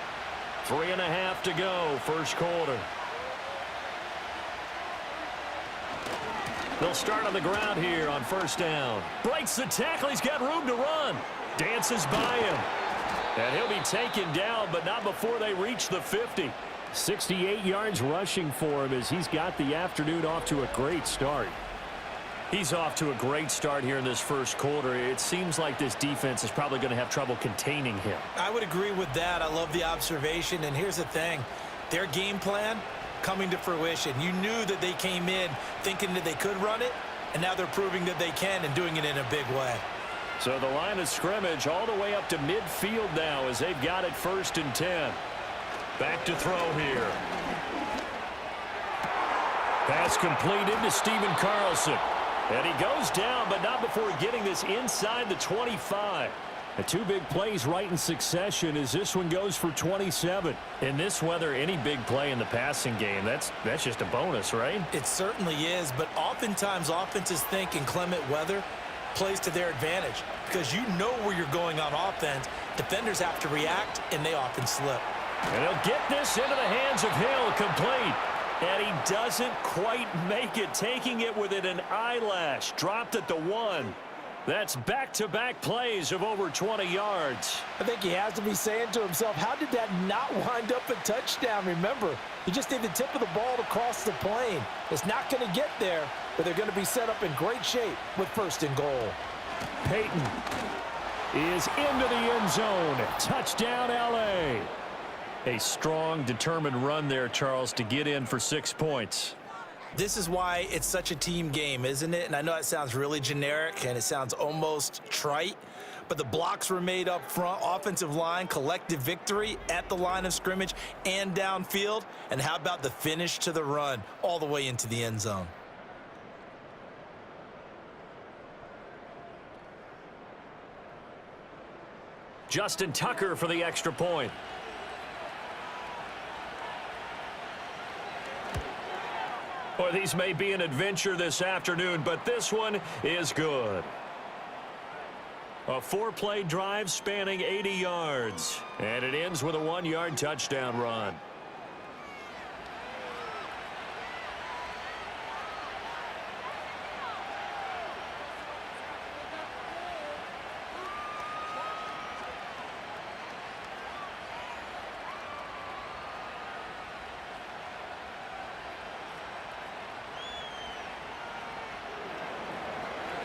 3.5 to go, first quarter. They'll start on the ground here on 1st down. Breaks the tackle. He's got room to run. Dances by him. And he'll be taken down, but not before they reach the 50. 68 yards rushing for him as he's got the afternoon off to a great start. He's off to a great start here in this first quarter. It seems like this defense is probably going to have trouble containing him. I would agree with that. I love the observation. And here's the thing. Their game plan coming to fruition. You knew that they came in thinking that they could run it, and now they're proving that they can and doing it in a big way. So the line of scrimmage all the way up to midfield now as they've got it 1st and 10. Back to throw here. Pass completed to Steven Carlson. And he goes down, but not before getting this inside the 25. The 2 big plays right in succession as this one goes for 27. In this weather, any big play in the passing game, that's just a bonus, right? It certainly is, but oftentimes offenses think inclement weather plays to their advantage because you know where you're going on offense. Defenders have to react, and they often slip. And he'll get this into the hands of Hill, complete. And he doesn't quite make it, taking it within an eyelash. Dropped at the 1. That's back-to-back plays of over 20 yards. I think he has to be saying to himself, how did that not wind up a touchdown? Remember, you just need the tip of the ball to cross the plane. It's not going to get there, but they're going to be set up in great shape with 1st and goal. Peyton is into the end zone. Touchdown, L.A. A strong, determined run there, Charles, to get in for 6 points. This is why it's such a team game, isn't it? And I know it sounds really generic and it sounds almost trite, but the blocks were made up front, offensive line, collective victory at the line of scrimmage and downfield. And how about the finish to the run all the way into the end zone? Justin Tucker for the extra point. Boy, these may be an adventure this afternoon, but this one is good. A 4-play drive spanning 80 yards, and it ends with a 1-yard touchdown run.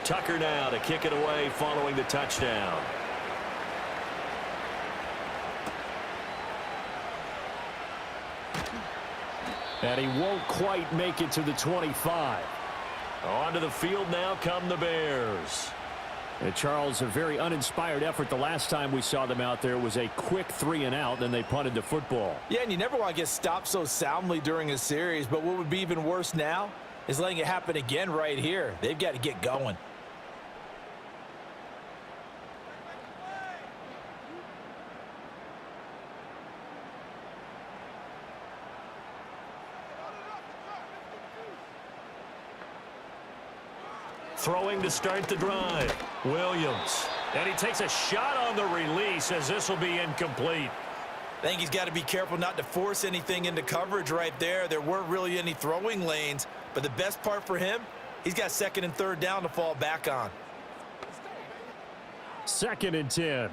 Tucker now to kick it away following the touchdown. And he won't quite make it to the 25. Onto the field now come the Bears. And Charles, a very uninspired effort the last time we saw them out there was a quick 3-and-out, then they punted the football. Yeah, and you never want to get stopped so soundly during a series, but what would be even worse now is letting it happen again right here. They've got to get going. Throwing to start the drive. Williams. And he takes a shot on the release as this will be incomplete. I think he's got to be careful not to force anything into coverage right there. There weren't really any throwing lanes, but the best part for him, he's got 2nd and 3rd down to fall back on. 2nd and 10.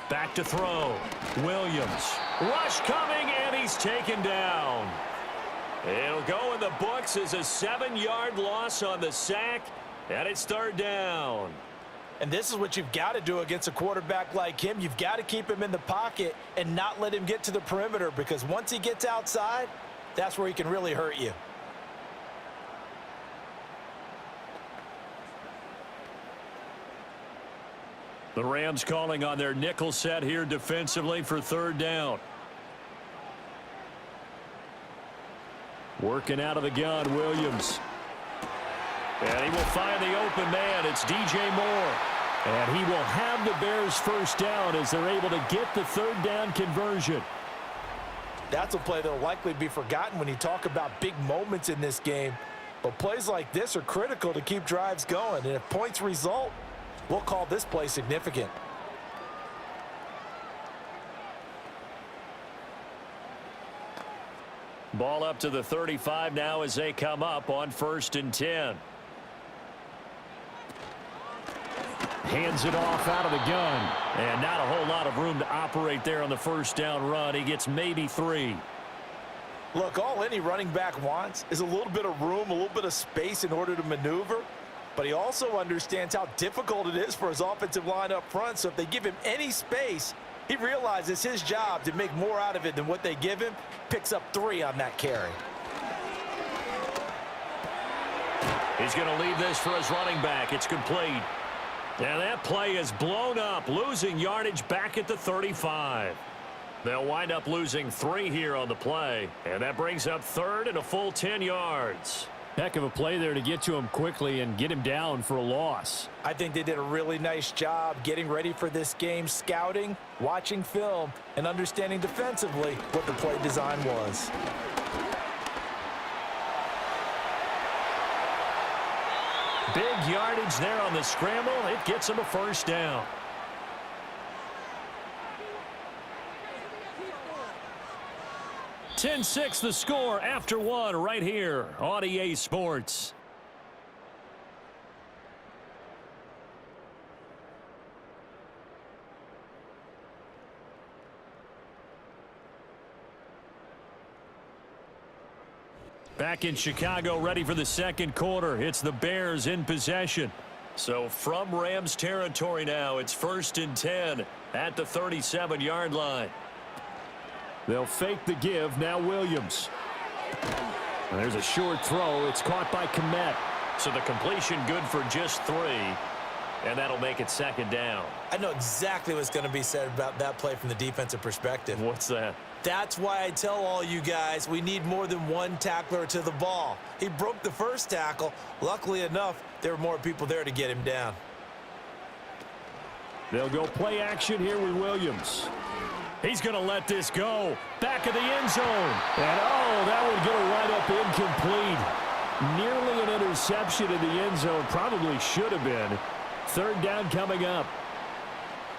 Back to throw. Williams. Rush coming, and he's taken down. It'll go in the books as a 7-yard loss on the sack, and it's 3rd down. And this is what you've got to do against a quarterback like him. You've got to keep him in the pocket and not let him get to the perimeter, because once he gets outside, that's where he can really hurt you. The Rams calling on their nickel set here defensively for 3rd down. Working out of the gun, Williams. And he will find the open man. It's DJ Moore. And he will have the Bears 1st down as they're able to get the 3rd down conversion. That's a play that will likely be forgotten when you talk about big moments in this game. But plays like this are critical to keep drives going. And if points result, we'll call this play significant. Ball up to the 35 now as they come up on 1st and 10. Hands it off out of the gun. And not a whole lot of room to operate there on the 1st down run. He gets maybe 3. Look, all any running back wants is a little bit of room, a little bit of space in order to maneuver. But he also understands how difficult it is for his offensive line up front. So if they give him any space, he realizes his job to make more out of it than what they give him. Picks up 3 on that carry. He's going to leave this for his running back. It's complete. And that play is blown up, losing yardage back at the 35. They'll wind up losing 3 here on the play. And that brings up 3rd and a full 10 yards. Heck of a play there to get to him quickly and get him down for a loss. I think they did a really nice job getting ready for this game, scouting, watching film, and understanding defensively what the play design was. Big yardage there on the scramble. It gets him a 1st down. "10-6 the score after 1 right here on EA Sports. Back in Chicago, ready for the 2nd quarter. It's the Bears in possession. So from Rams territory now, it's 1st and 10 at the 37-yard line. They'll fake the give. Now Williams. And there's a short throw. It's caught by Komet. So the completion good for just 3. And that'll make it 2nd down. I know exactly what's going to be said about that play from the defensive perspective. What's that? That's why I tell all you guys we need more than one tackler to the ball. He broke the first tackle. Luckily enough, there were more people there to get him down. They'll go play action here with Williams. He's going to let this go. Back of the end zone. And, oh, that would get a right up incomplete. Nearly an interception in the end zone. Probably should have been. 3rd down coming up.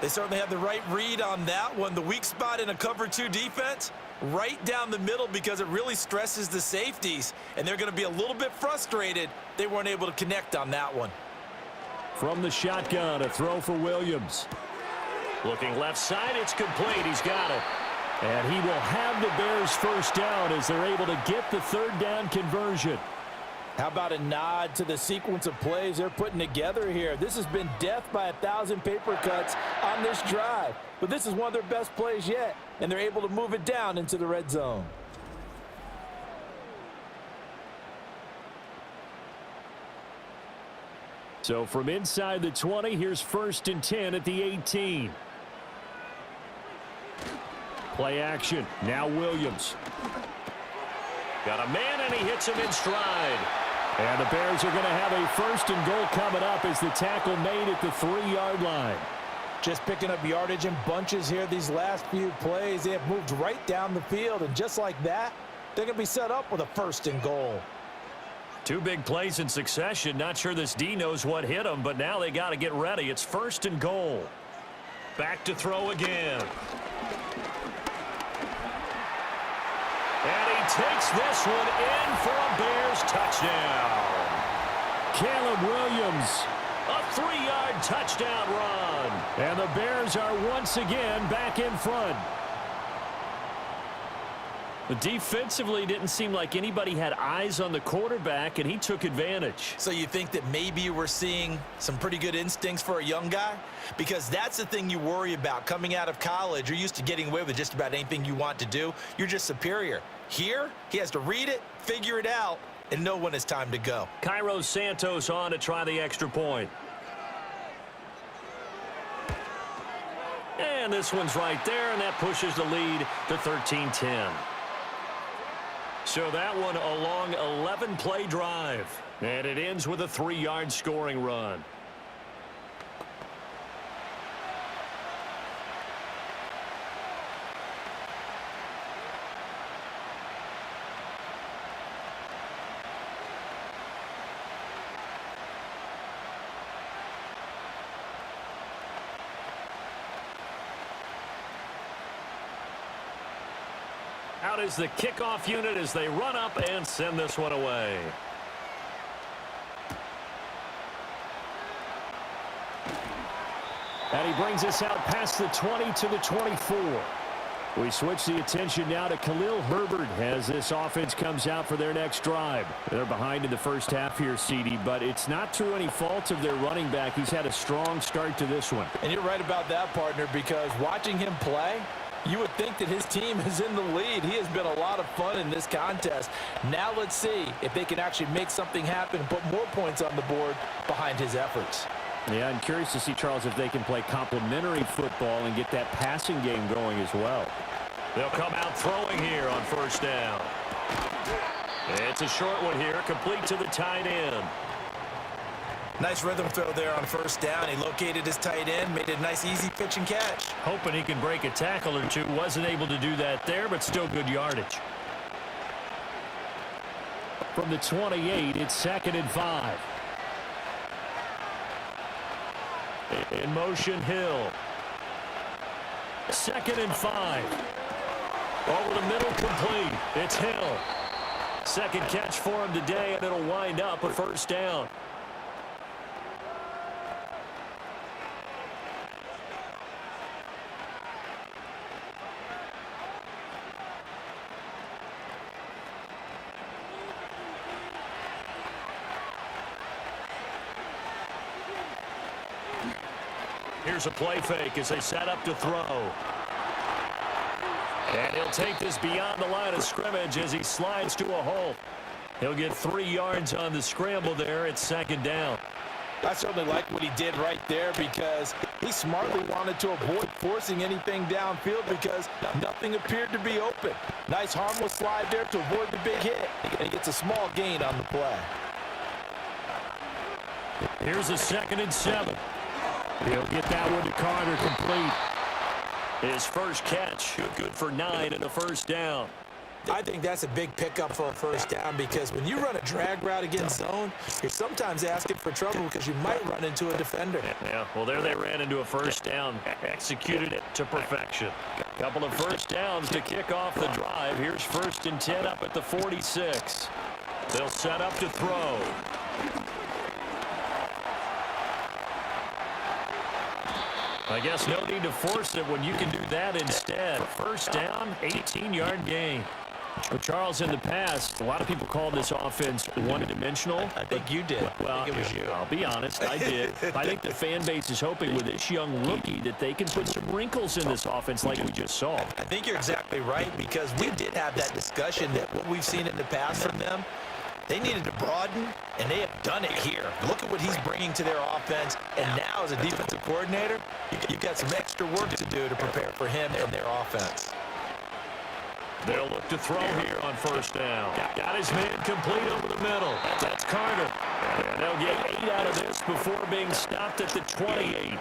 They certainly had the right read on that one. The weak spot in a cover 2 defense, right down the middle, because it really stresses the safeties. And they're going to be a little bit frustrated they weren't able to connect on that one. From the shotgun, a throw for Williams. Looking left side, it's complete. He's got it. And he will have the Bears first down as they're able to get the third down conversion. How about a nod to the sequence of plays they're putting together here? This has been death by 1,000 paper cuts on this drive. But this is one of their best plays yet, and they're able to move it down into the red zone. So from inside the 20, here's 1st and 10 at the 18. Play action. Now Williams. Got a man, and he hits him in stride. And the Bears are going to have a 1st and goal coming up as the tackle made at the 3-yard line. Just picking up yardage in bunches here these last few plays. They have moved right down the field, and just like that, they're going to be set up with a 1st and goal. 2 big plays in succession. Not sure this D knows what hit him, but now they got to get ready. It's 1st and goal. Back to throw again. And he takes this one in for a Bears touchdown. Caleb Williams. A 3-yard touchdown run. And the Bears are once again back in front. Defensively, didn't seem like anybody had eyes on the quarterback, and he took advantage. So you think that maybe we're seeing some pretty good instincts for a young guy? Because that's the thing you worry about coming out of college. You're used to getting away with just about anything you want to do. You're just superior. Here, he has to read it, figure it out, and know when it's time to go. Cairo Santos on to try the extra point. And this one's right there, and that pushes the lead to 13-10. So that one a long 11-play drive. And it ends with a 3-yard scoring run. Out is the kickoff unit as they run up and send this one away. And he brings us out past the 20 to the 24. We switch the attention now to Khalil Herbert as this offense comes out for their next drive. They're behind in the first half here, CD, but it's not through any fault of their running back. He's had a strong start to this one. And you're right about that, partner, because watching him play, you would think that his team is in the lead. He has been a lot of fun in this contest. Now let's see if they can actually make something happen and put more points on the board behind his efforts. Yeah, I'm curious to see, Charles, if they can play complementary football and get that passing game going as well. They'll come out throwing here on 1st down. It's a short one here, complete to the tight end. Nice rhythm throw there on 1st down. He located his tight end, made it a nice easy pitch and catch. Hoping he can break a tackle or two. Wasn't able to do that there, but still good yardage. From the 28, it's 2nd and 5. In motion, Hill. 2nd and 5. Over the middle, complete. It's Hill. Second catch for him today, and it'll wind up a 1st down. Here's a play fake as they set up to throw. And he'll take this beyond the line of scrimmage as he slides to a hole. He'll get 3 yards on the scramble there. It's 2nd down. I certainly like what he did right there because he smartly wanted to avoid forcing anything downfield because nothing appeared to be open. Nice harmless slide there to avoid the big hit, and he gets a small gain on the play. Here's a 2nd and 7. He'll get that one to Carter, complete. His first catch, good for 9 and a 1st down. I think that's a big pickup for a 1st down because when you run a drag route against zone, you're sometimes asking for trouble because you might run into a defender. Yeah, well, there they ran into a 1st down. Executed it to perfection. Couple of 1st downs to kick off the drive. Here's 1st and 10 up at the 46. They'll set up to throw. I guess no need to force it when you can do that instead. First down, 18-yard gain. Well, Charles, in the past, a lot of people call this offense one-dimensional. I think you did. Well, I think it was you. I'll be honest, I did. I think the fan base is hoping with this young rookie that they can put some wrinkles in this offense like we just saw. I think you're exactly right, because we did have that discussion that what we've seen in the past from them, they needed to broaden, and they have done it here. Look at what he's bringing to their offense, and now as a defensive coordinator, you've got some extra work to do to prepare for him and their offense. They'll look to throw here on first down. Got his man complete over the middle. That's Carter. And they'll get 8 out of this before being stopped at the 28.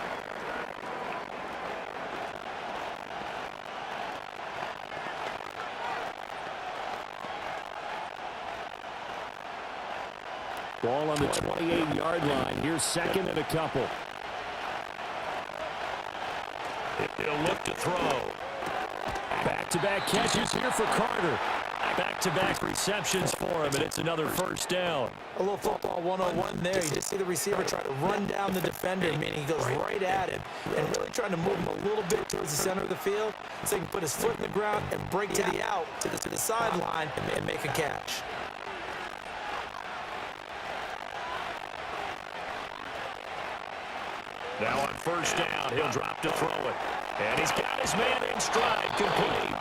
Ball on the 28-yard line. Here's second and a couple. He'll look to throw. Back-to-back catches here for Carter. Back-to-back receptions for him, and it's another first down. A little football 101 there. You just see the receiver try to run down the defender, meaning he goes right at him, and really trying to move him a little bit towards the center of the field so he can put his foot in the ground and break to the out, to the sideline, and make a catch. Now on first down, he'll drop to throw it. And he's got his man in stride, complete.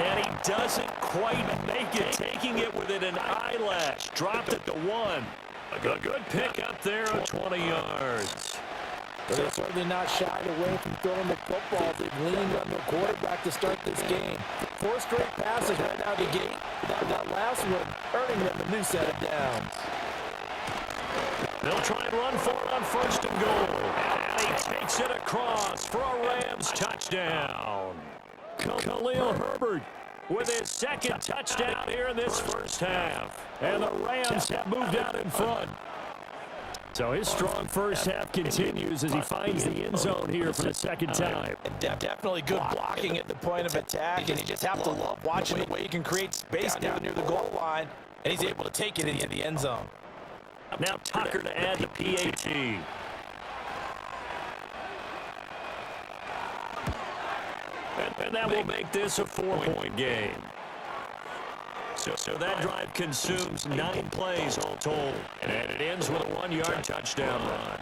And he doesn't quite make it, taking it within an eyelash. Dropped it to 1. A good pick up there on 20 yards. But they're certainly not shied away from throwing the football. They've leaned on their quarterback to start this game. 4 straight passes right out the gate. That last one earning them a new set of downs. They'll try and run for it on first and goal. And he takes it across for a Rams touchdown. Khalil Herbert with his second touchdown here in this first half. And the Rams have moved out in front. So his strong first half continues as he finds the end zone here for the second time. Definitely good blocking at the point of attack, and you just have to love watching the way he can create space down near the goal line, and he's able to take it into the end zone. Now Tucker to add the PAT. And that will make this a 4-point game. So that drive consumes 9 plays all told. And it ends with a 1-yard touchdown run.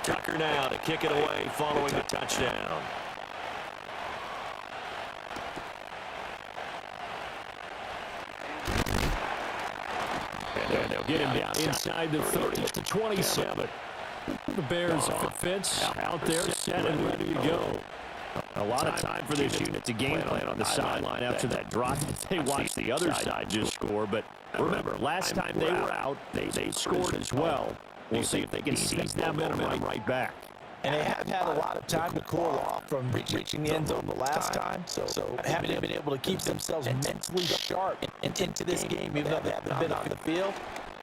Tucker now to kick it away following the touchdown. And they'll get him down inside the 30 to 27. The Bears offense out there set and ready to go. A lot of time for this unit to game plan on the sideline after that drop. They watched the other side just score, but remember, last time they were out, they scored as well. We'll see if they can seize that momentum right back. And they have had a lot of time to cool off from reaching the end zone the last time. So haven't been able to keep themselves mentally sharp into this game, even though they haven't been on the field.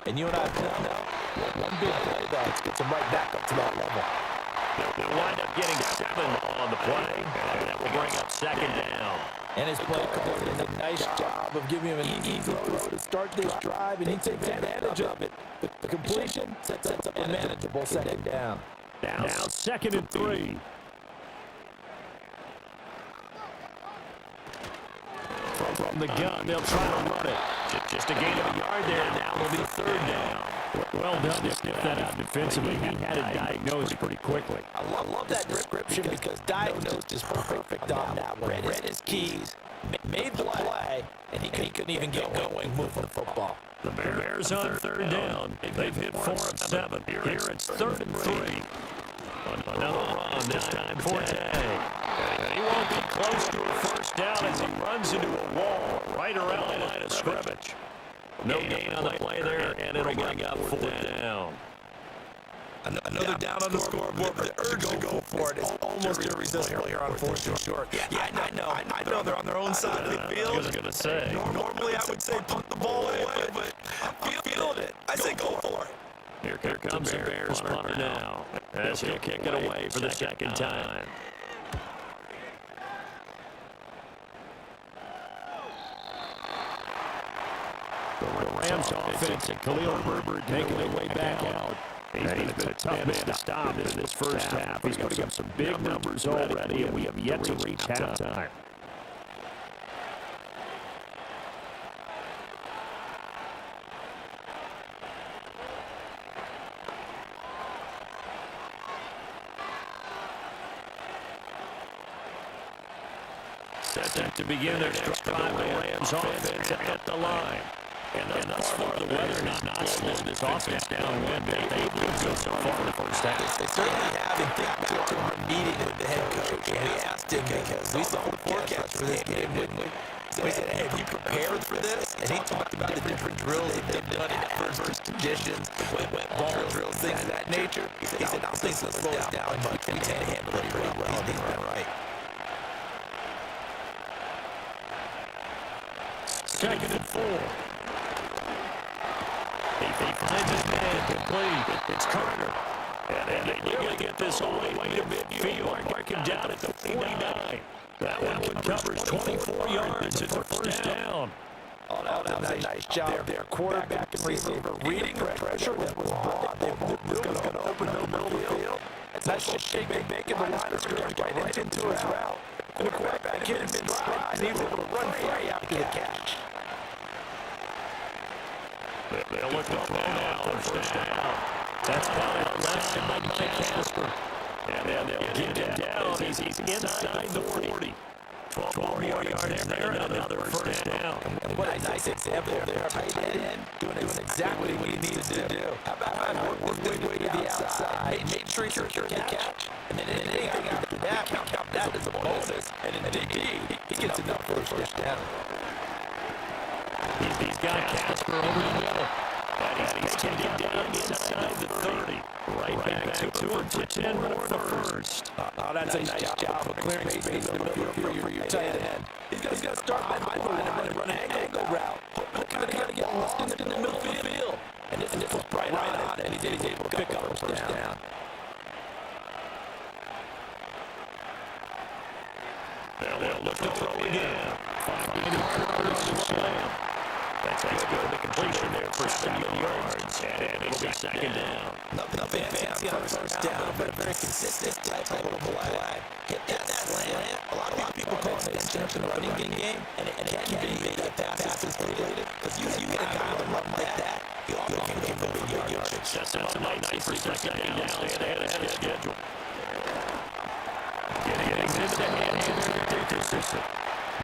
And you and I have known one big play that gets them right back up to that level. They'll wind up getting 7 on the play. And that will bring up second down. And his play caller does a nice job of giving him an easy throw to start this drive, and he takes advantage of it. The completion sets up a manageable second down. Now second and 3. From the gun, they'll try to run it. Just a gain of a yard there, and now it'll be third down. Well done to sniff that out defensively. He had it diagnosed pretty quickly. I love that description because diagnosed is perfect on that one. Read his keys, made the play, and he couldn't even get going moving the football. The Bears on third down. They've hit 4 of 7. Here it's third and 3. Another run, this time Forte. And he won't be close to a first down as he runs into a wall right around the line of scrimmage. No gain on the play there, and it'll bring up 4th down. Another down on the scoreboard, but the urge to go for it is almost irresistible here on 4th and short. Yeah, I know they're on their own side of the field. I was going to say. Normally I would say punt the ball away, but I'm feeling it. I say go for it. Here comes the Bears punter now. As he'll kick it away for the second time. The Rams offense and Khalil Herbert making their way back out. He's been a tough man to stop in this first half. He's putting up some big numbers already, and we have yet to reach halftime. Set to begin their drive, the Rams offense at the line. And thus far, the weather not slowing this offense down one bit. They've been good so far in the first half. They certainly have. And think back to our meeting with the head coach, and we asked him because we saw the forecast for this game, didn't we? So we said, hey, have you prepared for this? And he talked about the different drills that they've done in adverse conditions, wet ball drills, things of that nature. He said, I don't think this will slow us down much. We can handle it pretty well. He's been right. Second and 4. He finds his man complete. It's Carter. And they nearly get this all the way to midfield. Mark him down at the 49. That one covers 24 yards. It's a first down. Oh, that was a nice job there. Quarterback and receiver reading the pressure that was brought. They was going to open the middle of the field. That's just shaking, making the line of scrimmage right into his route. And the quarterback hit him in stride, and he was able to run free after the catch. They'll look to throw now. First down. That's down left side by Casper. And they'll get him down as he's inside the 40. 12 more yards there, another first down. What a nice example there. Tight end doing exactly what he needs to do. How about work his way to the outside, make sure he secures the catch, and then anything after that, count that as a bonus. And indeed, he gets enough for the first down. He's got Casper over the middle. And he's taken down inside the 30. Right back to him for 10 more in the first. Oh, that's a nice job of clearing space in the middle for your tight end. He's going to start behind the line and run an angle route. Kind of get lost in the middle of the field. And this was right on it, and he's able to pick up a first down. They'll look to throw again. Finding Carter on the slam. That's good. The completion there for 7 yards. And it'll be second down. Nothing fancy on first down, but a very consistent type of play. Hit that slant. A lot of people call it extension of running game, and it can be that pass is completed. Because you get a guy with a run like that, you often can give him a big yardage. That's a nice for second down. Stay ahead of schedule. Getting into the hand.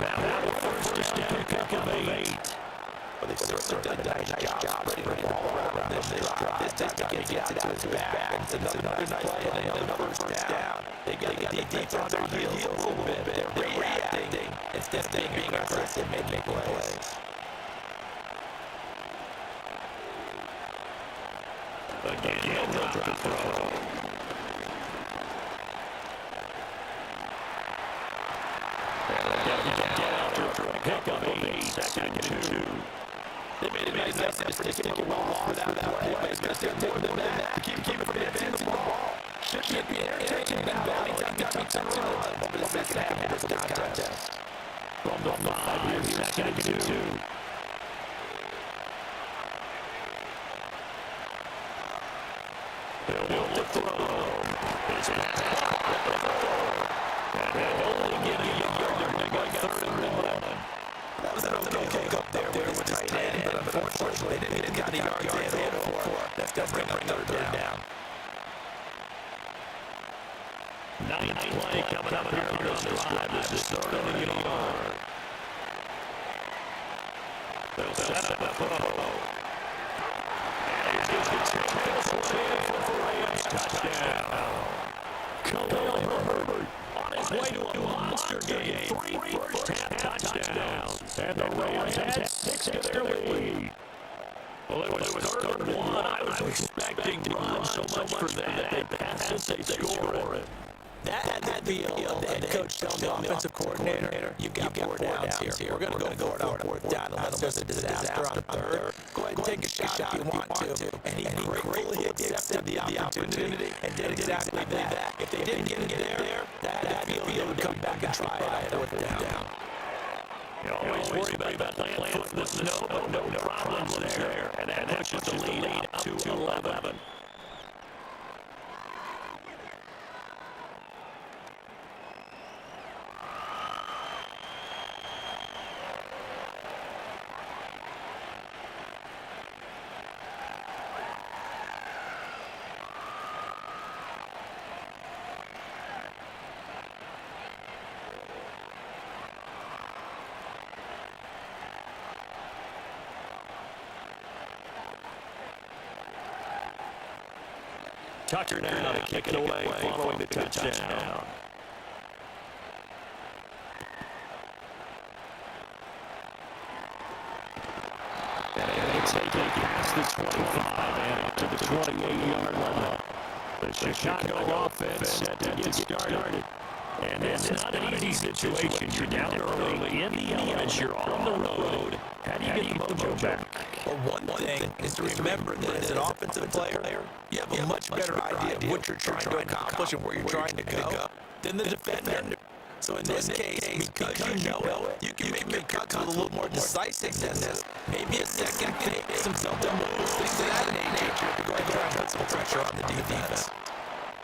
Now first down, pick of 8. But they've certainly done a nice job spreading the ball around this drive. This time he gets it to his back, and it's another nice play, and another first down. They got the defense on their heels a little bit. They're reacting instead of being aggressive, making plays. Again, they'll drop the throw. Pick up 8, second and 2. They made a nice effort to stick him off for that play, but it's going to take more than that to keep it from hitting the ball. Should be entertaining battle. Anytime you touch and run over the second half of this contest. From the 5 years, second and 2. They'll look to throw. It's and they'll only get a yard. They got 3rd and 1. That was an okay go up there with the tight end, but unfortunately they didn't get the yards they had for. That's going to bring up 3rd down. Ninth play coming up here on this drive. This is 3rd and 1 yard. They'll set up a throw. And here's the touchdown. Khalil Herbert on his way to a monster game. 3 first-half touchdowns. And the Rams had 6 to their lead. Well, it was 3rd and 1. I was expecting to run so much for that. They pass it, they score it. That field, the head coach telling the offensive coordinator, you've got 4 downs here. We're going to go for it on 4th down unless there's a disaster on 3rd. Go ahead and take a shot if you want to. And he gratefully accepted the opportunity and did exactly that. If they didn't get it there, that field would come back and try it on 4th down. You always worry about playing foot in the snow, but no problems there. And that pushes the lead up to 11. Tucker now to kick it away following the touchdown. And they take it past the 25 and to the 28-yard line. The Chicago offense set to get started. And it's not an easy situation. You're down early in the elements. You're on the road. How do you get the mojo back? Well, one thing is to remember that as an offensive player, you have a much better idea of what you're trying to accomplish and where you're trying to go than the defender. So in this case, because you know it, you can make cuts with a little more decisiveness. Maybe a second fake, some something moves, things of that nature to go ahead and try and put some pressure on the defense.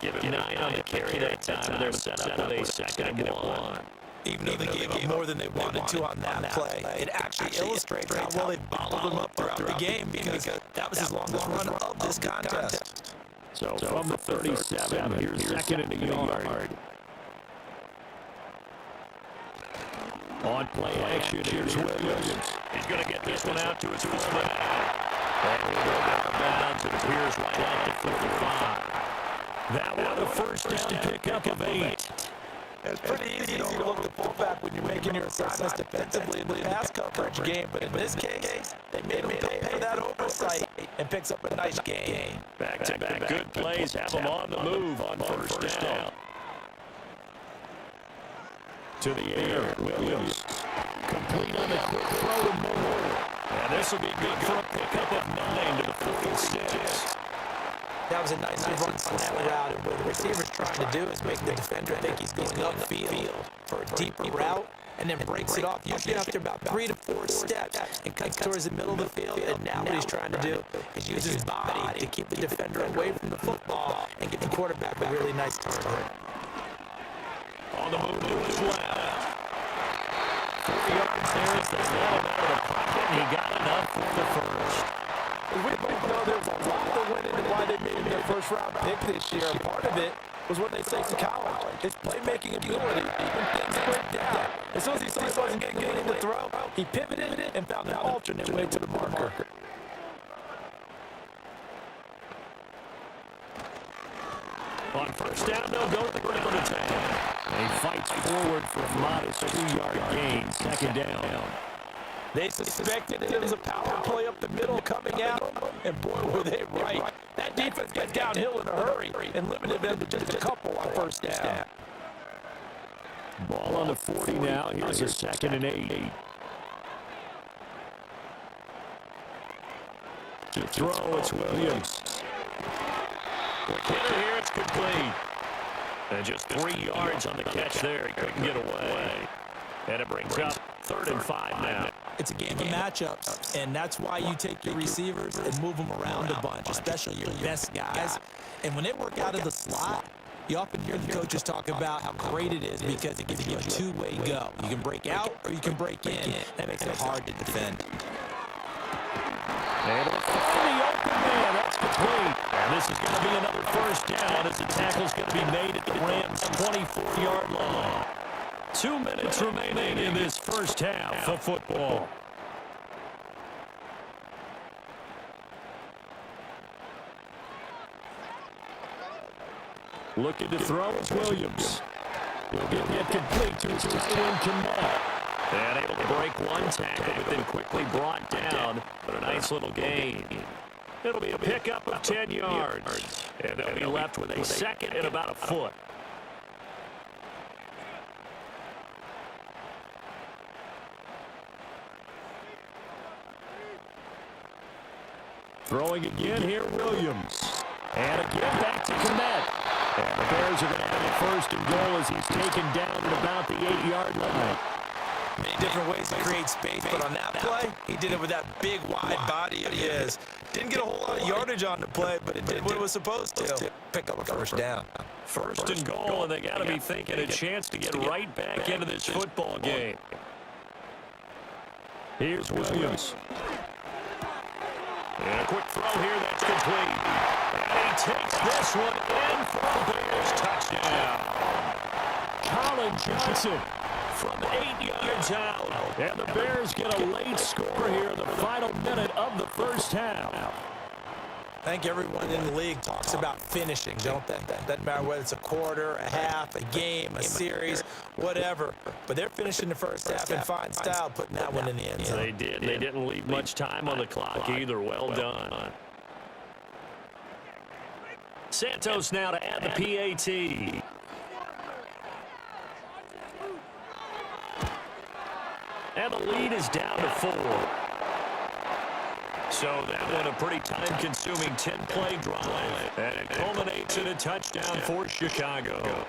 Give him 9 on the carry that time. They're set up with a second and 1. Even though they gave up more than they wanted to on that play, it actually illustrates how well they bottled them up throughout the game because that was his longest run of this contest. So from the 37, here's second and a yard. On play action, here's Williams. He's going to get this one out to his fullback. And we'll go out of bounds. It appears right at the 45. That was the first down pickup of 8. It's pretty easy to overlook the fullback when you're making your assignments defensively in the pass coverage game, but in this case, they made him pay for that oversight and picks up a nice gain. Back-to-back good plays have him on the move on first down. To the air, Williams. Complete on the quick throw to Moore. And this will be good for a pickup of 9 to the 46. That was a nice run on that route, and what the receiver's trying to do is make the defender think he's going upfield for a deeper route, and then breaks it off, usually after about 3 to 4 steps, and cuts towards the middle of the field. And now what he's trying to do is use his body to keep the defender away from the football and give the quarterback a really nice turn. On the move to his left. 4 yards there as they let him out of the pocket, and he got enough for the first. We both know there's a lot that went into why they made him their first-round pick this year. And part of it was what they say in college. His playmaking ability, when things break down. As soon as he saw he wasn't getting the throw, he pivoted and found an alternate way to the marker. On first down, they'll go to the ground attack. And he fights forward for a modest 2-yard gain, second down. They suspected it was a power play up the middle coming out, and boy, were they right. That defense gets downhill in a hurry and limited them to just a couple on first down. Ball on the 40 now. Here's a second and 8. To throw, it's Williams. Quick hitter here, it's complete. And just 3 yards on the catch there. He couldn't get away. And it brings up 3rd and 5 now. It's a game of matchups, and that's why you take your receivers and move them around a bunch, especially your best guys. And when they work out of the slot, you often hear the coaches talk about how great it is because it gives you a two-way go. You can break out or you can break in. That makes it hard to defend. And it'll find the open man. That's complete. And this is going to be another first down as the tackle's going to be made at the Rams' 24-yard line. 2 minutes remaining in this first half of football. Looking to throw is Williams. He'll get it complete to his tight end Connect. And able to break one tackle, but then quickly brought down. But a nice little gain. It'll be a pickup of 10 yards. And they'll be left with a second and about a foot. Throwing again here, Williams. And again back to Kmet. And the Bears are going to have a first and goal as he's taken down at about the 8-yard line. Many different ways to create space, but on that play, he did it with that big, wide body of his. Didn't get a whole lot of yardage on the play, but it did what it was supposed to. Pick up a first down. First and goal, and they got to be thinking a chance to get right back into this football game. Here's Williams. And a quick throw here that's complete. And he takes this one in for a Bears touchdown. Colin Johnson From 8 yards out. and the Bears get a late score here in the final minute of the first half. I think everyone in the league talks about finishing, don't they? Doesn't matter whether it's a quarter, a half, a game, a series, whatever. But they're finishing the first half in fine style, putting that one in the end zone. They did. They didn't leave much time on the clock either. Well done. Santos now to add the PAT. And the lead is down to 4. So that one a pretty time-consuming 10-play drive. And it culminates in a touchdown for Chicago.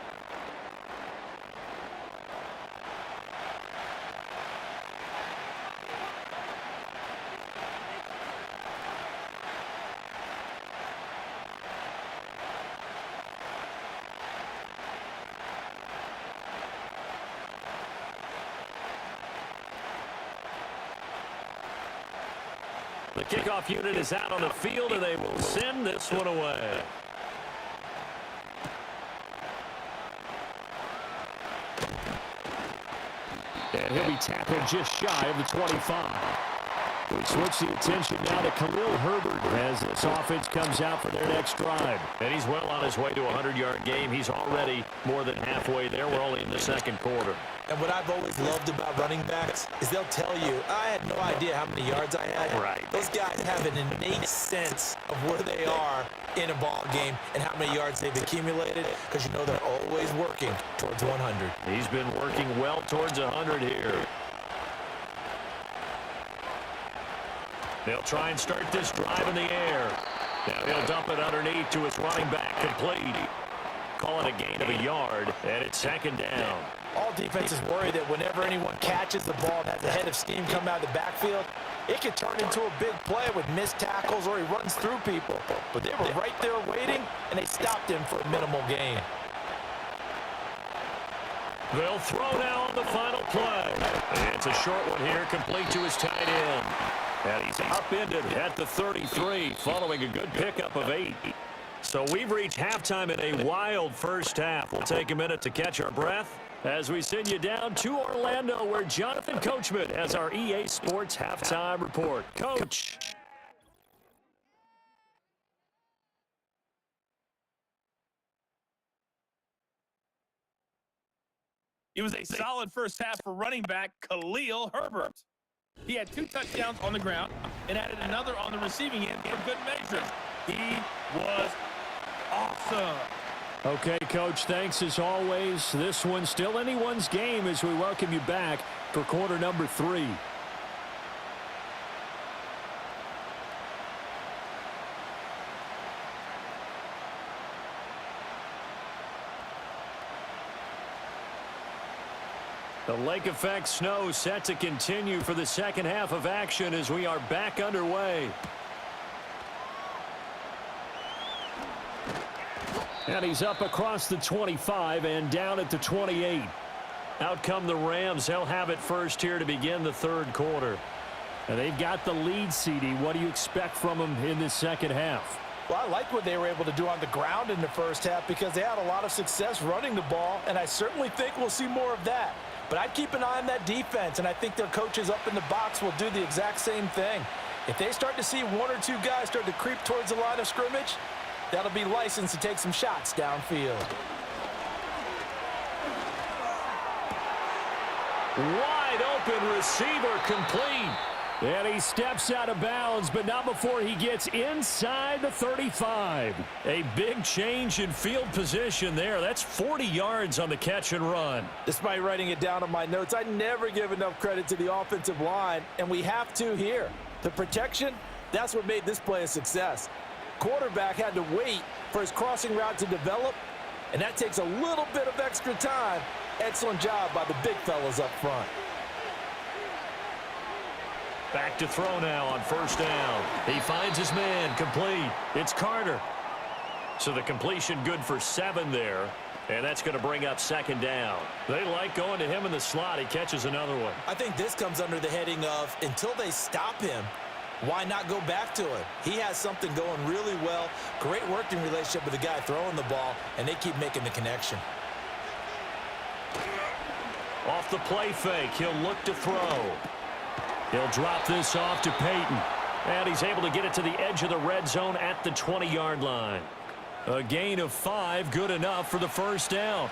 The kickoff unit is out on the field, and they will send this one away. And he'll be tackled just shy of the 25. We switch the attention now to Khalil Herbert as this offense comes out for their next drive. And he's well on his way to a 100-yard game. He's already more than halfway there. We're only in the second quarter. And what I've always loved about running backs is they'll tell you, I had no idea how many yards I had. Right. Those guys have an innate sense of where they are in a ball game and how many yards they've accumulated, because you know they're always working towards 100. He's been working well towards 100 here. They'll try and start this drive in the air. Now he'll dump it underneath to his running back, complete. Call it a gain of a yard, and it's second down. All defenses worry that whenever anyone catches the ball and has a head of steam come out of the backfield, it could turn into a big play with missed tackles or he runs through people. But they were right there waiting, and they stopped him for a minimal gain. They'll throw now on the final play. And it's a short one here, complete to his tight end. And he's upended at the 33, following a good pickup of 8. So we've reached halftime in a wild first half. We'll take a minute to catch our breath as we send you down to Orlando, where Jonathan Coachman has our EA Sports Halftime Report. Coach. It was a solid first half for running back Khalil Herbert. He had 2 touchdowns on the ground and added another on the receiving end for good measure. He was awesome. Okay, Coach, thanks as always. This one's still anyone's game as we welcome you back for quarter number 3. The lake effect snow set to continue for the second half of action as we are back underway. And he's up across the 25 and down at the 28. Out come the Rams. They'll have it first here to begin the third quarter. And they've got the lead, CD. What do you expect from them in this second half? Well, I like what they were able to do on the ground in the first half because they had a lot of success running the ball, and I certainly think we'll see more of that. But I'd keep an eye on that defense, and I think their coaches up in the box will do the exact same thing. If they start to see 1 or 2 guys start to creep towards the line of scrimmage, that'll be licensed to take some shots downfield. Wide open receiver, complete. And he steps out of bounds, but not before he gets inside the 35. A big change in field position there. That's 40 yards on the catch and run. Despite writing it down on my notes, I never give enough credit to the offensive line, and we have to here. The protection That's what made this play a success. Quarterback had to wait for his crossing route to develop, and that takes a little bit of extra time. Excellent job by the big fellas up front. Back to throw now on first down. He finds his man, complete. It's Carter. So the completion good for 7 there, and that's going to bring up second down. They like going to him in the slot. He catches another one. I think this comes under the heading of until they stop him, why not go back to him? He has something going really well. Great working relationship with the guy throwing the ball, and they keep making the connection. Off the play fake, he'll look to throw. He'll drop this off to Peyton. And he's able to get it to the edge of the red zone at the 20-yard line. A gain of 5, good enough for the first down.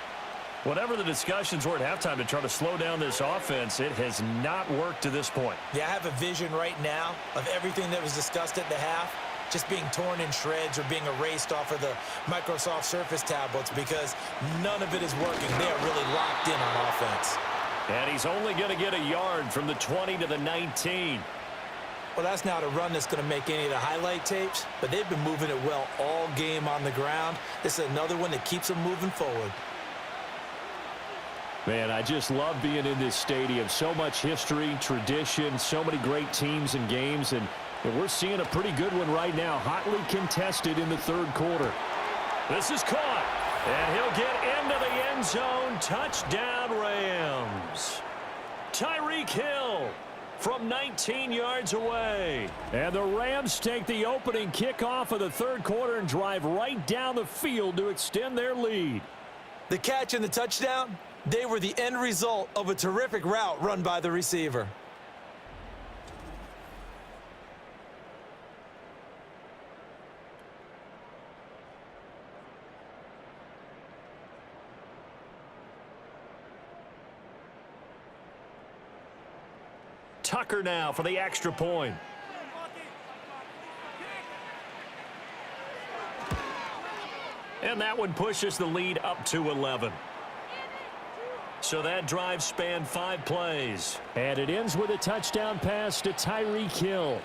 Whatever the discussions were at halftime to try to slow down this offense, it has not worked to this point. Yeah, I have a vision right now of everything that was discussed at the half just being torn in shreds or being erased off of the Microsoft Surface tablets because none of it is working. They are really locked in on offense. And he's only going to get a yard from the 20 to the 19. Well, that's not a run that's going to make any of the highlight tapes, but they've been moving it well all game on the ground. This is another one that keeps them moving forward. Man, I just love being in this stadium. So much history, tradition, so many great teams and games, and we're seeing a pretty good one right now, hotly contested in the third quarter. This is caught, and he'll get into the end zone. Touchdown, Rams. Tyreek Hill from 19 yards away. And the Rams take the opening kickoff of the third quarter and drive right down the field to extend their lead. The catch and the touchdown, they were the end result of a terrific route run by the receiver. Tucker now for the extra point. And that one pushes the lead up to 11. So that drive spanned 5 plays. And it ends with a touchdown pass to Tyreek Hill.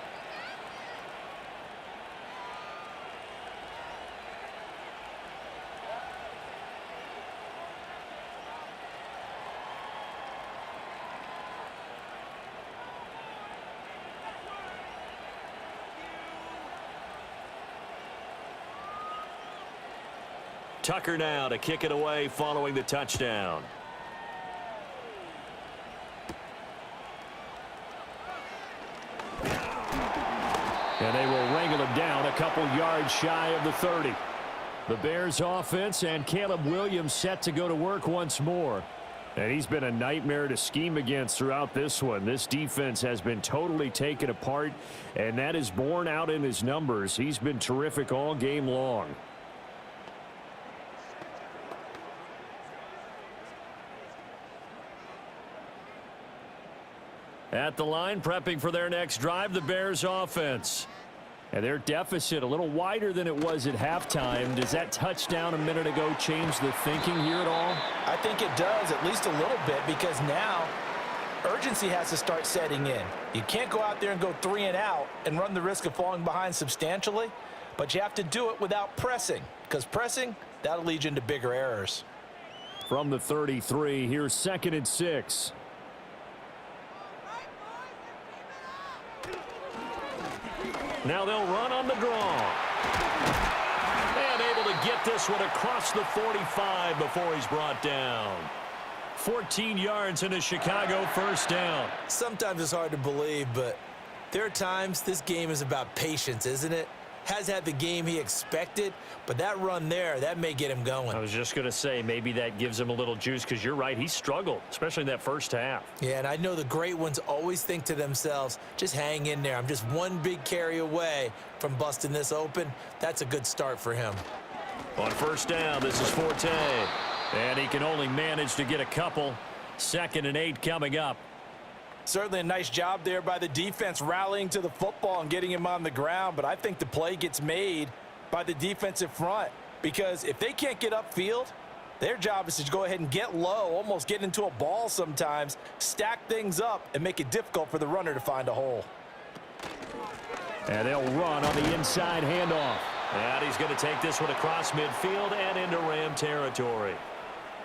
Tucker now to kick it away following the touchdown. And they will wrangle him down a couple yards shy of the 30. The Bears offense and Caleb Williams set to go to work once more. And he's been a nightmare to scheme against throughout this one. This defense has been totally taken apart, and that is borne out in his numbers. He's been terrific all game long. At the line, prepping for their next drive, the Bears offense. And their deficit a little wider than it was at halftime. Does that touchdown a minute ago change the thinking here at all? I think it does, at least a little bit, because now urgency has to start setting in. You can't go out there and go 3 and out and run the risk of falling behind substantially, but you have to do it without pressing, because pressing, that'll lead you into bigger errors. From the 33, here's 2nd and 6. Now they'll run on the draw. And able to get this one across the 45 before he's brought down. 14 yards in a Chicago first down. Sometimes it's hard to believe, but there are times this game is about patience, isn't it? Has had the game he expected, but that run there, that may get him going. I was just going to say, maybe that gives him a little juice, because you're right, he struggled, especially in that first half. Yeah, and I know the great ones always think to themselves, just hang in there. I'm just one big carry away from busting this open. That's a good start for him. On first down, this is Forte. And he can only manage to get a couple. 2nd and 8 coming up. Certainly a nice job there by the defense rallying to the football and getting him on the ground, but I think the play gets made by the defensive front, because if they can't get upfield, their job is to go ahead and get low, almost get into a ball sometimes, stack things up, and make it difficult for the runner to find a hole. And they'll run on the inside handoff. And he's going to take this one across midfield and into Ram territory.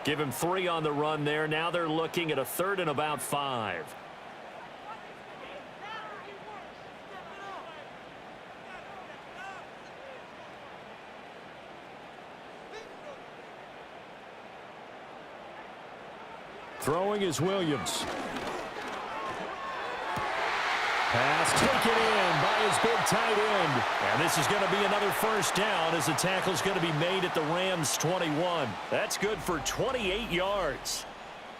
Give him 3 on the run there. Now they're looking at a 3rd and about 5. Throwing is Williams. Pass taken in by his big tight end. And this is going to be another first down as the tackle's going to be made at the Rams' 21. That's good for 28 yards.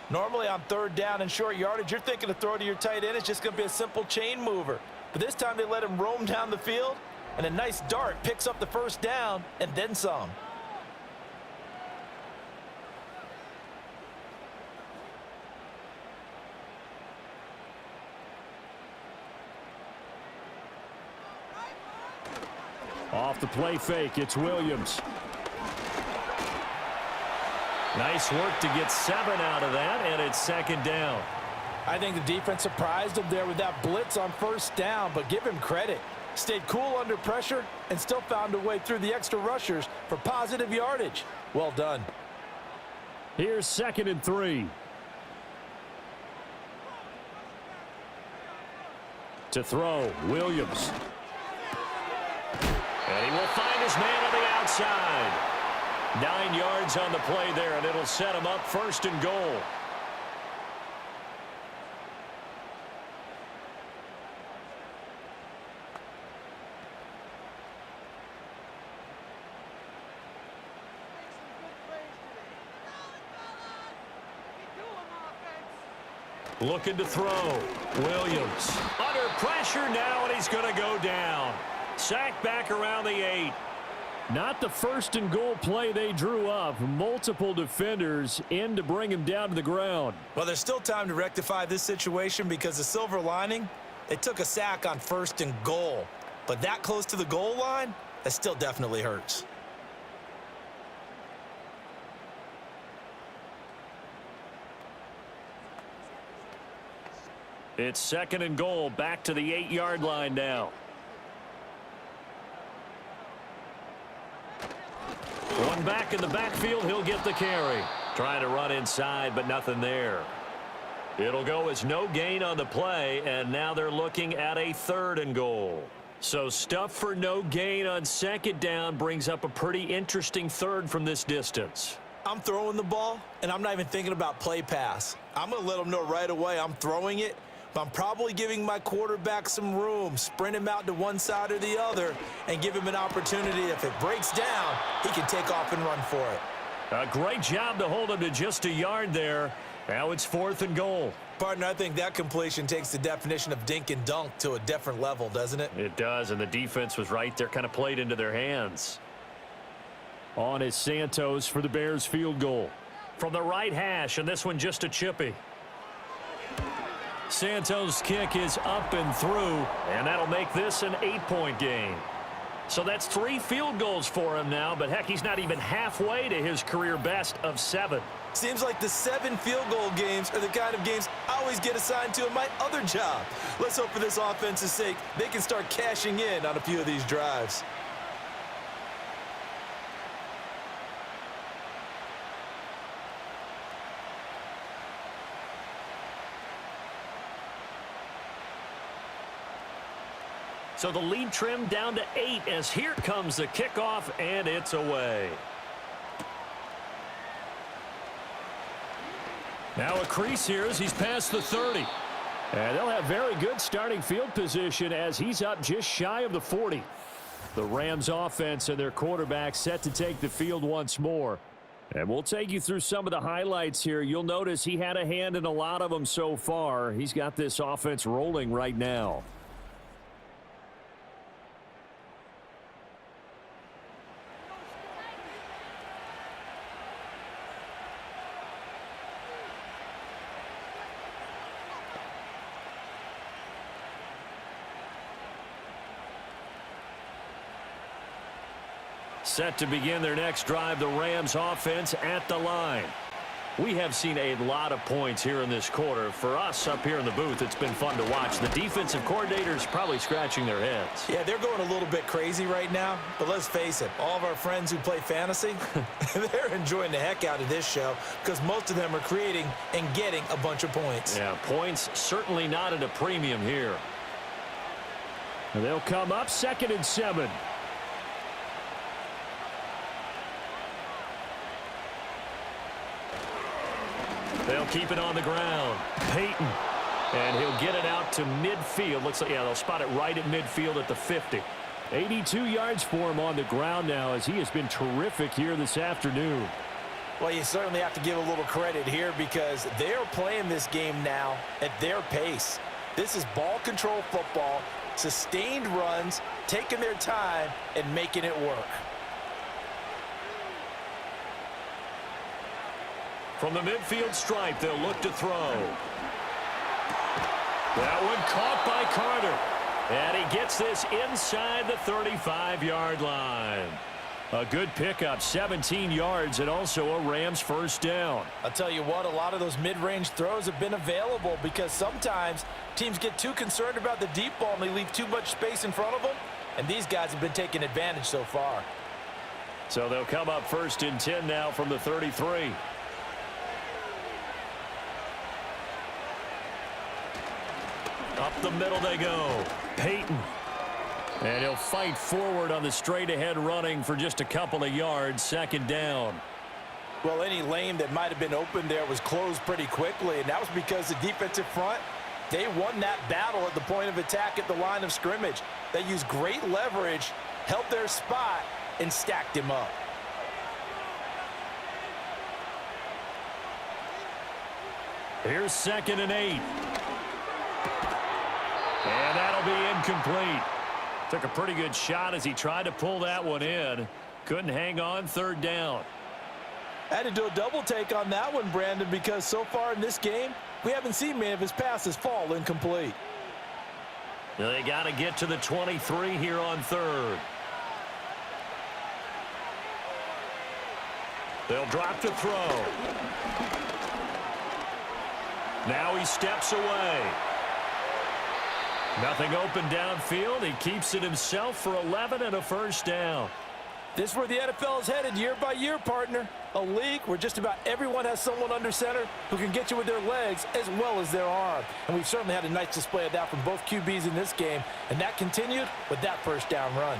Normally on 3rd down and short yardage, you're thinking to throw to your tight end. It's just going to be a simple chain mover. But this time they let him roam down the field, and a nice dart picks up the first down and then some. Off the play fake, it's Williams. Nice work to get 7 out of that, and it's 2nd down. I think the defense surprised him there with that blitz on first down, but give him credit. Stayed cool under pressure and still found a way through the extra rushers for positive yardage. Well done. Here's 2nd and 3. To throw, Williams. And he will find his man on the outside. 9 yards on the play there, and it'll set him up 1st and goal. Looking to throw. Williams under pressure now, and he's going to go down. Sacked back around the 8. Not the 1st and goal play they drew up. Multiple defenders in to bring him down to the ground. Well, there's still time to rectify this situation because the silver lining, they took a sack on 1st and goal. But that close to the goal line, that still definitely hurts. It's 2nd and goal, back to the 8-yard line now. One back in the backfield, he'll get the carry. Trying to run inside, but nothing there. It'll go as no gain on the play, and now they're looking at a 3rd and goal. So stuff for no gain on 2nd down brings up a pretty interesting 3rd from this distance. I'm throwing the ball, and I'm not even thinking about play pass. I'm going to let them know right away I'm throwing it, but I'm probably giving my quarterback some room, sprint him out to one side or the other, and give him an opportunity. If it breaks down, he can take off and run for it. A great job to hold him to just a yard there. Now it's 4th and goal. Partner, I think that completion takes the definition of dink and dunk to a different level, doesn't it? It does, and the defense was right there, kind of played into their hands. On is Santos for the Bears field goal. From the right hash, and this one just a chippy. Santos' kick is up and through, and that'll make this an 8-point game. So that's 3 field goals for him now, but heck, he's not even halfway to his career best of 7. Seems like the 7 field goal games are the kind of games I always get assigned to in my other job. Let's hope for this offense's sake they can start cashing in on a few of these drives. So the lead trimmed down to 8 as here comes the kickoff, and it's away. Now a crease here as he's past the 30. And they'll have very good starting field position as he's up just shy of the 40. The Rams offense and their quarterback set to take the field once more. And we'll take you through some of the highlights here. You'll notice he had a hand in a lot of them so far. He's got this offense rolling right now. Set to begin their next drive, the Rams offense at the line. We have seen a lot of points here in this quarter. For us up here in the booth, it's been fun to watch. The defensive coordinators probably scratching their heads. Yeah, they're going a little bit crazy right now, but let's face it, all of our friends who play fantasy, they're enjoying the heck out of this show because most of them are creating and getting a bunch of points. Yeah, points certainly not at a premium here. And they'll come up 2nd and 7. They'll keep it on the ground. Peyton. And he'll get it out to midfield. Looks like, yeah, they'll spot it right at midfield at the 50. 82 yards for him on the ground now as he has been terrific here this afternoon. Well, you certainly have to give a little credit here because they're playing this game now at their pace. This is ball control football, sustained runs, taking their time, and making it work. From the midfield stripe, they'll look to throw. That one caught by Carter. And he gets this inside the 35-yard line. A good pickup, 17 yards, and also a Rams first down. I'll tell you what, a lot of those mid-range throws have been available because sometimes teams get too concerned about the deep ball and they leave too much space in front of them, and these guys have been taking advantage so far. So they'll come up 1st and 10 now from the 33. Up the middle they go. Peyton. And he'll fight forward on the straight-ahead running for just a couple of yards. 2nd down. Well, any lane that might have been open there was closed pretty quickly, and that was because the defensive front, they won that battle at the point of attack at the line of scrimmage. They used great leverage, held their spot, and stacked him up. Here's 2nd and 8. And that'll be incomplete. Took a pretty good shot as he tried to pull that one in. Couldn't hang on. 3rd down. I had to do a double take on that one, Brandon, because so far in this game, we haven't seen many of his passes fall incomplete. They got to get to the 23 here on 3rd. They'll drop to throw. Now he steps away. Nothing open downfield. He keeps it himself for 11 and a first down. This is where the NFL is headed year by year, partner. A league where just about everyone has someone under center who can get you with their legs as well as their arm. And we've certainly had a nice display of that from both QBs in this game. And that continued with that first down run.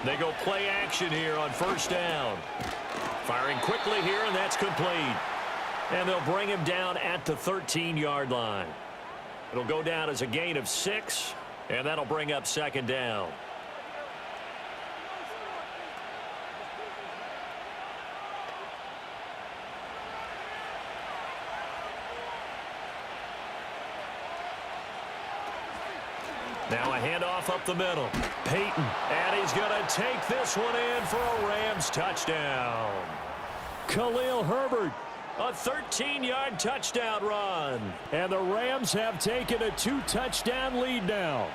They go play action here on 1st down. Firing quickly here, and that's complete. And they'll bring him down at the 13-yard line. It'll go down as a gain of 6, and that'll bring up 2nd down. Now a handoff up the middle. Peyton, and he's going to take this one in for a Rams touchdown. Khalil Herbert. A 13-yard touchdown run. And the Rams have taken a 2-touchdown lead now.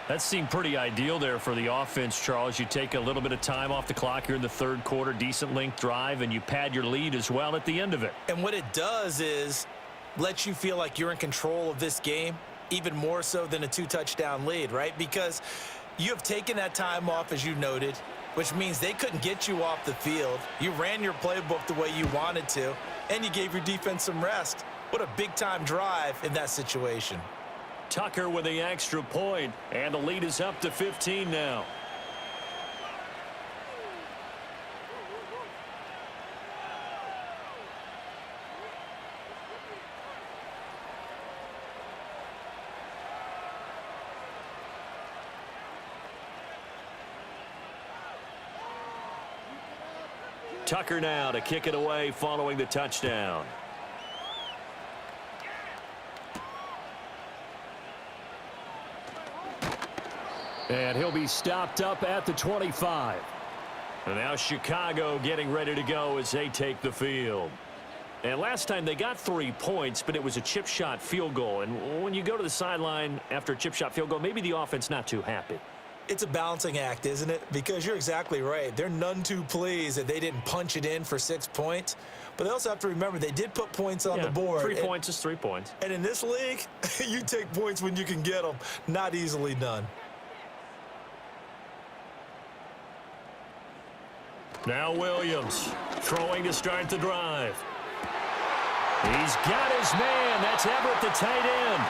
That seemed pretty ideal there for the offense, Charles. You take a little bit of time off the clock here in the 3rd quarter, decent length drive, and you pad your lead as well at the end of it. And what it does is let you feel like you're in control of this game, even more so than a 2-touchdown lead, right? Because you have taken that time off, as you noted, which means they couldn't get you off the field. You ran your playbook the way you wanted to, and you gave your defense some rest. What a big-time drive in that situation. Tucker with the extra point, and the lead is up to 15 now. Tucker now to kick it away following the touchdown. And he'll be stopped up at the 25. And now Chicago getting ready to go as they take the field. And last time they got 3 points, but it was a chip shot field goal. And when you go to the sideline after a chip shot field goal, maybe the offense not too happy. It's a balancing act, isn't it? Because you're exactly right. They're none too pleased that they didn't punch it in for 6 points. But they also have to remember they did put points on the board. 3 points is 3 points. And in this league, you take points when you can get them. Not easily done. Now Williams throwing to start the drive. He's got his man. That's Everett, the tight end.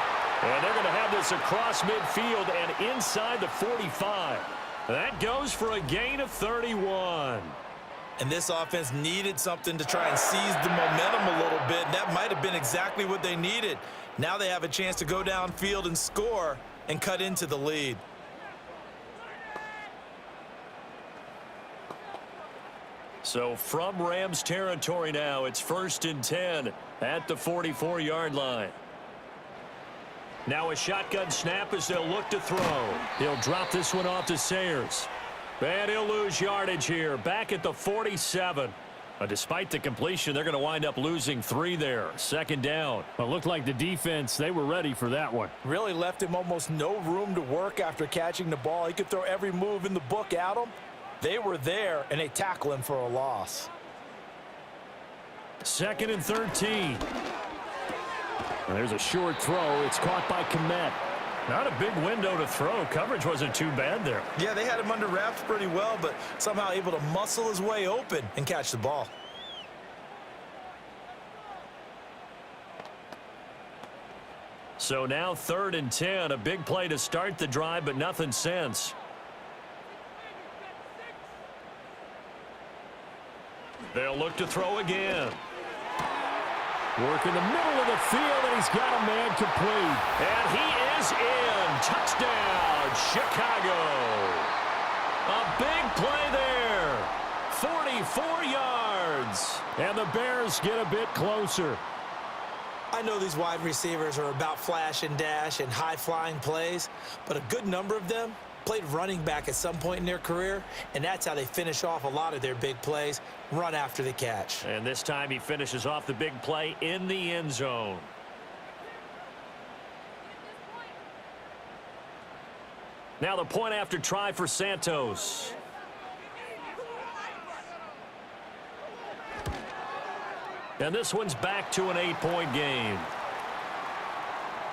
And they're going to have this across midfield and inside the 45. That goes for a gain of 31. And this offense needed something to try and seize the momentum a little bit. And that might have been exactly what they needed. Now they have a chance to go downfield and score and cut into the lead. So from Rams territory now, it's 1st and 10 at the 44-yard line. Now a shotgun snap as they'll look to throw. He'll drop this one off to Sayers. And he'll lose yardage here, back at the 47. Despite the completion, they're going to wind up losing 3 there. 2nd down. Well, it looked like the defense, they were ready for that one. Really left him almost no room to work after catching the ball. He could throw every move in the book at him. They were there, and they tackle him for a loss. 2nd and 13. And there's a short throw. It's caught by Komet. Not a big window to throw. Coverage wasn't too bad there. Yeah, they had him under wraps pretty well, but somehow able to muscle his way open and catch the ball. So now 3rd and 10. A big play to start the drive, but nothing since. They'll look to throw again. Work in the middle of the field, and he's got a man complete. And he is in. Touchdown, Chicago. A big play there. 44 yards. And the Bears get a bit closer. I know these wide receivers are about flash and dash and high-flying plays, but a good number of them played running back at some point in their career, and that's how they finish off a lot of their big plays, run after the catch. And this time he finishes off the big play in the end zone. Now the point after try for Santos. And this one's back to an 8-point game.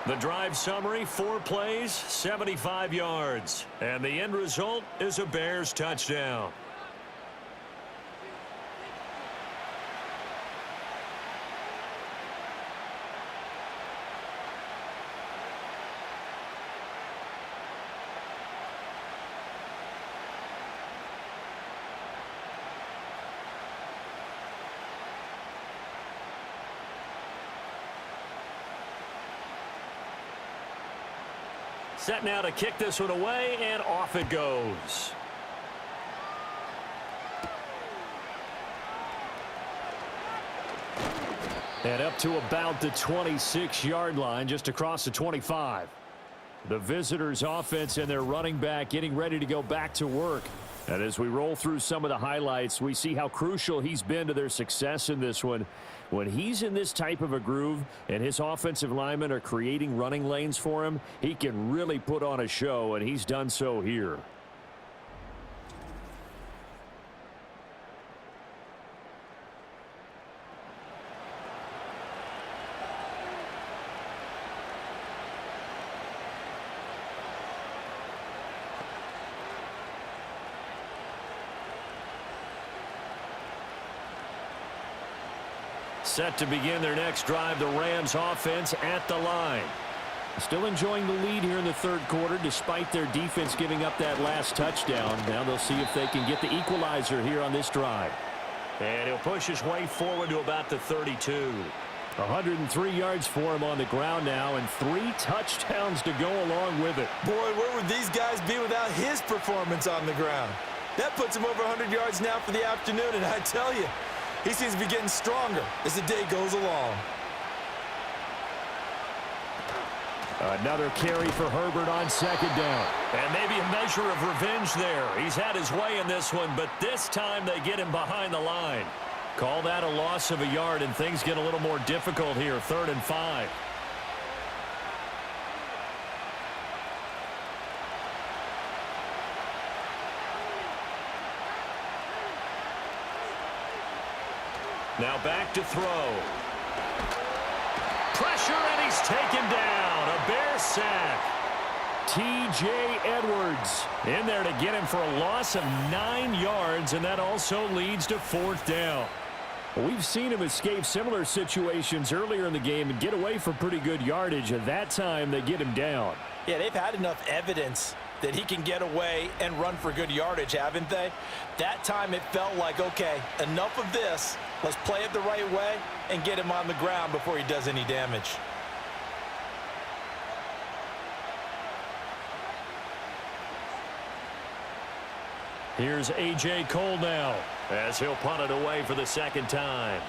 The drive summary, 4 plays, 75 yards. And the end result is a Bears touchdown. Set now to kick this one away, and off it goes. And up to about the 26-yard line, just across the 25. The visitors' offense and their running back getting ready to go back to work. And as we roll through some of the highlights, we see how crucial he's been to their success in this one. When he's in this type of a groove and his offensive linemen are creating running lanes for him, he can really put on a show, and he's done so here. Set to begin their next drive, the Rams offense at the line. Still enjoying the lead here in the 3rd quarter despite their defense giving up that last touchdown. Now they'll see if they can get the equalizer here on this drive. And he'll push his way forward to about the 32. 103 yards for him on the ground now and 3 touchdowns to go along with it. Boy, where would these guys be without his performance on the ground? That puts him over 100 yards now for the afternoon, and I tell you, he seems to be getting stronger as the day goes along. Another carry for Herbert on 2nd down. And maybe a measure of revenge there. He's had his way in this one, but this time they get him behind the line. Call that a loss of a yard, and things get a little more difficult here. 3rd and 5. Now back to throw. Pressure, and he's taken down. A Bear sack. T.J. Edwards in there to get him for a loss of 9 yards, and that also leads to 4th down. We've seen him escape similar situations earlier in the game and get away for pretty good yardage. At that time, they get him down. Yeah, they've had enough evidence that he can get away and run for good yardage, haven't they? That time it felt like, okay, enough of this. Let's play it the right way and get him on the ground before he does any damage. Here's A.J. Cole now as he'll punt it away for the 2nd time.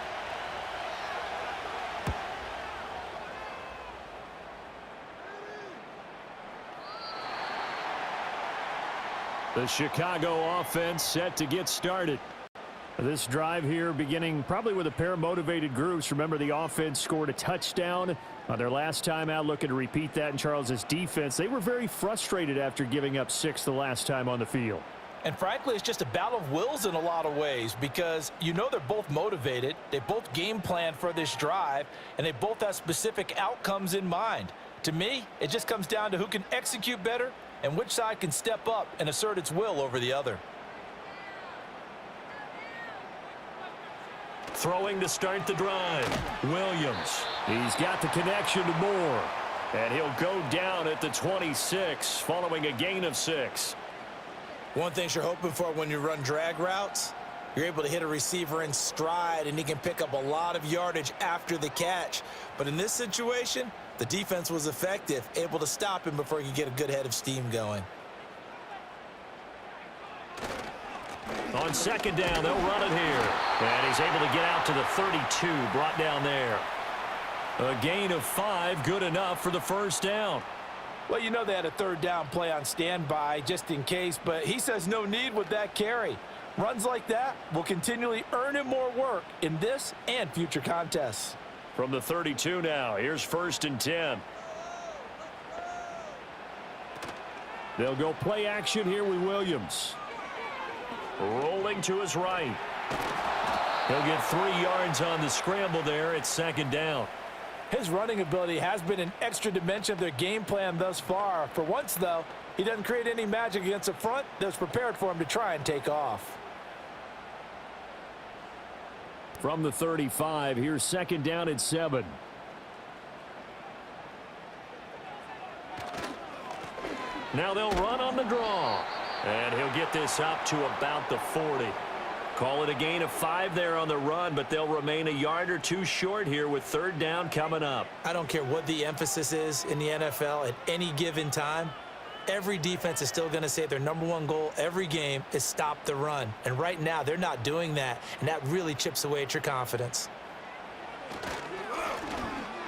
The Chicago offense set to get started. This drive here beginning probably with a pair of motivated groups. Remember, the offense scored a touchdown on their last time out, looking to repeat that in Charles's defense. They were very frustrated after giving up 6 the last time on the field. And frankly, it's just a battle of wills in a lot of ways because you know they're both motivated. They both game plan for this drive, and they both have specific outcomes in mind. To me, it just comes down to who can execute better and which side can step up and assert its will over the other. Throwing to start the drive. Williams. He's got the connection to Moore. And he'll go down at the 26 following a gain of 6. One thing you're hoping for when you run drag routes, you're able to hit a receiver in stride and he can pick up a lot of yardage after the catch. But in this situation, the defense was effective, able to stop him before he could get a good head of steam going. On 2nd down, they'll run it here. And he's able to get out to the 32, brought down there. A gain of 5, good enough for the 1st down. Well, you know they had a 3rd down play on standby just in case, but he says no need with that carry. Runs like that will continually earn him more work in this and future contests. From the 32 now, here's 1st and 10. They'll go play action here with Williams. Rolling to his right. He'll get 3 yards on the scramble there at 2nd down. His running ability has been an extra dimension of their game plan thus far. For once, though, he doesn't create any magic against a front that's prepared for him to try and take off. From the 35, here's 2nd down at 7. Now they'll run on the draw. And he'll get this up to about the 40. Call it a gain of 5 there on the run, but they'll remain a yard or 2 short here with 3rd down coming up. I don't care what the emphasis is in the NFL at any given time. Every defense is still going to say their #1 goal every game is stop the run. And right now, they're not doing that, and that really chips away at your confidence.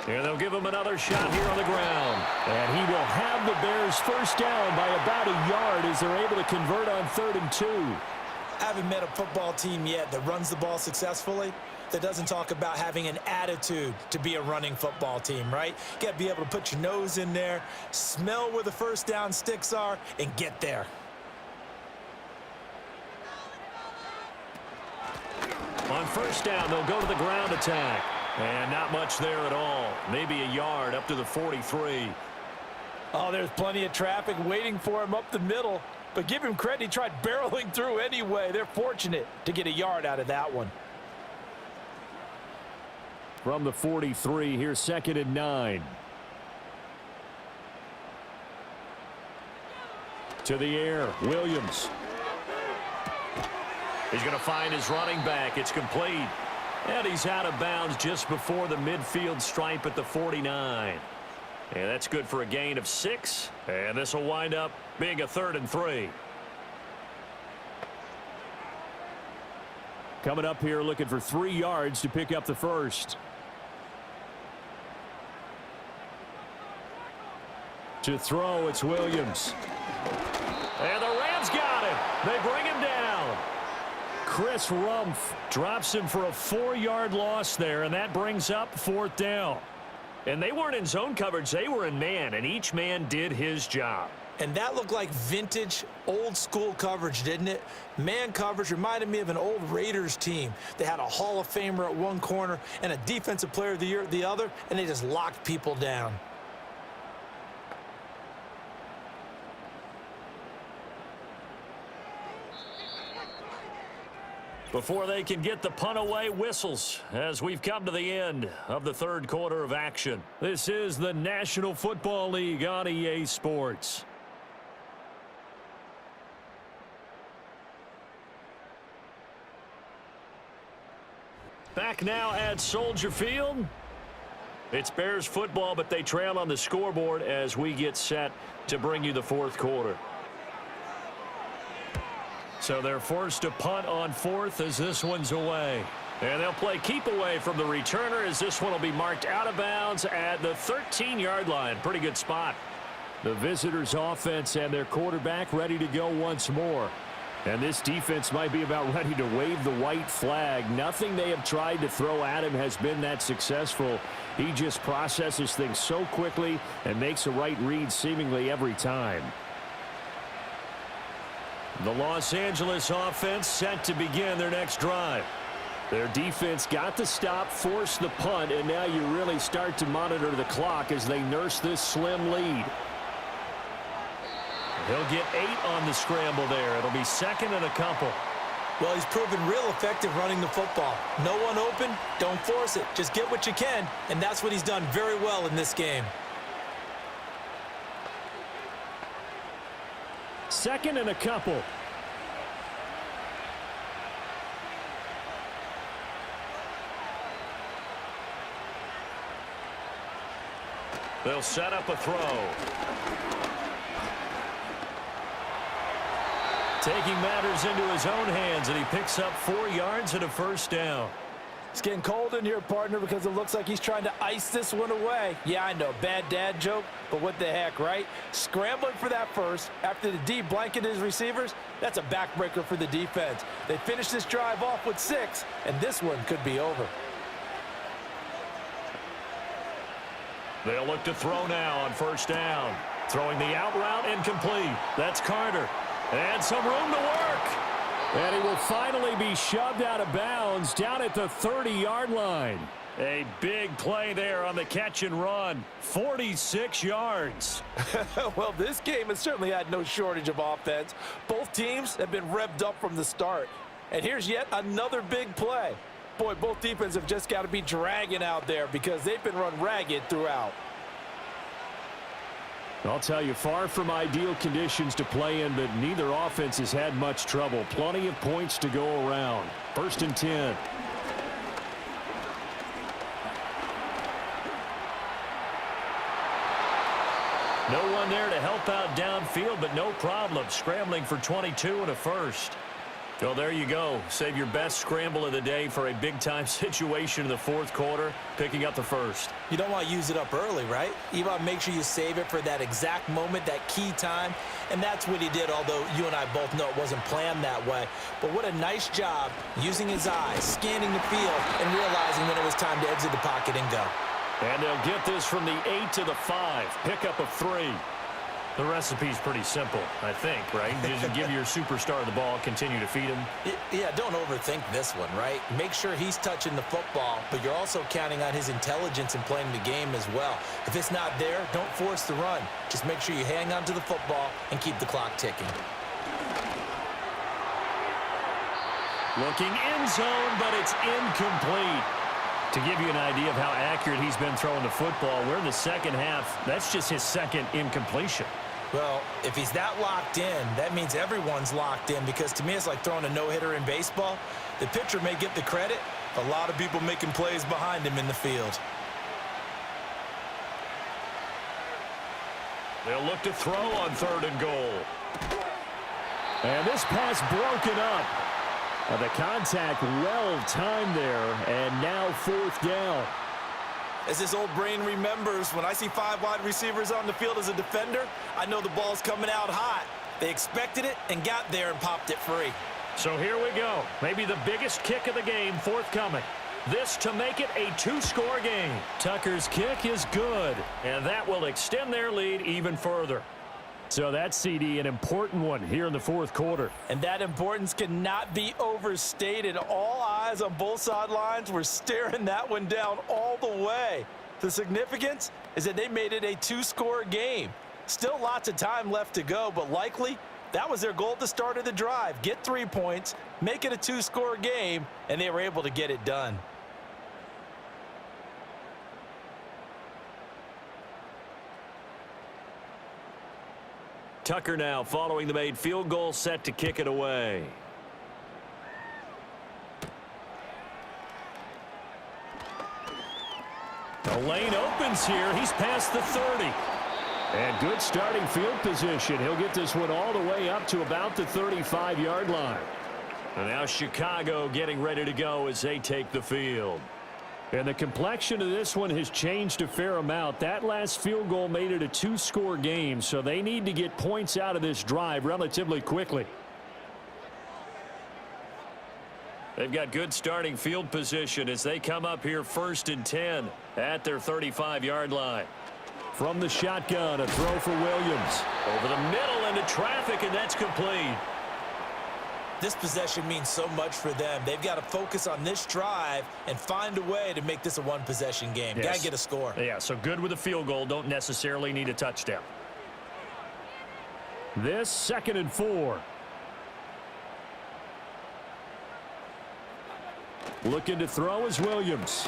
And they'll give him another shot here on the ground. And he will have the Bears 1st down by about a yard as they're able to convert on 3rd and 2. I haven't met a football team yet that runs the ball successfully that doesn't talk about having an attitude to be a running football team, right? You got to be able to put your nose in there, smell where the 1st down sticks are, and get there. On 1st down, they'll go to the ground attack. And not much there at all. Maybe a yard up to the 43. Oh, there's plenty of traffic waiting for him up the middle. But give him credit, he tried barreling through anyway. They're fortunate to get a yard out of that one. From the 43, here's 2nd and 9. To the air, Williams. He's going to find his running back. It's complete. And he's out of bounds just before the midfield stripe at the 49. And that's good for a gain of 6. And this will wind up being a 3rd and 3. Coming up here looking for 3 yards to pick up the 1st. To throw, it's Williams. And the Rams got him. They bring him down. Chris Rumph drops him for a 4-yard loss there, and that brings up 4th down. And they weren't in zone coverage. They were in man, and each man did his job. And that looked like vintage, old-school coverage, didn't it? Man coverage reminded me of an old Raiders team. They had a Hall of Famer at one corner and a Defensive Player of the Year at the other, and they just locked people down. Before they can get the punt away, whistles as we've come to the end of the third quarter of action. This is the National Football League on EA Sports. Back now at Soldier Field. It's Bears football, but they trail on the scoreboard as we get set to bring you the fourth quarter. So they're forced to punt on fourth as this one's away. And they'll play keep away from the returner as this one will be marked out of bounds at the 13-yard line. Pretty good spot. The visitors' offense and their quarterback ready to go once more. And this defense might be about ready to wave the white flag. Nothing they have tried to throw at him has been that successful. He just processes things so quickly and makes a right read seemingly every time. The Los Angeles offense set to begin their next drive. Their defense got the stop, forced the punt, and now you really start to monitor the clock as they nurse this slim lead. He'll get 8 on the scramble there. It'll be second and a couple. Well, he's proven real effective running the football. No one open, don't force it. Just get what you can, and that's what he's done very well in this game. Second and a couple. They'll set up a throw. Taking matters into his own hands, and he picks up 4 yards and a first down. It's getting cold in here, partner, because it looks like he's trying to ice this one away. Yeah, I know, bad dad joke, but what the heck, right? Scrambling for that first after the D blanketed his receivers, that's a backbreaker for the defense. They finish this drive off with 6, and this one could be over. They'll look to throw now on first down. Throwing the out route incomplete. That's Carter. And some room to work. And he will finally be shoved out of bounds down at the 30-yard line. A big play there on the catch and run. 46 yards. Well, this game has certainly had no shortage of offense. Both teams have been revved up from the start. And here's yet another big play. Boy, both defenses have just got to be dragging out there because they've been run ragged throughout. I'll tell you, far from ideal conditions to play in, but neither offense has had much trouble. Plenty of points to go around. First and 10. No one there to help out downfield, but no problem. Scrambling for 22 and a first. Well, there you go. Save your best scramble of the day for a big-time situation in the fourth quarter, picking up the first. You don't want to use it up early, right? You want to make sure you save it for that exact moment, that key time, and that's what he did, although you and I both know it wasn't planned that way. But what a nice job using his eyes, scanning the field, and realizing when it was time to exit the pocket and go. And they'll get this from the 8 to the 5, pickup of 3. The recipe's pretty simple, I think, right? Just give your superstar the ball, continue to feed him. Yeah, don't overthink this one, right? Make sure he's touching the football, but you're also counting on his intelligence in playing the game as well. If it's not there, don't force the run. Just make sure you hang on to the football and keep the clock ticking. Looking end zone, but it's incomplete. To give you an idea of how accurate he's been throwing the football, we're in the second half. That's just his second incompletion. Well, if he's that locked in, that means everyone's locked in, because to me it's like throwing a no-hitter in baseball. The pitcher may get the credit, a lot of people making plays behind him in the field. They'll look to throw on 3rd and goal. And this pass broken up. The contact well timed there, and now 4th down. As this old brain remembers, when I see 5 wide receivers on the field as a defender, I know the ball's coming out hot. They expected it and got there and popped it free. So here we go. Maybe the biggest kick of the game forthcoming. This to make it a 2-score game. Tucker's kick is good, and that will extend their lead even further. So that CD, an important one here in the fourth quarter. And that importance cannot be overstated. All eyes on both sidelines were staring that one down all the way. The significance is that they made it a two-score game. Still lots of time left to go, but likely that was their goal at the start of the drive. Get 3 points, make it a two-score game, and they were able to get it done. Tucker now following the made field goal, set to kick it away. The lane opens here. He's past the 30. And good starting field position. He'll get this one all the way up to about the 35-yard line. And now Chicago getting ready to go as they take the field. And the complexion of this one has changed a fair amount. That last field goal made it a two-score game, so they need to get points out of this drive relatively quickly. They've got good starting field position as they come up here 1st and 10 at their 35-yard line. From the shotgun, a throw for Williams. Over the middle into traffic, and that's complete. This possession means so much for them. They've got to focus on this drive and find a way to make this a one-possession game. Yes. Got to get a score. Yeah, so good with a field goal. Don't necessarily need a touchdown. This 2nd and 4. Looking to throw is Williams.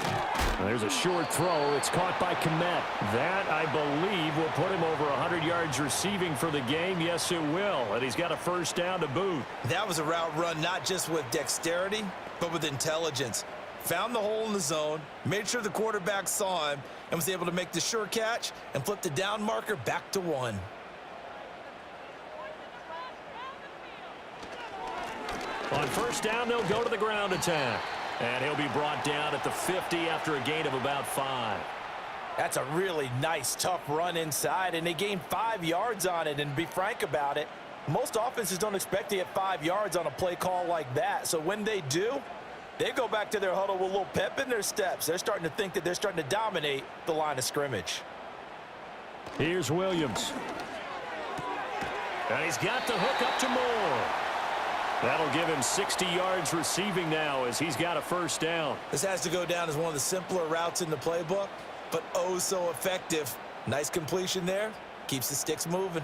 There's a short throw. It's caught by Komet. That, I believe, will put him over 100 yards receiving for the game. Yes, it will. And he's got a first down to boot. That was a route run not just with dexterity, but with intelligence. Found the hole in the zone, made sure the quarterback saw him, and was able to make the sure catch and flip the down marker back to 1. On first down, they'll go to the ground attack. And he'll be brought down at the 50 after a gain of about 5. That's a really nice, tough run inside, and they gained 5 yards on it. And to be frank about it, most offenses don't expect to get 5 yards on a play call like that. So when they do, they go back to their huddle with a little pep in their steps. They're starting to think that they're starting to dominate the line of scrimmage. Here's Williams. And he's got the hook up to Moore. That'll give him 60 yards receiving now as he's got a first down. This has to go down as one of the simpler routes in the playbook, but oh so effective. Nice completion there. Keeps the sticks moving.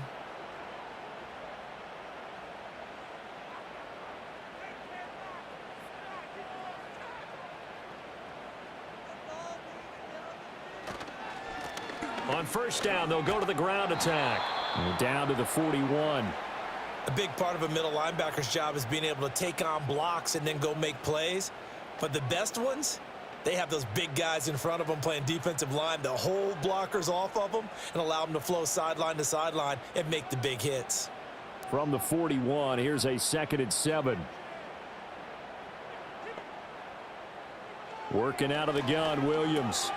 On first down, they'll go to the ground attack. And down to the 41. A big part of a middle linebacker's job is being able to take on blocks and then go make plays. But the best ones, they have those big guys in front of them playing defensive line that hold blockers off of them and allow them to flow sideline to sideline and make the big hits. From the 41, here's a 2nd and 7. Working out of the gun, Williams.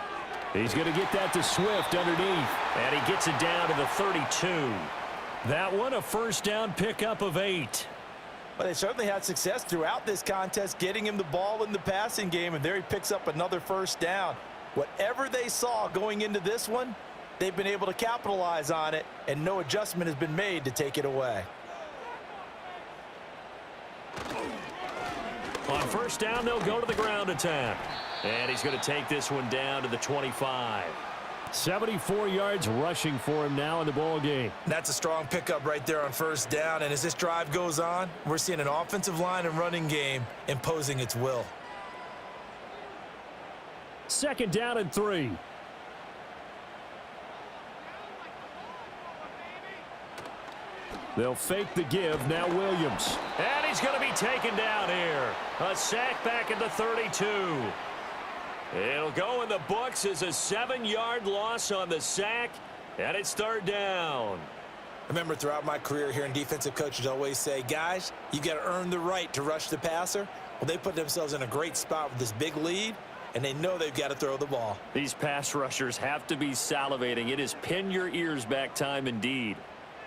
He's going to get that to Swift underneath. And he gets it down to the 32. That one, a first down pickup of 8. But they certainly had success throughout this contest, getting him the ball in the passing game, and there he picks up another first down. Whatever they saw going into this one, they've been able to capitalize on it, and no adjustment has been made to take it away. On first down, they'll go to the ground attack. And he's going to take this one down to the 25. 74 yards rushing for him now in the ball game. That's a strong pickup right there on first down, and as this drive goes on, we're seeing an offensive line and running game imposing its will. 2nd down and 3. They'll fake the give. Now Williams. And he's going to be taken down here. A sack back at the 32. It'll go in the books as a 7-yard loss on the sack, and it's 3rd down. I remember throughout my career hearing defensive coaches always say, guys, you got to earn the right to rush the passer. Well, they put themselves in a great spot with this big lead, and they know they've got to throw the ball. These pass rushers have to be salivating. It is pin your ears back time indeed.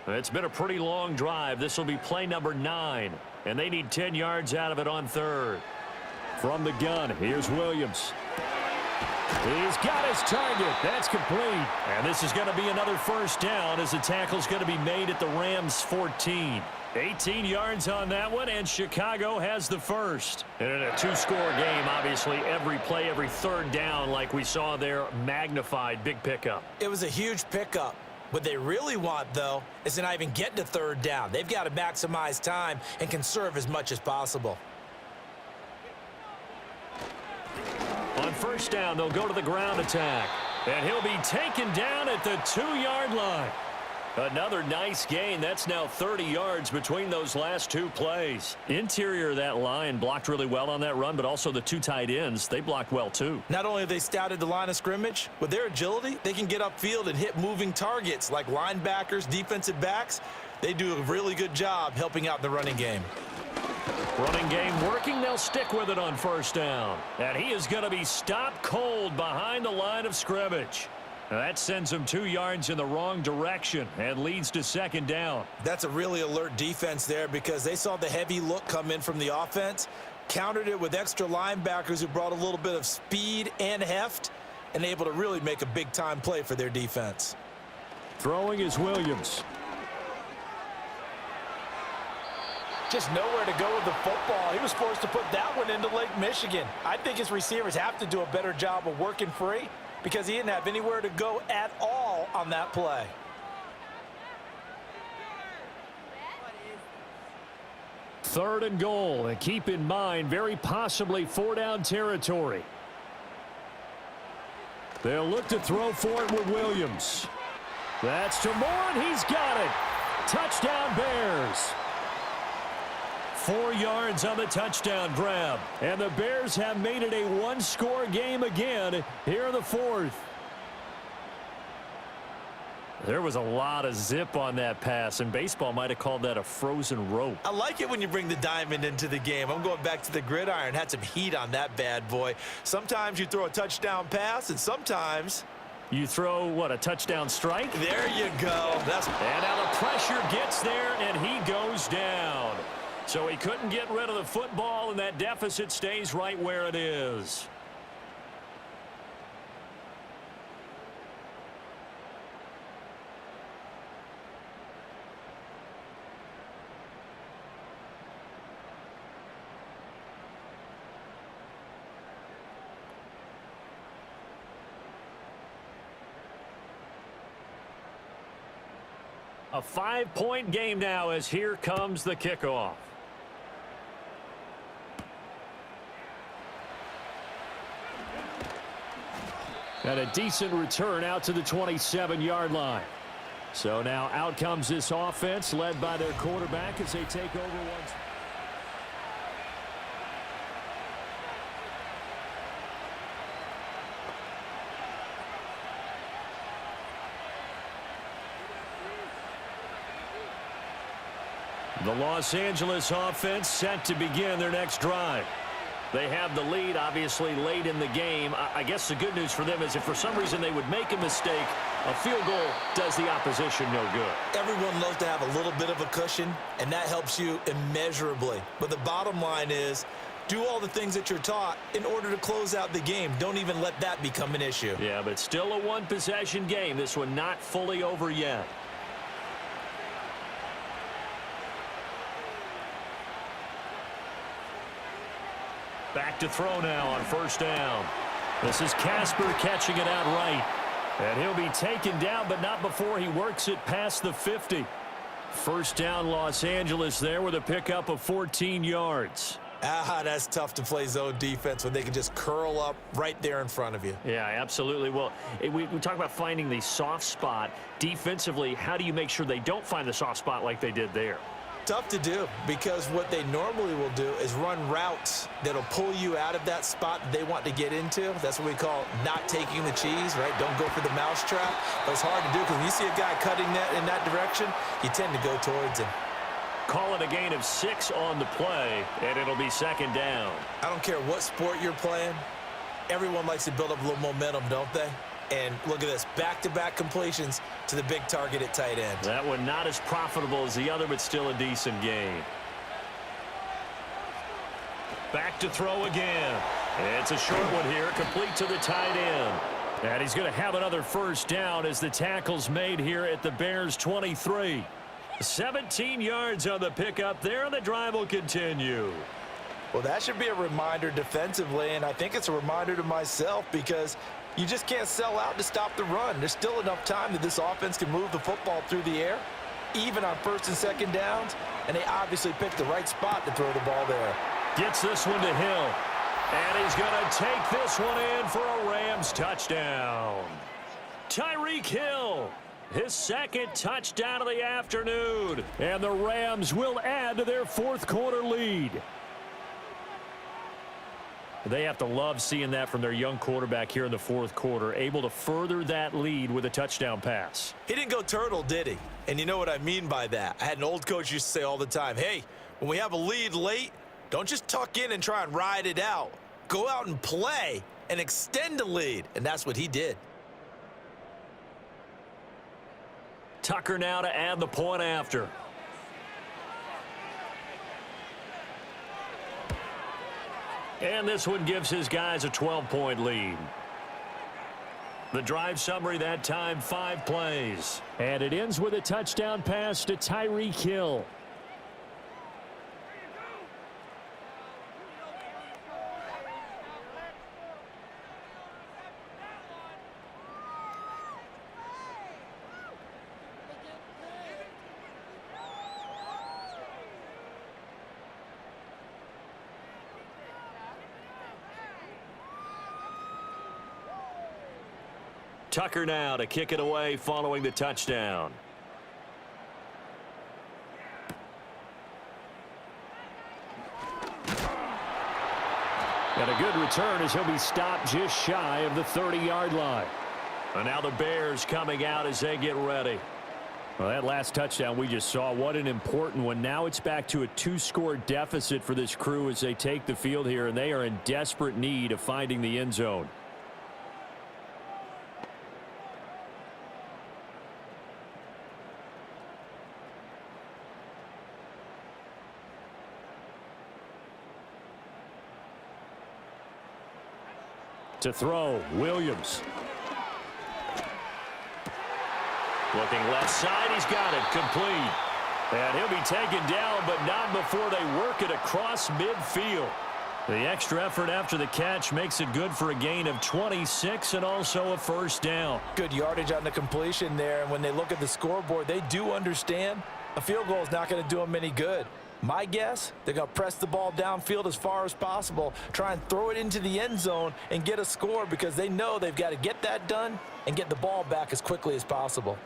It's been a pretty long drive. This will be play number 9, and they need 10 yards out of it on 3rd. From the gun, here's Williams. He's got his target. That's complete. And this is going to be another first down as the tackle's going to be made at the Rams' 14. 18 yards on that one, and Chicago has the first. And in a two-score game, obviously, every play, every third down, like we saw there, magnified. Big pickup. It was a huge pickup. What they really want, though, is to not even get to third down. They've got to maximize time and conserve as much as possible. On first down, they'll go to the ground attack. And he'll be taken down at the 2-yard line. Another nice gain. That's now 30 yards between those last two plays. Interior of that line blocked really well on that run, but also the two tight ends, they blocked well too. Not only have they scouted the line of scrimmage, with their agility, they can get upfield and hit moving targets like linebackers, defensive backs. They do a really good job helping out the running game. Running game working. They'll stick with it on first down. And he is going to be stopped cold behind the line of scrimmage. That sends him 2 yards in the wrong direction and leads to second down. That's a really alert defense there because they saw the heavy look come in from the offense, countered it with extra linebackers who brought a little bit of speed and heft, and able to really make a big-time play for their defense. Throwing is Williams. Just nowhere to go with the football. He was forced to put that one into Lake Michigan. I think his receivers have to do a better job of working free because he didn't have anywhere to go at all on that play. Third and goal, and keep in mind, very possibly 4-down territory. They'll look to throw for it with Williams. That's to Moore, and he's got it. Touchdown Bears. 4 yards on the touchdown grab. And the Bears have made it a one-score game again here in the fourth. There was a lot of zip on that pass, and baseball might have called that a frozen rope. I like it when you bring the diamond into the game. I'm going back to the gridiron. Had some heat on that bad boy. Sometimes you throw a touchdown pass, and sometimes you throw, what, a touchdown strike? There you go. And now the pressure gets there, and he goes down. So he couldn't get rid of the football, and that deficit stays right where it is. A 5-point game now as here comes the kickoff. And a decent return out to the 27-yard line. So now out comes this offense led by their quarterback as they take over once. The Los Angeles offense set to begin their next drive. They have the lead, obviously, late in the game. I guess the good news for them is if for some reason they would make a mistake, a field goal does the opposition no good. Everyone loves to have a little bit of a cushion, and that helps you immeasurably. But the bottom line is, do all the things that you're taught in order to close out the game. Don't even let that become an issue. Yeah, but still a one-possession game. This one not fully over yet. Back to throw now on first down. This is Casper catching it out right. And he'll be taken down, but not before he works it past the 50. First down Los Angeles there with a pickup of 14 yards. That's tough to play zone defense when they can just curl up right there in front of you. Yeah, absolutely. Well, we talk about finding the soft spot. Defensively, how do you make sure they don't find the soft spot like they did there? Tough to do because what they normally will do is run routes that'll pull you out of that spot that they want to get into. That's what we call not taking the cheese, right? Don't go for the mousetrap. But it's hard to do because when you see a guy cutting that in that direction, you tend to go towards him. Call it a gain of 6 on the play, and it'll be second down. I don't care what sport you're playing. Everyone likes to build up a little momentum, don't they? And look at this, back-to-back completions to the big target at tight end. That one not as profitable as the other, but still a decent gain. Back to throw again. It's a short one here, complete to the tight end. And he's going to have another first down as the tackle's made here at the Bears' 23. 17 yards on the pickup there, and the drive will continue. Well, that should be a reminder defensively, and I think it's a reminder to myself because you just can't sell out to stop the run. There's still enough time that this offense can move the football through the air, even on first and second downs, and they obviously picked the right spot to throw the ball there. Gets this one to Hill, and he's going to take this one in for a Rams touchdown. Tyreek Hill, his second touchdown of the afternoon, and the Rams will add to their fourth quarter lead. They have to love seeing that from their young quarterback here in the fourth quarter, able to further that lead with a touchdown pass. He didn't go turtle, did he? And you know what I mean by that. I had an old coach used to say all the time, hey, when we have a lead late, don't just tuck in and try and ride it out. Go out and play and extend the lead. And that's what he did. Tucker now to add the point after. And this one gives his guys a 12-point lead. The drive summary that time, 5 plays. And it ends with a touchdown pass to Tyreek Hill. Tucker now to kick it away following the touchdown. And a good return as he'll be stopped just shy of the 30-yard line. And now the Bears coming out as they get ready. Well, that last touchdown we just saw, what an important one. Now it's back to a 2-score deficit for this crew as they take the field here, and they are in desperate need of finding the end zone. To throw, Williams. Looking left side, he's got it, complete. And he'll be taken down, but not before they work it across midfield. The extra effort after the catch makes it good for a gain of 26 and also a first down. Good yardage on the completion there, and when they look at the scoreboard, they do understand a field goal is not going to do them any good. My guess, they're going to press the ball downfield as far as possible, try and throw it into the end zone and get a score because they know they've got to get that done and get the ball back as quickly as possible.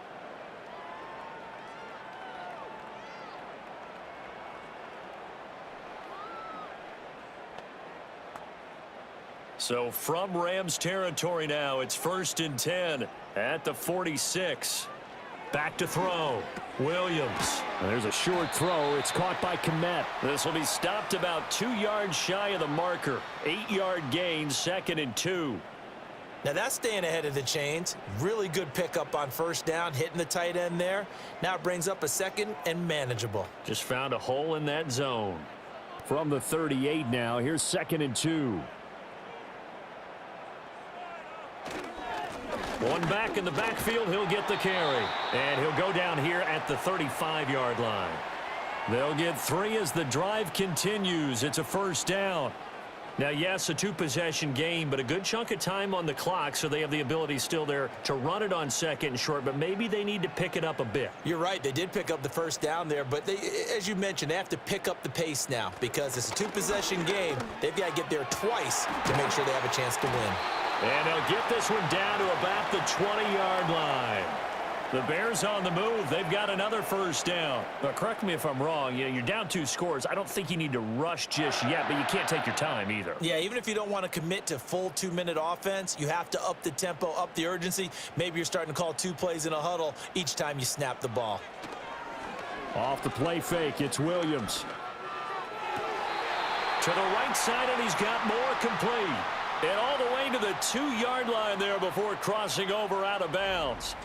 So from Rams territory now, it's 1st and 10 at the 46. Back to throw. Williams. And there's a short throw. It's caught by Kmet. This will be stopped about 2 yards shy of the marker. 8-yard gain, 2nd and 2. Now that's staying ahead of the chains. Really good pickup on first down, hitting the tight end there. Now it brings up a 2nd and manageable. Just found a hole in that zone. From the 38 now, here's 2nd and 2. One back in the backfield, he'll get the carry. And he'll go down here at the 35-yard line. They'll get 3 as the drive continues. It's a first down. Now, yes, a 2-possession game, but a good chunk of time on the clock, so they have the ability still there to run it on 2nd and short, but maybe they need to pick it up a bit. You're right. They did pick up the first down there, but they, as you mentioned, they have to pick up the pace now because it's a 2-possession game. They've got to get there twice to make sure they have a chance to win. And they'll get this one down to about the 20-yard line. The Bears on the move. They've got another first down. But correct me if I'm wrong. You're down 2 scores. I don't think you need to rush just yet, but you can't take your time either. Yeah, even if you don't want to commit to full 2-minute offense, you have to up the tempo, up the urgency. Maybe you're starting to call 2 plays in a huddle each time you snap the ball. Off the play fake, it's Williams. To the right side, and he's got more complete. And all the way to the 2-yard line there before crossing over out of bounds.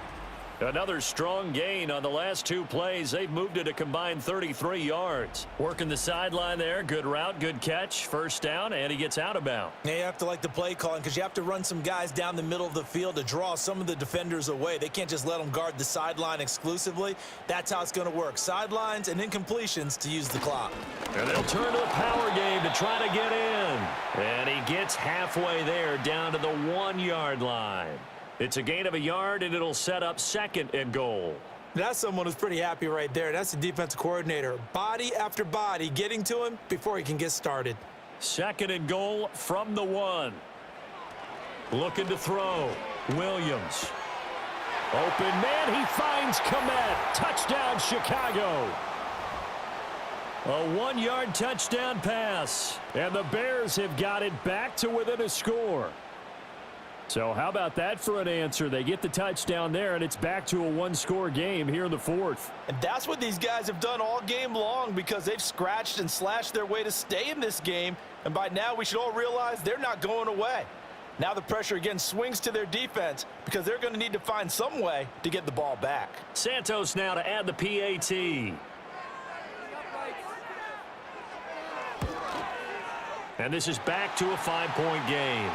Another strong gain on the last 2 plays. They've moved it a combined 33 yards. Working the sideline there. Good route, good catch. First down, and he gets out of bounds. Yeah, you have to like the play calling because you have to run some guys down the middle of the field to draw some of the defenders away. They can't just let them guard the sideline exclusively. That's how it's going to work. Sidelines and incompletions to use the clock. And they'll turn to the power game to try to get in. And he gets halfway there down to the 1-yard line. It's a gain of a yard, and it'll set up 2nd and goal. That's someone who's pretty happy right there. That's the defensive coordinator. Body after body getting to him before he can get started. 2nd and goal from the 1. Looking to throw. Williams. Open man. He finds Komet. Touchdown, Chicago. A 1-yard touchdown pass. And the Bears have got it back to within a score. So how about that for an answer? They get the touchdown there, and it's back to a 1-score game here in the 4th. And that's what these guys have done all game long because they've scratched and slashed their way to stay in this game. And by now, we should all realize they're not going away. Now the pressure again swings to their defense because they're going to need to find some way to get the ball back. Santos now to add the PAT. And this is back to a 5-point game.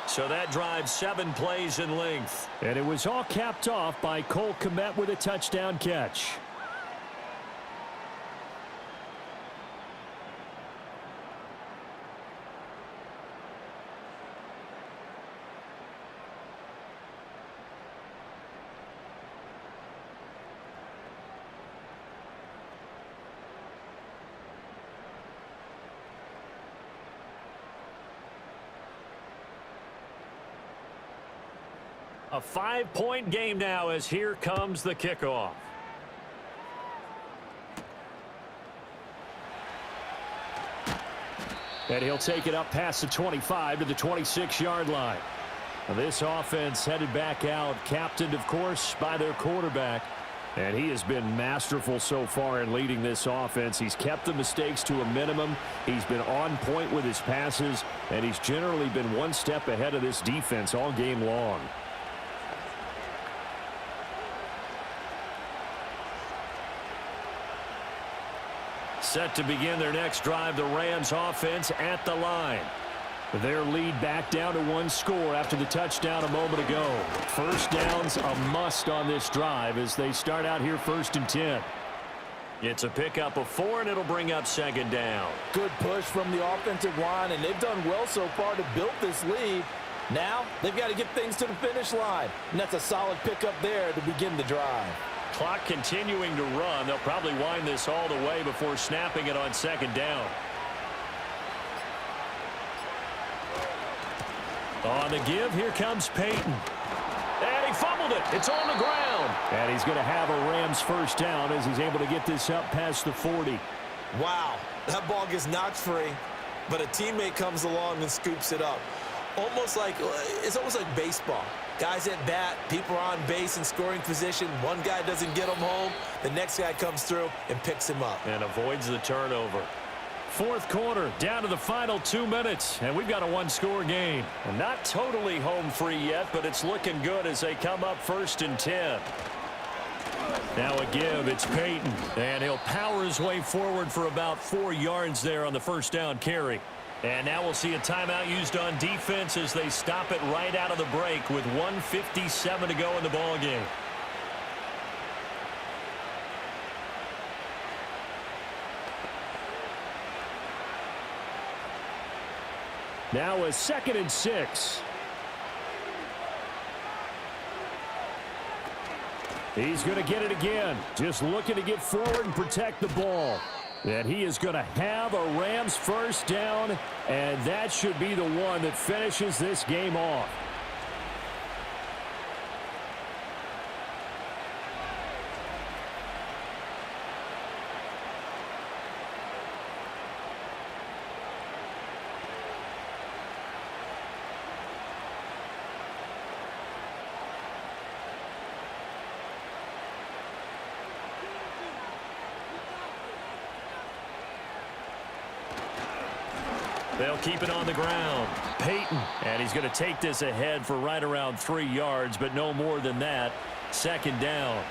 So that drives 7 plays in length. And it was all capped off by Cole Kmet with a touchdown catch. A 5-point game now as here comes the kickoff. And he'll take it up past the 25 to the 26-yard line. This offense headed back out, captained, of course, by their quarterback. And he has been masterful so far in leading this offense. He's kept the mistakes to a minimum. He's been on point with his passes, and he's generally been one step ahead of this defense all game long. Set to begin their next drive, the Rams offense at the line. Their lead back down to 1 score after the touchdown a moment ago. First down's a must on this drive as they start out here 1st and 10. It's a pickup of 4, and it'll bring up 2nd down. Good push from the offensive line, and they've done well so far to build this lead. Now they've got to get things to the finish line, and that's a solid pickup there to begin the drive. Clock continuing to run. They'll probably wind this all the way before snapping it on 2nd down. On the give, here comes Peyton. And he fumbled it. It's on the ground. And he's going to have a Rams first down as he's able to get this up past the 40. Wow, that ball gets knocked free, but a teammate comes along and scoops it up. It's almost like baseball. Guys at bat, people are on base in scoring position. One guy doesn't get him home. The next guy comes through and picks him up. And avoids the turnover. 4th quarter, down to the final 2 minutes, and we've got a 1-score game. And not totally home free yet, but it's looking good as they come up 1st and 10. Now a give, it's Peyton. And he'll power his way forward for about 4 yards there on the first down carry. And now we'll see a timeout used on defense as they stop it right out of the break with 1:57 to go in the ball game. Now a 2nd and 6. He's going to get it again. Just looking to get forward and protect the ball. And he is going to have a Rams first down, and that should be the one that finishes this game off. They'll keep it on the ground. Peyton. And he's going to take this ahead for right around 3 yards, but no more than that. Second down.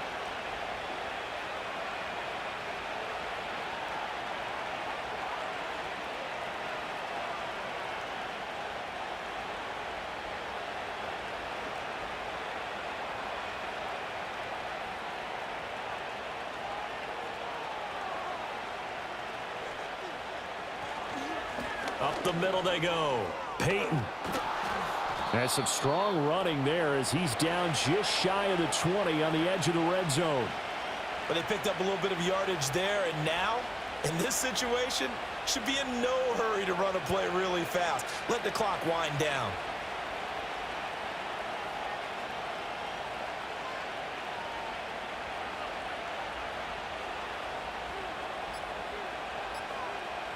Up the middle they go. Peyton. That's some strong running there as he's down just shy of the 20 on the edge of the red zone. But they picked up a little bit of yardage there, and now, in this situation, should be in no hurry to run a play really fast. Let the clock wind down.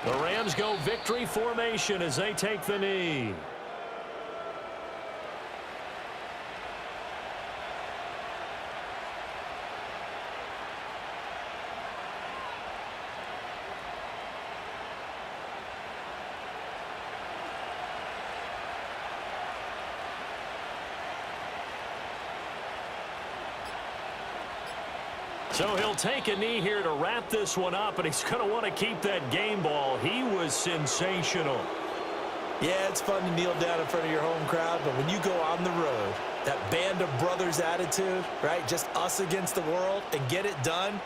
The Rams go victory formation as they take the knee. So he'll take a knee here to wrap this one up, and he's going to want to keep that game ball. He was sensational. Yeah, it's fun to kneel down in front of your home crowd, but when you go on the road, that band of brothers attitude, right, just us against the world, and get it done,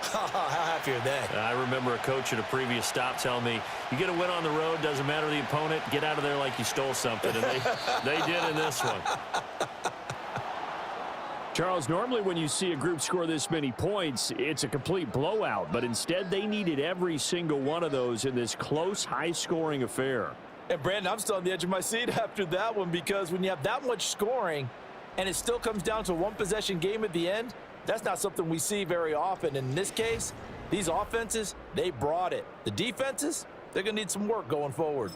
how happy are they? I remember a coach at a previous stop telling me, you get a win on the road, doesn't matter the opponent, get out of there like you stole something, and they did in this one. Charles, normally when you see a group score this many points, it's a complete blowout, but instead they needed every single one of those in this close, high-scoring affair. And, Brandon, I'm still on the edge of my seat after that one because when you have that much scoring and it still comes down to a one-possession game at the end, that's not something we see very often. In this case, these offenses, they brought it. The defenses, they're going to need some work going forward.